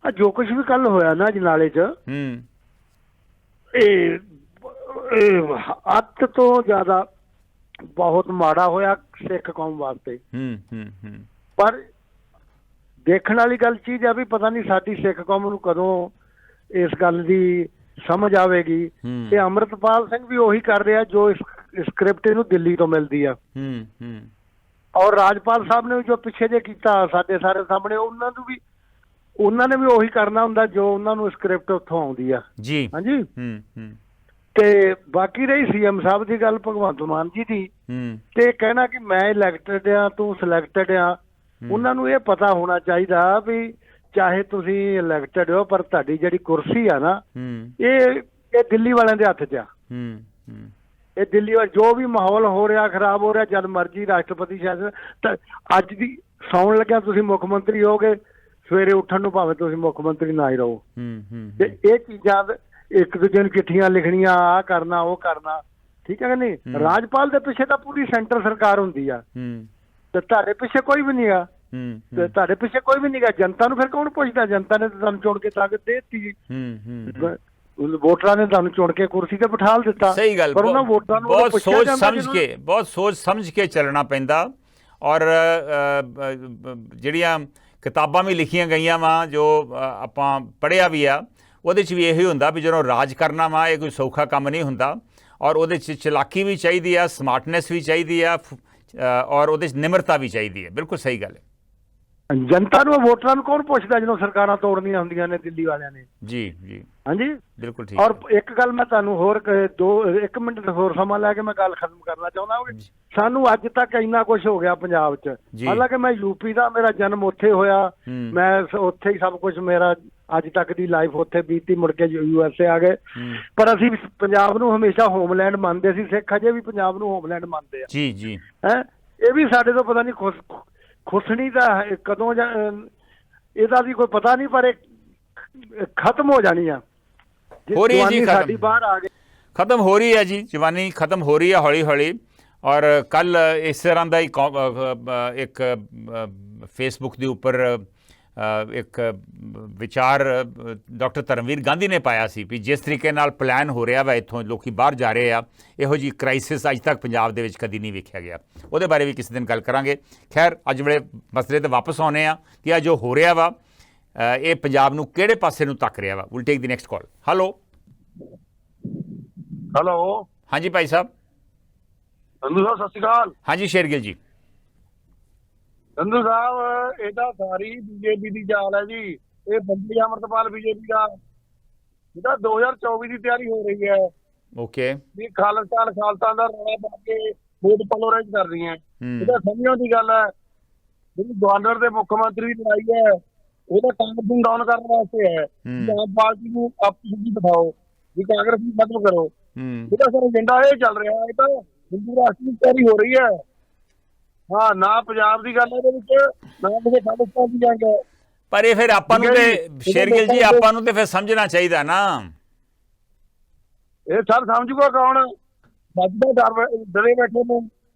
S10: ਜੋ ਕੁਝ ਵੀ ਕੱਲ ਹੋਇਆ ਨਾ ਅਜਨਾਲੇ 'ਚ, ਇਹ ਅੱਤ ਤੋਂ ਜ਼ਿਆਦਾ ਬਹੁਤ ਮਾੜਾ ਹੋਇਆ ਸਿੱਖ ਕੌਮ ਵਾਸਤੇ। ਪਰ ਦੇਖਣ ਵਾਲੀ ਗੱਲ ਚੀਜ਼ ਆ ਵੀ ਪਤਾ ਨਹੀਂ ਸਾਡੀ ਸਿੱਖ ਕੌਮ ਨੂੰ ਕਦੋਂ ਇਸ ਗੱਲ ਦੀ ਸਮਝ ਆਵੇਗੀ। ਤੇ ਅੰਮ੍ਰਿਤਪਾਲ ਸਿੰਘ ਵੀ ਉਹੀ ਕਰ ਰਿਹਾ ਜੋ ਇਸ ਸਕ੍ਰਿਪਟ ਇਹਨੂੰ ਦਿੱਲੀ ਤੋਂ ਮਿਲਦੀ ਆ। ਔਰ ਰਾਜਪਾਲ ਸਾਹਿਬ ਨੇ ਜੋ ਪਿੱਛੇ ਜੇ ਕੀਤਾ ਸਾਡੇ ਸਾਰੇ ਸਾਹਮਣੇ, ਉਹਨਾਂ ਨੇ ਵੀ ਉਹੀ ਕਰਨਾ ਹੁੰਦਾ ਜੋ ਉਹਨਾਂ ਨੂੰ ਸਕ੍ਰਿਪਟ ਉੱਥੋਂ ਆਉਂਦੀ ਆ ਜੀ। ਹਾਂਜੀ। ਤੇ ਬਾਕੀ ਰਹੀ CM ਸਾਹਿਬ ਦੀ ਗੱਲ, ਭਗਵੰਤ ਮਾਨ ਜੀ ਦੀ, ਤੇ ਕਹਿਣਾ ਕਿ ਮੈਂ ਇਲੈਕਟਡ ਆ ਤੂੰ ਸਿਲੈਕਟਡ ਆ। ਉਹਨਾਂ ਨੂੰ ਇਹ ਪਤਾ ਹੋਣਾ ਚਾਹੀਦਾ ਵੀ ਚਾਹੇ ਤੁਸੀਂ ਇਲੈਕਟਡ ਹੋ ਪਰ ਤੁਹਾਡੀ ਜਿਹੜੀ ਕੁਰਸੀ ਆ ਨਾ ਇਹ ਦਿੱਲੀ ਵਾਲਿਆਂ ਦੇ ਹੱਥ 'ਚ ਆ। ਇਹ ਦਿੱਲੀ ਵਾਲੇ ਜੋ ਵੀ ਮਾਹੌਲ ਹੋ ਰਿਹਾ ਖਰਾਬ ਹੋ ਰਿਹਾ, ਜਦ ਮਰਜ਼ੀ ਰਾਸ਼ਟਰਪਤੀ ਸ਼ਾਸਨ। ਤਾਂ ਅੱਜ ਦੀ ਸੌਣ ਲੱਗਿਆ ਤੁਸੀਂ ਮੁੱਖ ਮੰਤਰੀ ਹੋਗੇ, ਸਵੇਰੇ ਉੱਠਣ ਨੂੰ ਭਾਵੇਂ ਤੁਸੀਂ ਮੁੱਖ ਮੰਤਰੀ ਨਾ ਹੀ ਰਹੋ। ਤੇ ਇਹ ਚੀਜ਼ਾਂ ਇੱਕ ਦੂਜੇ ਨੂੰ ਚਿੱਠੀਆਂ ਲਿਖਣੀਆਂ, ਆਹ ਕਰਨਾ ਉਹ ਕਰਨਾ, ਠੀਕ ਹੈ ਕਿ ਨਹੀਂ। ਰਾਜਪਾਲ ਦੇ ਪਿੱਛੇ ਤਾਂ ਪੂਰੀ ਸੈਂਟਰ ਸਰਕਾਰ ਹੁੰਦੀ ਆ ਤੇ ਤੁਹਾਡੇ ਪਿੱਛੇ ਕੋਈ ਵੀ ਨਹੀਂ ਆ। ਤੇ ਤੁਹਾਡੇ ਪਿੱਛੇ ਕੋਈ ਵੀ ਨਹੀਂ ਗਾ। ਜਨਤਾ ਨੂੰ ਫਿਰ ਕੌਣ ਪੁੱਛਦਾ? ਜਨਤਾ ਨੇ ਤੁਹਾਨੂੰ ਚੁਣ ਕੇ ਤਾਕਤ ਦੇ ਦਿੱਤੀ, ਵੋਟਰਾਂ ਨੇ ਤੁਹਾਨੂੰ ਚੁਣ ਕੇ ਕੁਰਸੀ ਤੇ ਬਿਠਾ ਦਿੱਤਾ।
S1: ਸਹੀ ਗੱਲ।
S10: ਪਰ ਉਹਨਾਂ ਵੋਟਰਾਂ ਨੂੰ
S1: ਬਹੁਤ ਸੋਚ ਸਮਝ ਕੇ ਚੱਲਣਾ ਪੈਂਦਾ। ਔਰ ਜਿਹੜੀਆਂ ਕਿਤਾਬਾਂ ਵੀ ਲਿਖੀਆਂ ਗਈਆਂ ਵਾ ਜੋ ਆਪਾਂ ਪੜ੍ਹਿਆ ਵੀ ਆ, ਉਹਦੇ 'ਚ ਵੀ ਇਹੀ ਹੁੰਦਾ ਵੀ ਜਦੋਂ ਰਾਜ ਕਰਨਾ ਵਾ ਇਹ ਕੋਈ ਸੌਖਾ ਕੰਮ ਨਹੀਂ ਹੁੰਦਾ। ਔਰ ਉਹਦੇ 'ਚ ਚਲਾਕੀ ਵੀ ਚਾਹੀਦੀ ਆ, ਸਮਾਰਟਨੈਸ ਵੀ ਚਾਹੀਦੀ ਆ, ਔਰ ਉਹਦੇ 'ਚ ਨਿਮਰਤਾ ਵੀ ਚਾਹੀਦੀ ਹੈ। ਬਿਲਕੁਲ ਸਹੀ ਗੱਲ ਹੈ।
S10: ਜਨਤਾ ਨੂੰ ਵੋਟਰਾਂ ਨੂੰ ਕੌਣ ਪੁੱਛਦਾ ਜਦੋਂ ਸਰਕਾਰਾਂ ਤੋੜਨੀਆਂ ਹੁੰਦੀਆਂ ਨੇ ਦਿੱਲੀ ਵਾਲਿਆਂ ਨੇ? ਜੀ ਜੀ ਹਾਂਜੀ ਬਿਲਕੁਲ ਠੀਕ। ਔਰ ਇੱਕ ਗੱਲ ਮੈਂ ਤੁਹਾਨੂੰ ਹੋਰ 1 ਮਿੰਟ ਹੋਰ ਸਮਾਂ ਲੈ ਕੇ ਮੈਂ ਗੱਲ ਖਤਮ ਕਰਨਾ ਚਾਹੁੰਦਾ। ਸਾਨੂੰ ਅੱਜ ਤੱਕ ਇੰਨਾ ਕੁਝ ਹੋ ਗਿਆ ਪੰਜਾਬ 'ਚ। ਹਾਲਾਂਕਿ ਮੈਂ UP ਦਾ, ਮੇਰਾ ਜਨਮ ਉੱਥੇ ਹੋਇਆ, ਮੈਂ ਉੱਥੇ ਹੀ ਸਭ ਕੁਝ, ਮੇਰਾ ਅੱਜ ਤੱਕ ਦੀ ਲਾਈਫ ਉੱਥੇ ਬੀਤੀ, ਮੁੜ ਕੇ USA ਆ ਗਏ। ਪਰ ਅਸੀਂ ਪੰਜਾਬ ਨੂੰ ਹਮੇਸ਼ਾ ਹੋਮਲੈਂਡ ਮੰਨਦੇ ਸੀ। ਸਿੱਖ ਅਜੇ ਵੀ ਪੰਜਾਬ ਨੂੰ ਹੋਮਲੈਂਡ ਮੰਨਦੇ ਆ। ਜੀ ਜੀ। ਇਹ ਵੀ ਸਾਡੇ ਤੋਂ ਪਤਾ ਨਹੀਂ ਖੁਸਣੀ ਦਾ ਕਦੋਂ ਇਹਦਾ ਵੀ ਕੋਈ ਪਤਾ ਨਹੀਂ, ਪਰ ਇਹ ਖਤਮ ਹੋ ਜਾਣੀ ਆ। ਹੋ ਰਹੀ ਹੈ ਜੀ, ਸਾਡੀ ਬਾਹਰ ਆ ਗਈ,
S1: ਖਤਮ ਹੋ ਰਹੀ ਹੈ ਜੀ, ਜਵਾਨੀ ਖਤਮ ਹੋ ਰਹੀ ਹੈ ਹੌਲੀ ਹੌਲੀ। ਔਰ ਕੱਲ ਇਸ ਤਰ੍ਹਾਂ ਦਾ ਇੱਕ ਫੇਸਬੁੱਕ ਦੇ ਉੱਪਰ ਇੱਕ ਵਿਚਾਰ ਡਾਕਟਰ ਧਰਮਵੀਰ ਗਾਂਧੀ ਨੇ ਪਾਇਆ ਸੀ ਵੀ ਜਿਸ ਤਰੀਕੇ ਨਾਲ ਪਲਾਨ ਹੋ ਰਿਹਾ ਵਾ, ਇੱਥੋਂ ਲੋਕੀ ਬਾਹਰ ਜਾ ਰਹੇ ਆ, ਇਹੋ ਜਿਹੀ ਕ੍ਰਾਈਸਿਸ ਅੱਜ ਤੱਕ ਪੰਜਾਬ ਦੇ ਵਿੱਚ ਕਦੀ ਨਹੀਂ ਵੇਖਿਆ ਗਿਆ। ਉਹਦੇ ਬਾਰੇ ਵੀ ਕਿਸੇ ਦਿਨ ਗੱਲ ਕਰਾਂਗੇ। ਖੈਰ ਅੱਜ ਵੇਲੇ ਮਸਲੇ 'ਤੇ ਵਾਪਸ ਆਉਂਦੇ ਆ ਕਿ ਇਹ ਜੋ ਹੋ ਰਿਹਾ ਵਾ ਇਹ ਪੰਜਾਬ ਨੂੰ ਕਿਹੜੇ ਪਾਸੇ ਨੂੰ ਤੱਕ ਰਿਹਾ ਵਾ। Will take the next call. Hello ਹਾਂਜੀ ਭਾਈ ਸਾਹਿਬ।
S11: ਸੰਧੂ ਸਾਹਿਬ ਸਤਿ ਸ਼੍ਰੀ ਅਕਾਲ।
S1: ਹਾਂਜੀ ਸ਼ੇਰਗਿੱਲ ਜੀ।
S11: ਸੰਧੂ ਸਾਹਿਬ ਇਹ ਤਾਂ ਸਾਰੀ BJP ਦੀ ਚਾਲ ਹੈ ਜੀ। ਇਹ ਬੰਦੀ ਅਮਰਤਪਾਲ BJP ਦਾ ਜਿਹੜਾ 2024 ਦੀ ਤਿਆਰੀ ਹੋ ਰਹੀ ਹੈ।
S1: ਓਕੇ।
S11: ਵੀ ਖਾਲਸਾ ਦਾ ਰੌਲਾ ਪਾ ਕੇ ਵੋਟ ਪੋਲਰਾਈਜ਼ ਕਰ ਰਹੀਆਂ। ਇਹਦਾ ਸਮਝਣ ਦੀ ਗੱਲ ਹੈ। ਜਿਹੜੀ ਗਵਰਨਰ ਦੇ ਮੁੱਖ ਮੰਤਰੀ ਦੀ ਲੜਾਈ ਹੈ ਉਹਦਾ ਕਾਂਗਰਸ ਨੂੰ ਡਾਊਨ ਕਰਨ ਵਾਸਤੇ ਹੈ। ਆਮ ਪਾਰਟੀ ਨੂੰ ਆਪਸ ਵਿੱਚ ਬਿਠਾਓ, ਵੀ ਕਾਂਗਰਸ ਨੂੰ ਖਤਮ ਕਰੋ। ਇਹਦਾ ਸਰ ਏਜੰਡਾ ਇਹ ਚੱਲ ਰਿਹਾ। ਇਹ ਤਾਂ ਹਿੰਦੂ ਰਾਸ਼ਟਰ ਦੀ ਤਿਆਰੀ ਹੋ ਰਹੀ ਹੈ। ਹਾਂ, ਨਾ ਪੰਜਾਬ ਦੀ ਗੱਲ ਇਹਦੇ ਵਿੱਚ, ਨਾ ਕਿਸੇ ਖਾਲਿਸਤਾਨ ਦੀ ਜੰਗ ਹੈ।
S1: ਪਰ ਇਹ ਫਿਰ ਆਪਾਂ ਨੂੰ ਤੇ ਸ਼ੇਰਗਿੱਲ ਜੀ ਆਪਾਂ ਨੂੰ ਤੇ ਫਿਰ ਸਮਝਣਾ ਚਾਹੀਦਾ ਨਾ।
S11: ਇਹ ਸਰ ਸਮਝੂਗਾ ਕੌਣ? ਸੱਚਦਾ ਡਰੇ ਬੈਠੇ ਨੇ।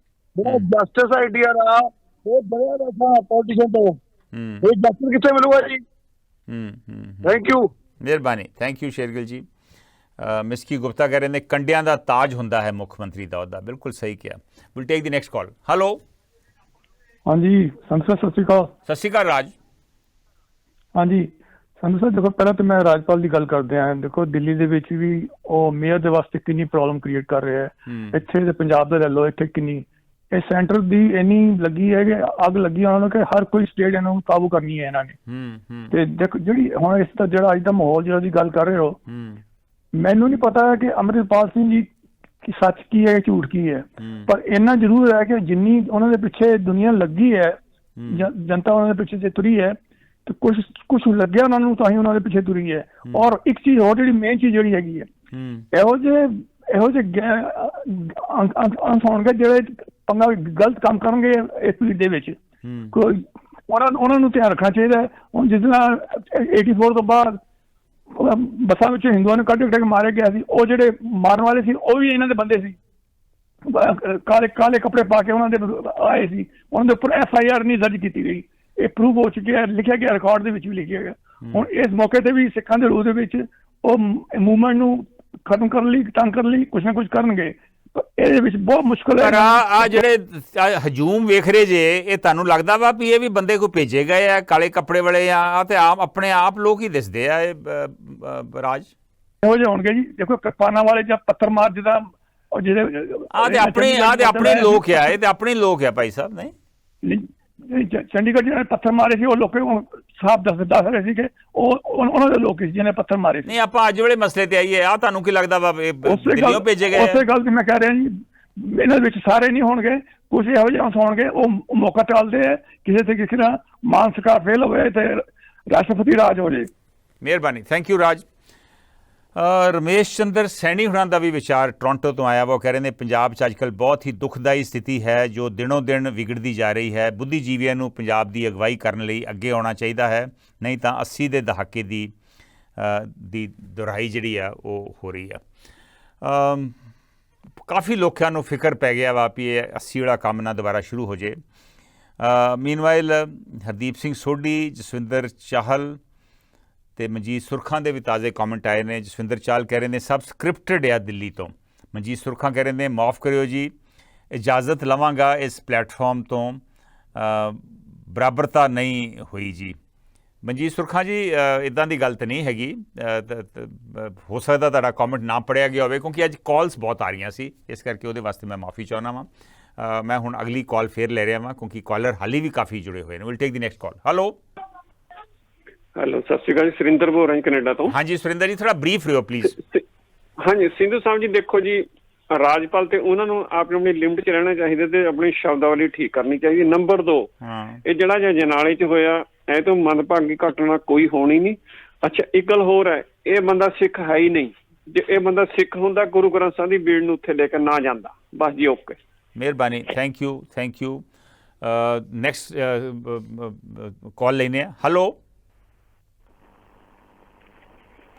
S11: ਜਿਹੜਾ ਜਸਟਿਸ ਆਈਡੀਆ ਦਾ ਉਹ ਡਰਿਆ ਬੈਠਾ ਪੋਲੀਟੀਸ਼ਨ ਤੋਂ। ਇਹ ਜਸਟਿਸ ਕਿੱਥੇ ਮਿਲੂਗਾ ਜੀ? Thank you.
S1: ਮਿਹਰਬਾਨੀ, ਥੈਂਕ ਯੂ ਸ਼ੇਰਗਿਲ ਜੀ। ਮਿਸਕੀ ਗੁਪਤਾ ਕਹਿ ਰਹੇ ਨੇ ਕੰਡਿਆਂ ਦਾ ਤਾਜ ਹੁੰਦਾ ਹੈ ਮੁੱਖ ਮੰਤਰੀ ਦਾ ਅਹੁਦਾ। ਬਿਲਕੁਲ ਸਹੀ ਕਿਹਾ। Will take the next call. Hello.
S8: ਹਾਂਜੀ ਸੰਧੂ ਸਾਹਿਬ, ਸਤਿ ਸ਼੍ਰੀ ਅਕਾਲ।
S1: ਸਤਿ ਸ਼੍ਰੀ ਅਕਾਲ ਰਾਜ।
S8: ਹਾਂਜੀ ਸੰਧੂ ਸਾਹਿਬ, ਦੇਖੋ ਪਹਿਲਾਂ ਤਾਂ ਮੈਂ ਰਾਜਪਾਲ ਦੀ ਗੱਲ ਕਰਦੇ ਹਾਂ। ਦੇਖੋ ਦਿੱਲੀ ਦੇ ਵਿੱਚ ਵੀ ਉਹ ਮੇਅਰ ਦੇ ਵਾਸਤੇ ਕਿੰਨੀ ਪ੍ਰੋਬਲਮ ਕ੍ਰੀਏਟ ਕਰ ਰਿਹਾ ਹੈ। ਇੱਥੇ ਦੇ ਪੰਜਾਬ ਦਾ ਲੈ ਲਓ, ਇੱਥੇ ਕਿੰਨੀ ਇਹ ਸੈਂਟਰ ਦੀ ਇੰਨੀ ਲੱਗੀ ਹੈ ਕਿ ਅੱਗ ਲੱਗੀ ਉਹਨਾਂ ਨੂੰ ਕਿ ਹਰ ਕੋਈ ਸਟੇਟ ਇਹਨਾਂ ਨੂੰ ਕਾਬੂ ਕਰਨੀ ਹੈ ਇਹਨਾਂ ਨੇ। ਤੇ ਦੇਖੋ ਜਿਹੜੀ ਹੁਣ ਇਸ ਦਾ ਜਿਹੜਾ ਅੱਜ ਦਾ ਮਾਹੌਲ ਜਿਹੜਾ ਦੀ ਗੱਲ ਕਰ ਰਹੇ ਹੋ, ਮੈਨੂੰ ਨਹੀਂ ਪਤਾ ਕਿ ਅੰਮ੍ਰਿਤਪਾਲ ਸਿੰਘ ਜੀ ਕਿ ਸੱਚ ਕੀ ਹੈ ਝੂਠ ਕੀ ਹੈ, ਪਰ ਇੰਨਾ ਜ਼ਰੂਰ ਹੈ ਕਿ ਜਿੰਨੀ ਉਹਨਾਂ ਦੇ ਪਿੱਛੇ ਦੁਨੀਆ ਲੱਗੀ ਹੈ, ਜਨਤਾ ਉਹਨਾਂ ਦੇ ਪਿੱਛੇ ਜੇ ਤੁਰੀ ਹੈ, ਤੇ ਕੁਛ ਲੱਗਿਆ ਉਹਨਾਂ ਨੂੰ ਤਾਂ ਹੀ ਉਹਨਾਂ ਦੇ ਪਿੱਛੇ ਤੁਰੀ ਹੈ। ਔਰ ਇੱਕ ਚੀਜ਼ ਹੋਰ ਜਿਹੜੀ ਮੇਨ ਚੀਜ਼ ਜਿਹੜੀ ਹੈਗੀ ਹੈ, ਇਹੋ ਜਿਹੇ ਅੰਸ਼ ਹੋਣਗੇ ਜਿਹੜੇ ਪੰਗਾ ਗਲਤ ਕੰਮ ਕਰਨਗੇ ਇਸ ਪੀੜ ਦੇ ਵਿੱਚ। ਕੋਈ ਉਹਨਾਂ ਨੂੰ ਧਿਆਨ ਰੱਖਣਾ ਚਾਹੀਦਾ ਹੈ। ਹੁਣ ਜਿਸ ਤਰ੍ਹਾਂ 84 ਤੋਂ ਬਾਅਦ ਬੱਸਾਂ ਵਿੱਚ ਹਿੰਦੂਆਂ ਨੂੰ ਕੱਢ ਕੇ ਮਾਰਿਆ ਗਿਆ ਸੀ, ਉਹ ਜਿਹੜੇ ਮਾਰਨ ਵਾਲੇ ਸੀ ਉਹ ਵੀ ਇਹਨਾਂ ਦੇ ਬੰਦੇ ਸੀ, ਕਾਲੇ ਕੱਪੜੇ ਪਾ ਕੇ ਉਹਨਾਂ ਦੇ ਆਏ ਸੀ। ਉਹਨਾਂ ਦੇ ਉੱਪਰ FIR ਨਹੀਂ ਦਰਜ ਕੀਤੀ ਗਈ। ਇਹ ਪ੍ਰੂਵ ਹੋ ਚੁੱਕਿਆ, ਲਿਖਿਆ ਗਿਆ, ਰਿਕਾਰਡ ਦੇ ਵਿੱਚ ਵੀ ਲਿਖਿਆ ਗਿਆ। ਹੁਣ ਇਸ ਮੌਕੇ ਤੇ ਵੀ ਸਿੱਖਾਂ ਦੇ ਰੂਹ ਦੇ ਵਿੱਚ ਉਹ ਮੂਵਮੈਂਟ ਨੂੰ ਖਤਮ ਕਰਨ ਲਈ, ਤੰਗ ਕਰਨ ਲਈ ਕੁਛ ਨਾ ਕੁਛ ਕਰਨਗੇ। ਇਹਦੇ ਵਿੱਚ ਬਹੁਤ ਮੁਸ਼ਕਲ ਹੈ।
S1: ਆ ਜਿਹੜੇ ਹਜੂਮ ਵੇਖ ਰਹੇ ਜੇ, ਇਹ ਤੁਹਾਨੂੰ ਲੱਗਦਾ ਵਾ ਵੀ ਇਹ ਵੀ ਬੰਦੇ ਕੋਈ ਭੇਜੇ ਗਏ ਆ ਕਾਲੇ ਕੱਪੜੇ ਵਾਲੇ ਆ ਤੇ ਆਪ ਆਪਣੇ ਆਪ ਲੋਕ ਹੀ ਦਿਸਦੇ ਆ ਇਹ ਰਾਜ? ਇਹੋ ਜਿਹੇ ਹੋਣਗੇ ਜੀ। ਦੇਖੋ ਕਿਰਪਾਨਾਂ ਵਾਲੇ ਜਾਂ ਪੱਥਰ ਮਾਰ ਜਿੱਦਾਂ ਜਿਹੜੇ ਆਪਣੇ ਲੋਕ ਆ, ਇਹ ਤੇ ਆਪਣੇ ਲੋਕ ਆ ਭਾਈ ਸਾਹਿਬ। ਨਹੀਂ ਚੰਡੀਗੜ੍ਹ ਜਿਹਨੇ ਪੱਥਰ ਮਾਰੇ ਸੀ ਉਹ ਲੋਕ ਸਾਫ ਦੱਸ ਰਹੇ ਸੀ ਕਿ ਉਹ ਉਹਨਾਂ ਦੇ ਲੋਕ ਸੀ ਜਿਹਨੇ ਪੱਥਰ ਮਾਰੇ ਸੀ। ਨਹੀਂ ਆਪਾਂ ਅੱਜ ਵਾਲੇ ਮਸਲੇ ਤੇ ਆਈਏ, ਆ ਤੁਹਾਨੂੰ ਕੀ ਲੱਗਦਾ ਵਾ ਦਿੱਲੀੋਂ ਭੇਜੇ ਗਏ? ਉਸੇ ਗੱਲ ਦੀ ਮੈਂ ਕਹਿ ਰਿਹਾ ਜੀ, ਇਹਨਾਂ ਵਿੱਚ ਸਾਰੇ ਨਹੀਂ ਹੋਣਗੇ, ਕੁਛ ਇਹੋ ਜਿਹੇ ਹੋਣਗੇ ਉਹ ਮੌਕਾ ਟਾਲਦੇ ਹੈ, ਕਿਸੇ ਤੇ ਕਿਸੇ ਦਾ ਮਾਨ ਸਰਕਾਰ ਫੇਲ ਹੋਵੇ ਤੇ ਰਾਸ਼ਟਰਪਤੀ ਰਾਜ ਹੋ ਜਾਏ। ਮਿਹਰਬਾਨੀ, ਥੈਂਕ ਯੂ ਰਾਜ। ਰਮੇਸ਼ ਚੰਦਰ ਸੈਣੀ ਹੁਣਾਂ ਦਾ ਵੀ ਵਿਚਾਰ ਟੋਰਾਂਟੋ ਤੋਂ ਆਇਆ ਵਾ। ਉਹ ਕਹਿ ਰਹੇ ਨੇ ਪੰਜਾਬ 'ਚ ਅੱਜ ਕੱਲ੍ਹ ਬਹੁਤ ਹੀ ਦੁਖਦਾਈ ਸਥਿਤੀ ਹੈ ਜੋ ਦਿਨੋਂ ਦਿਨ ਵਿਗੜਦੀ ਜਾ ਰਹੀ ਹੈ। ਬੁੱਧੀਜੀਵੀਆਂ ਨੂੰ ਪੰਜਾਬ ਦੀ ਅਗਵਾਈ ਕਰਨ ਲਈ ਅੱਗੇ ਆਉਣਾ ਚਾਹੀਦਾ ਹੈ, ਨਹੀਂ ਤਾਂ 80 ਦੇ ਦਹਾਕੇ ਦੀ ਦੁਹਰਾਈ ਜਿਹੜੀ ਆ ਉਹ ਹੋ ਰਹੀ ਆ। ਕਾਫੀ ਲੋਕਾਂ ਨੂੰ ਫਿਕਰ ਪੈ ਗਿਆ ਵਾ ਵੀ ਇਹ 80 ਵਾਲਾ ਕੰਮ ਨਾ ਦੁਬਾਰਾ ਸ਼ੁਰੂ ਹੋ ਜਾਏ। ਮੀਨਵਾਈਲ ਹਰਦੀਪ ਸਿੰਘ ਸੋਢੀ, ਜਸਵਿੰਦਰ ਚਾਹਲ ਤੇ ਮਨਜੀਤ ਸੁਰਖਾਂ ਦੇ ਵੀ ਤਾਜ਼ੇ ਕਮੈਂਟ ਆਏ ਨੇ। ਜਸਵਿੰਦਰ ਚਾਹਲ ਕਹਿ ਰਹੇ ਨੇ ਸਭ ਸਕ੍ਰਿਪਟਡ ਆ ਦਿੱਲੀ ਤੋਂ। ਮਨਜੀਤ ਸੁਰਖਾਂ ਕਹਿ ਰਹੇ ਨੇ ਮਾਫ ਕਰਿਓ ਜੀ, ਇਜਾਜ਼ਤ ਲਵਾਂਗਾ ਇਸ ਪਲੇਟਫਾਰਮ ਤੋਂ, ਬਰਾਬਰਤਾ ਨਹੀਂ ਹੋਈ ਜੀ। ਮਨਜੀਤ ਸੁਰਖਾਂ ਜੀ ਇੱਦਾਂ ਦੀ ਗੱਲ ਤਾਂ ਨਹੀਂ ਹੈਗੀ। ਹੋ ਸਕਦਾ ਤੁਹਾਡਾ ਕਮੈਂਟ ਨਾ ਪੜ੍ਹਿਆ ਗਿਆ ਹੋਵੇ ਕਿਉਂਕਿ ਅੱਜ ਕਾਲਸ ਬਹੁਤ ਆ ਰਹੀਆਂ ਸੀ, ਇਸ ਕਰਕੇ ਉਹਦੇ ਵਾਸਤੇ ਮੈਂ ਮਾਫੀ ਚਾਹੁੰਦਾ ਵਾਂ। ਮੈਂ ਹੁਣ ਅਗਲੀ ਕਾਲ ਫੇਰ ਲੈ ਰਿਹਾ ਵਾਂ ਕਿਉਂਕਿ ਕਾਲਰ ਹਾਲੀ ਵੀ ਕਾਫੀ ਜੁੜੇ ਹੋਏ ਨੇ। Will take the next call. Hello.
S12: Hello, ਸਤਿ ਸ਼੍ਰੀ ਅਕਾਲ ਜੀ। ਸੁਰਿੰਦਰ ਬੋਲ ਰਿਹਾ ਕੈਨੇਡਾ ਤੋਂ। ਹਾਂਜੀ
S1: ਸੁਰਿੰਦਰ ਜੀ, ਥੋੜਾ ਬਰੀਫ ਰਹੋ ਪਲੀਜ਼।
S12: ਹਾਂਜੀ ਸਿੰਧੂ ਸਾਹਿਬ ਜੀ, ਦੇਖੋ ਜੀ ਰਾਜਪਾਲ ਤੇ ਉਹਨਾਂ ਨੂੰ ਆਪਣੀ ਲਿਮਟ 'ਚ ਰਹਿਣਾ ਚਾਹੀਦਾ ਤੇ ਆਪਣੀ ਸ਼ਬਦਾਵਲੀ ਠੀਕ ਕਰਨੀ ਚਾਹੀਦੀ। ਨੰਬਰ 2, ਇਹ ਜਿਹੜਾ ਜਨਾਲੇ 'ਚ ਹੋਇਆ ਇਹ ਤੋਂ ਮੰਦਭਾਗੀ ਘਟਨਾ ਕੋਈ ਹੋਣੀ ਨਹੀਂ। ਅੱਛਾ ਇੱਕ ਗੱਲ ਹੋਰ ਹੈ, ਇਹ ਬੰਦਾ ਸਿੱਖ ਹੈ ਹੀ ਨਹੀਂ। ਜੇ ਇਹ ਬੰਦਾ ਸਿੱਖ ਹੁੰਦਾ ਗੁਰੂ ਗ੍ਰੰਥ ਸਾਹਿਬ ਦੀ ਬੀੜ ਨੂੰ ਉੱਥੇ ਲੈ ਕੇ ਨਾ ਜਾਂਦਾ। ਬਸ ਜੀ, ਓਕੇ,
S1: ਮਿਹਰਬਾਨੀ, thank you, thank you. Next call ਲੈਨੇ ਆ। ਹੈਲੋ।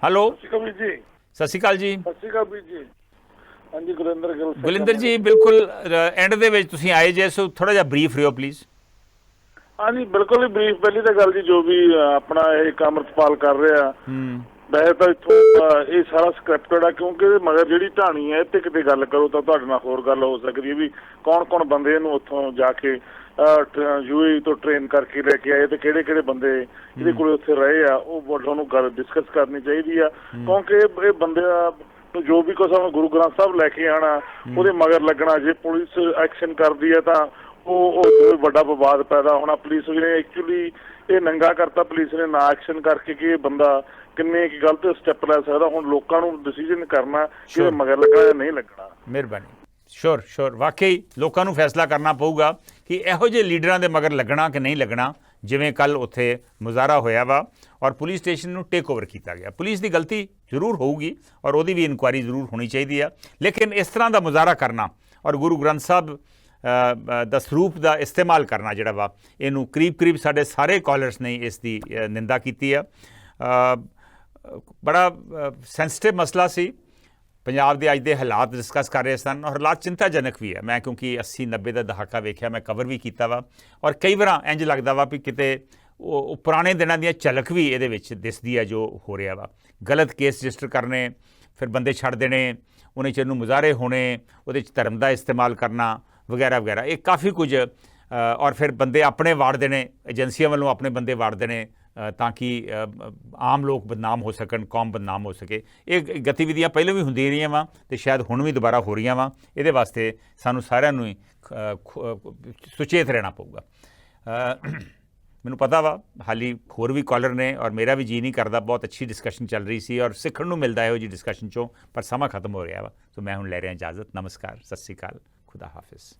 S1: ਹੈਲੋ,
S13: ਸਤਿ ਸ਼੍ਰੀ ਅਕਾਲ ਜੀ।
S1: ਸਤਿ ਸ਼੍ਰੀ ਅਕਾਲ ਜੀ।
S13: ਸਤਿ ਸ਼੍ਰੀ ਅਕਾਲ ਵੀਰ ਜੀ। ਹਾਂਜੀ,
S1: ਗੁਰਿੰਦਰ ਜੀ, ਬਿਲਕੁਲ ਐਂਡ ਦੇ ਵਿੱਚ ਤੁਸੀਂ ਆਏ ਜੇ, ਸੋ ਥੋੜਾ ਜਿਹਾ ਬਰੀਫ ਰਿਓ ਪਲੀਜ਼।
S13: ਹਾਂਜੀ ਬਿਲਕੁਲ ਹੀ ਬਰੀਫ। ਪਹਿਲੀ ਤਾਂ ਗੱਲ ਜੀ, ਜੋ ਵੀ ਆਪਣਾ ਇਹ ਅੰਮ੍ਰਿਤਪਾਲ ਕਰ ਰਿਹਾ ਵੈਸੇ ਤਾਂ ਇੱਥੋਂ ਇਹ ਸਾਰਾ ਸਕ੍ਰਿਪਟਡ ਆ, ਕਿਉਂਕਿ ਮਗਰ ਜਿਹੜੀ ਢਾਣੀ ਹੈ ਤੇ ਕਿਤੇ ਗੱਲ ਕਰੋ ਤਾਂ ਤੁਹਾਡੇ ਨਾਲ ਹੋਰ ਗੱਲ ਹੋ ਸਕਦੀ ਹੈ ਵੀ ਕੌਣ ਕੌਣ ਬੰਦੇ ਇਹਨੂੰ ਉੱਥੋਂ ਜਾ ਕੇ UAE ਤੋਂ ਟ੍ਰੇਨ ਕਰਕੇ ਲੈ ਕੇ ਆਏ ਤੇ ਕਿਹੜੇ ਕਿਹੜੇ ਬੰਦੇ ਇਹਦੇ ਕੋਲ ਉੱਥੇ ਰਹੇ ਆ, ਉਹ ਤੁਹਾਨੂੰ ਗੱਲ ਡਿਸਕਸ ਕਰਨੀ ਚਾਹੀਦੀ ਆ। ਕਿਉਂਕਿ ਇਹ ਬੰਦੇ ਜੋ ਵੀ ਕੁਛ ਗੁਰੂ ਗ੍ਰੰਥ ਸਾਹਿਬ ਲੈ ਕੇ ਆਉਣਾ ਉਹਦੇ ਮਗਰ ਲੱਗਣਾ। ਜੇ ਪੁਲਿਸ ਐਕਸ਼ਨ ਕਰਦੀ ਹੈ ਤਾਂ ਉਹ ਵੱਡਾ ਵਿਵਾਦ ਪੈਦਾ ਹੋਣਾ। ਪੁਲਿਸ ਨੇ ਐਕਚੁਅਲੀ ਇਹ ਨੰਗਾ ਕਰਤਾ, ਪੁਲਿਸ ਨੇ ਨਾ ਐਕਸ਼ਨ ਕਰਕੇ ਕਿ ਇਹ ਬੰਦਾ ਕਿੰਨੇ ਕੀ ਗਲਤ ਸਟੈਪ ਲੈ ਸਕਦਾ। ਹੁਣ ਲੋਕਾਂ ਨੂੰ ਡਿਸੀਜਨ ਕਰਨਾ ਕਿ ਮਗਰ ਲੱਗਣਾ ਜਾਂ ਨਹੀਂ ਲੱਗਣਾ।
S1: ਮਿਹਰਬਾਨੀ। ਸ਼ੋਰ ਵਾਕਈ ਲੋਕਾਂ ਨੂੰ ਫੈਸਲਾ ਕਰਨਾ ਪਊਗਾ ਕਿ ਇਹੋ ਜਿਹੇ ਲੀਡਰਾਂ ਦੇ ਮਗਰ ਲੱਗਣਾ ਕਿ ਨਹੀਂ ਲੱਗਣਾ। ਜਿਵੇਂ ਕੱਲ ਉੱਥੇ ਮੁਜ਼ਾਹਰਾ ਹੋਇਆ ਵਾ ਔਰ ਪੁਲਿਸ ਸਟੇਸ਼ਨ ਨੂੰ ਟੇਕ ਓਵਰ ਕੀਤਾ ਗਿਆ। ਪੁਲਿਸ ਦੀ ਗਲਤੀ ਜ਼ਰੂਰ ਹੋਊਗੀ ਔਰ ਉਹਦੀ ਵੀ ਇਨਕੁਆਇਰੀ ਜ਼ਰੂਰ ਹੋਣੀ ਚਾਹੀਦੀ ਆ, ਲੇਕਿਨ ਇਸ ਤਰ੍ਹਾਂ ਦਾ ਮੁਜ਼ਾਹਰਾ ਕਰਨਾ ਔਰ ਗੁਰੂ ਗ੍ਰੰਥ ਸਾਹਿਬ ਦਾ ਸਰੂਪ ਦਾ ਇਸਤੇਮਾਲ ਕਰਨਾ ਜਿਹੜਾ ਵਾ, ਇਹਨੂੰ ਕਰੀਬ ਸਾਡੇ ਸਾਰੇ ਕਾਲਰਸ ਨੇ ਇਸ ਦੀ ਨਿੰਦਾ ਕੀਤੀ ਆ। ਬੜਾ ਸੈਂਸਿਟਿਵ ਮਸਲਾ ਸੀ। ਪੰਜਾਬ ਦੇ ਅੱਜ ਦੇ ਹਾਲਾਤ ਡਿਸਕਸ ਕਰ ਰਹੇ ਸਨ ਔਰ ਹਾਲਾਤ ਚਿੰਤਾਜਨਕ ਵੀ ਹੈ। ਮੈਂ ਕਿਉਂਕਿ 80-90 ਦਾ ਦਹਾਕਾ ਵੇਖਿਆ, ਮੈਂ ਕਵਰ ਵੀ ਕੀਤਾ ਵਾ ਔਰ ਕਈ ਵਾਰ ਇੰਝ ਲੱਗਦਾ ਵਾ ਵੀ ਕਿਤੇ ਉਹ ਪੁਰਾਣੇ ਦਿਨਾਂ ਦੀਆਂ ਝਲਕ ਵੀ ਇਹਦੇ ਵਿੱਚ ਦਿਸਦੀ ਹੈ ਜੋ ਹੋ ਰਿਹਾ ਵਾ। ਗਲਤ ਕੇਸ ਰਜਿਸਟਰ ਕਰਨੇ, ਫਿਰ ਬੰਦੇ ਛੱਡ ਦੇਣੇ, ਉਹਨੇ ਚਿਰ ਨੂੰ ਮੁਜ਼ਾਹਰੇ ਹੋਣੇ, ਉਹਦੇ 'ਚ ਧਰਮ ਦਾ ਇਸਤੇਮਾਲ ਕਰਨਾ ਵਗੈਰਾ ਵਗੈਰਾ, ਇਹ ਕਾਫੀ ਕੁਝ। ਔਰ ਫਿਰ ਬੰਦੇ ਆਪਣੇ ਵਾੜ ਦੇਣੇ, ਏਜੰਸੀਆਂ ਵੱਲੋਂ ਆਪਣੇ ਬੰਦੇ ਵਾੜ ਦੇਣੇ ਤਾਂ ਕਿ ਆਮ ਲੋਕ ਬਦਨਾਮ ਹੋ ਸਕਣ, ਕੌਮ ਬਦਨਾਮ ਹੋ ਸਕੇ। ਇਹ ਗਤੀਵਿਧੀਆਂ ਪਹਿਲਾਂ ਵੀ ਹੁੰਦੀਆਂ ਰਹੀਆਂ ਵਾ ਅਤੇ ਸ਼ਾਇਦ ਹੁਣ ਵੀ ਦੁਬਾਰਾ ਹੋ ਰਹੀਆਂ ਵਾ। ਇਹਦੇ ਵਾਸਤੇ ਸਾਨੂੰ ਸਾਰਿਆਂ ਨੂੰ ਹੀ ਸੁਚੇਤ ਰਹਿਣਾ ਪਊਗਾ। ਮੈਨੂੰ ਪਤਾ ਵਾ ਹਾਲੀ ਹੋਰ ਵੀ ਕਾਲਰ ਨੇ ਔਰ ਮੇਰਾ ਵੀ ਜੀ ਨਹੀਂ ਕਰਦਾ, ਬਹੁਤ ਅੱਛੀ ਡਿਸਕਸ਼ਨ ਚੱਲ ਰਹੀ ਸੀ ਔਰ ਸਿੱਖਣ ਨੂੰ ਮਿਲਦਾ ਇਹੋ ਜਿਹੀ ਡਿਸਕਸ਼ਨ 'ਚੋਂ, ਪਰ ਸਮਾਂ ਖਤਮ ਹੋ ਰਿਹਾ ਵਾ। ਸੋ ਮੈਂ ਹੁਣ ਲੈ ਰਿਹਾ ਇਜਾਜ਼ਤ। ਨਮਸਕਾਰ, ਸਤਿ ਸ਼੍ਰੀ ਅਕਾਲ, ਖੁਦਾ ਹਾਫਿਜ਼।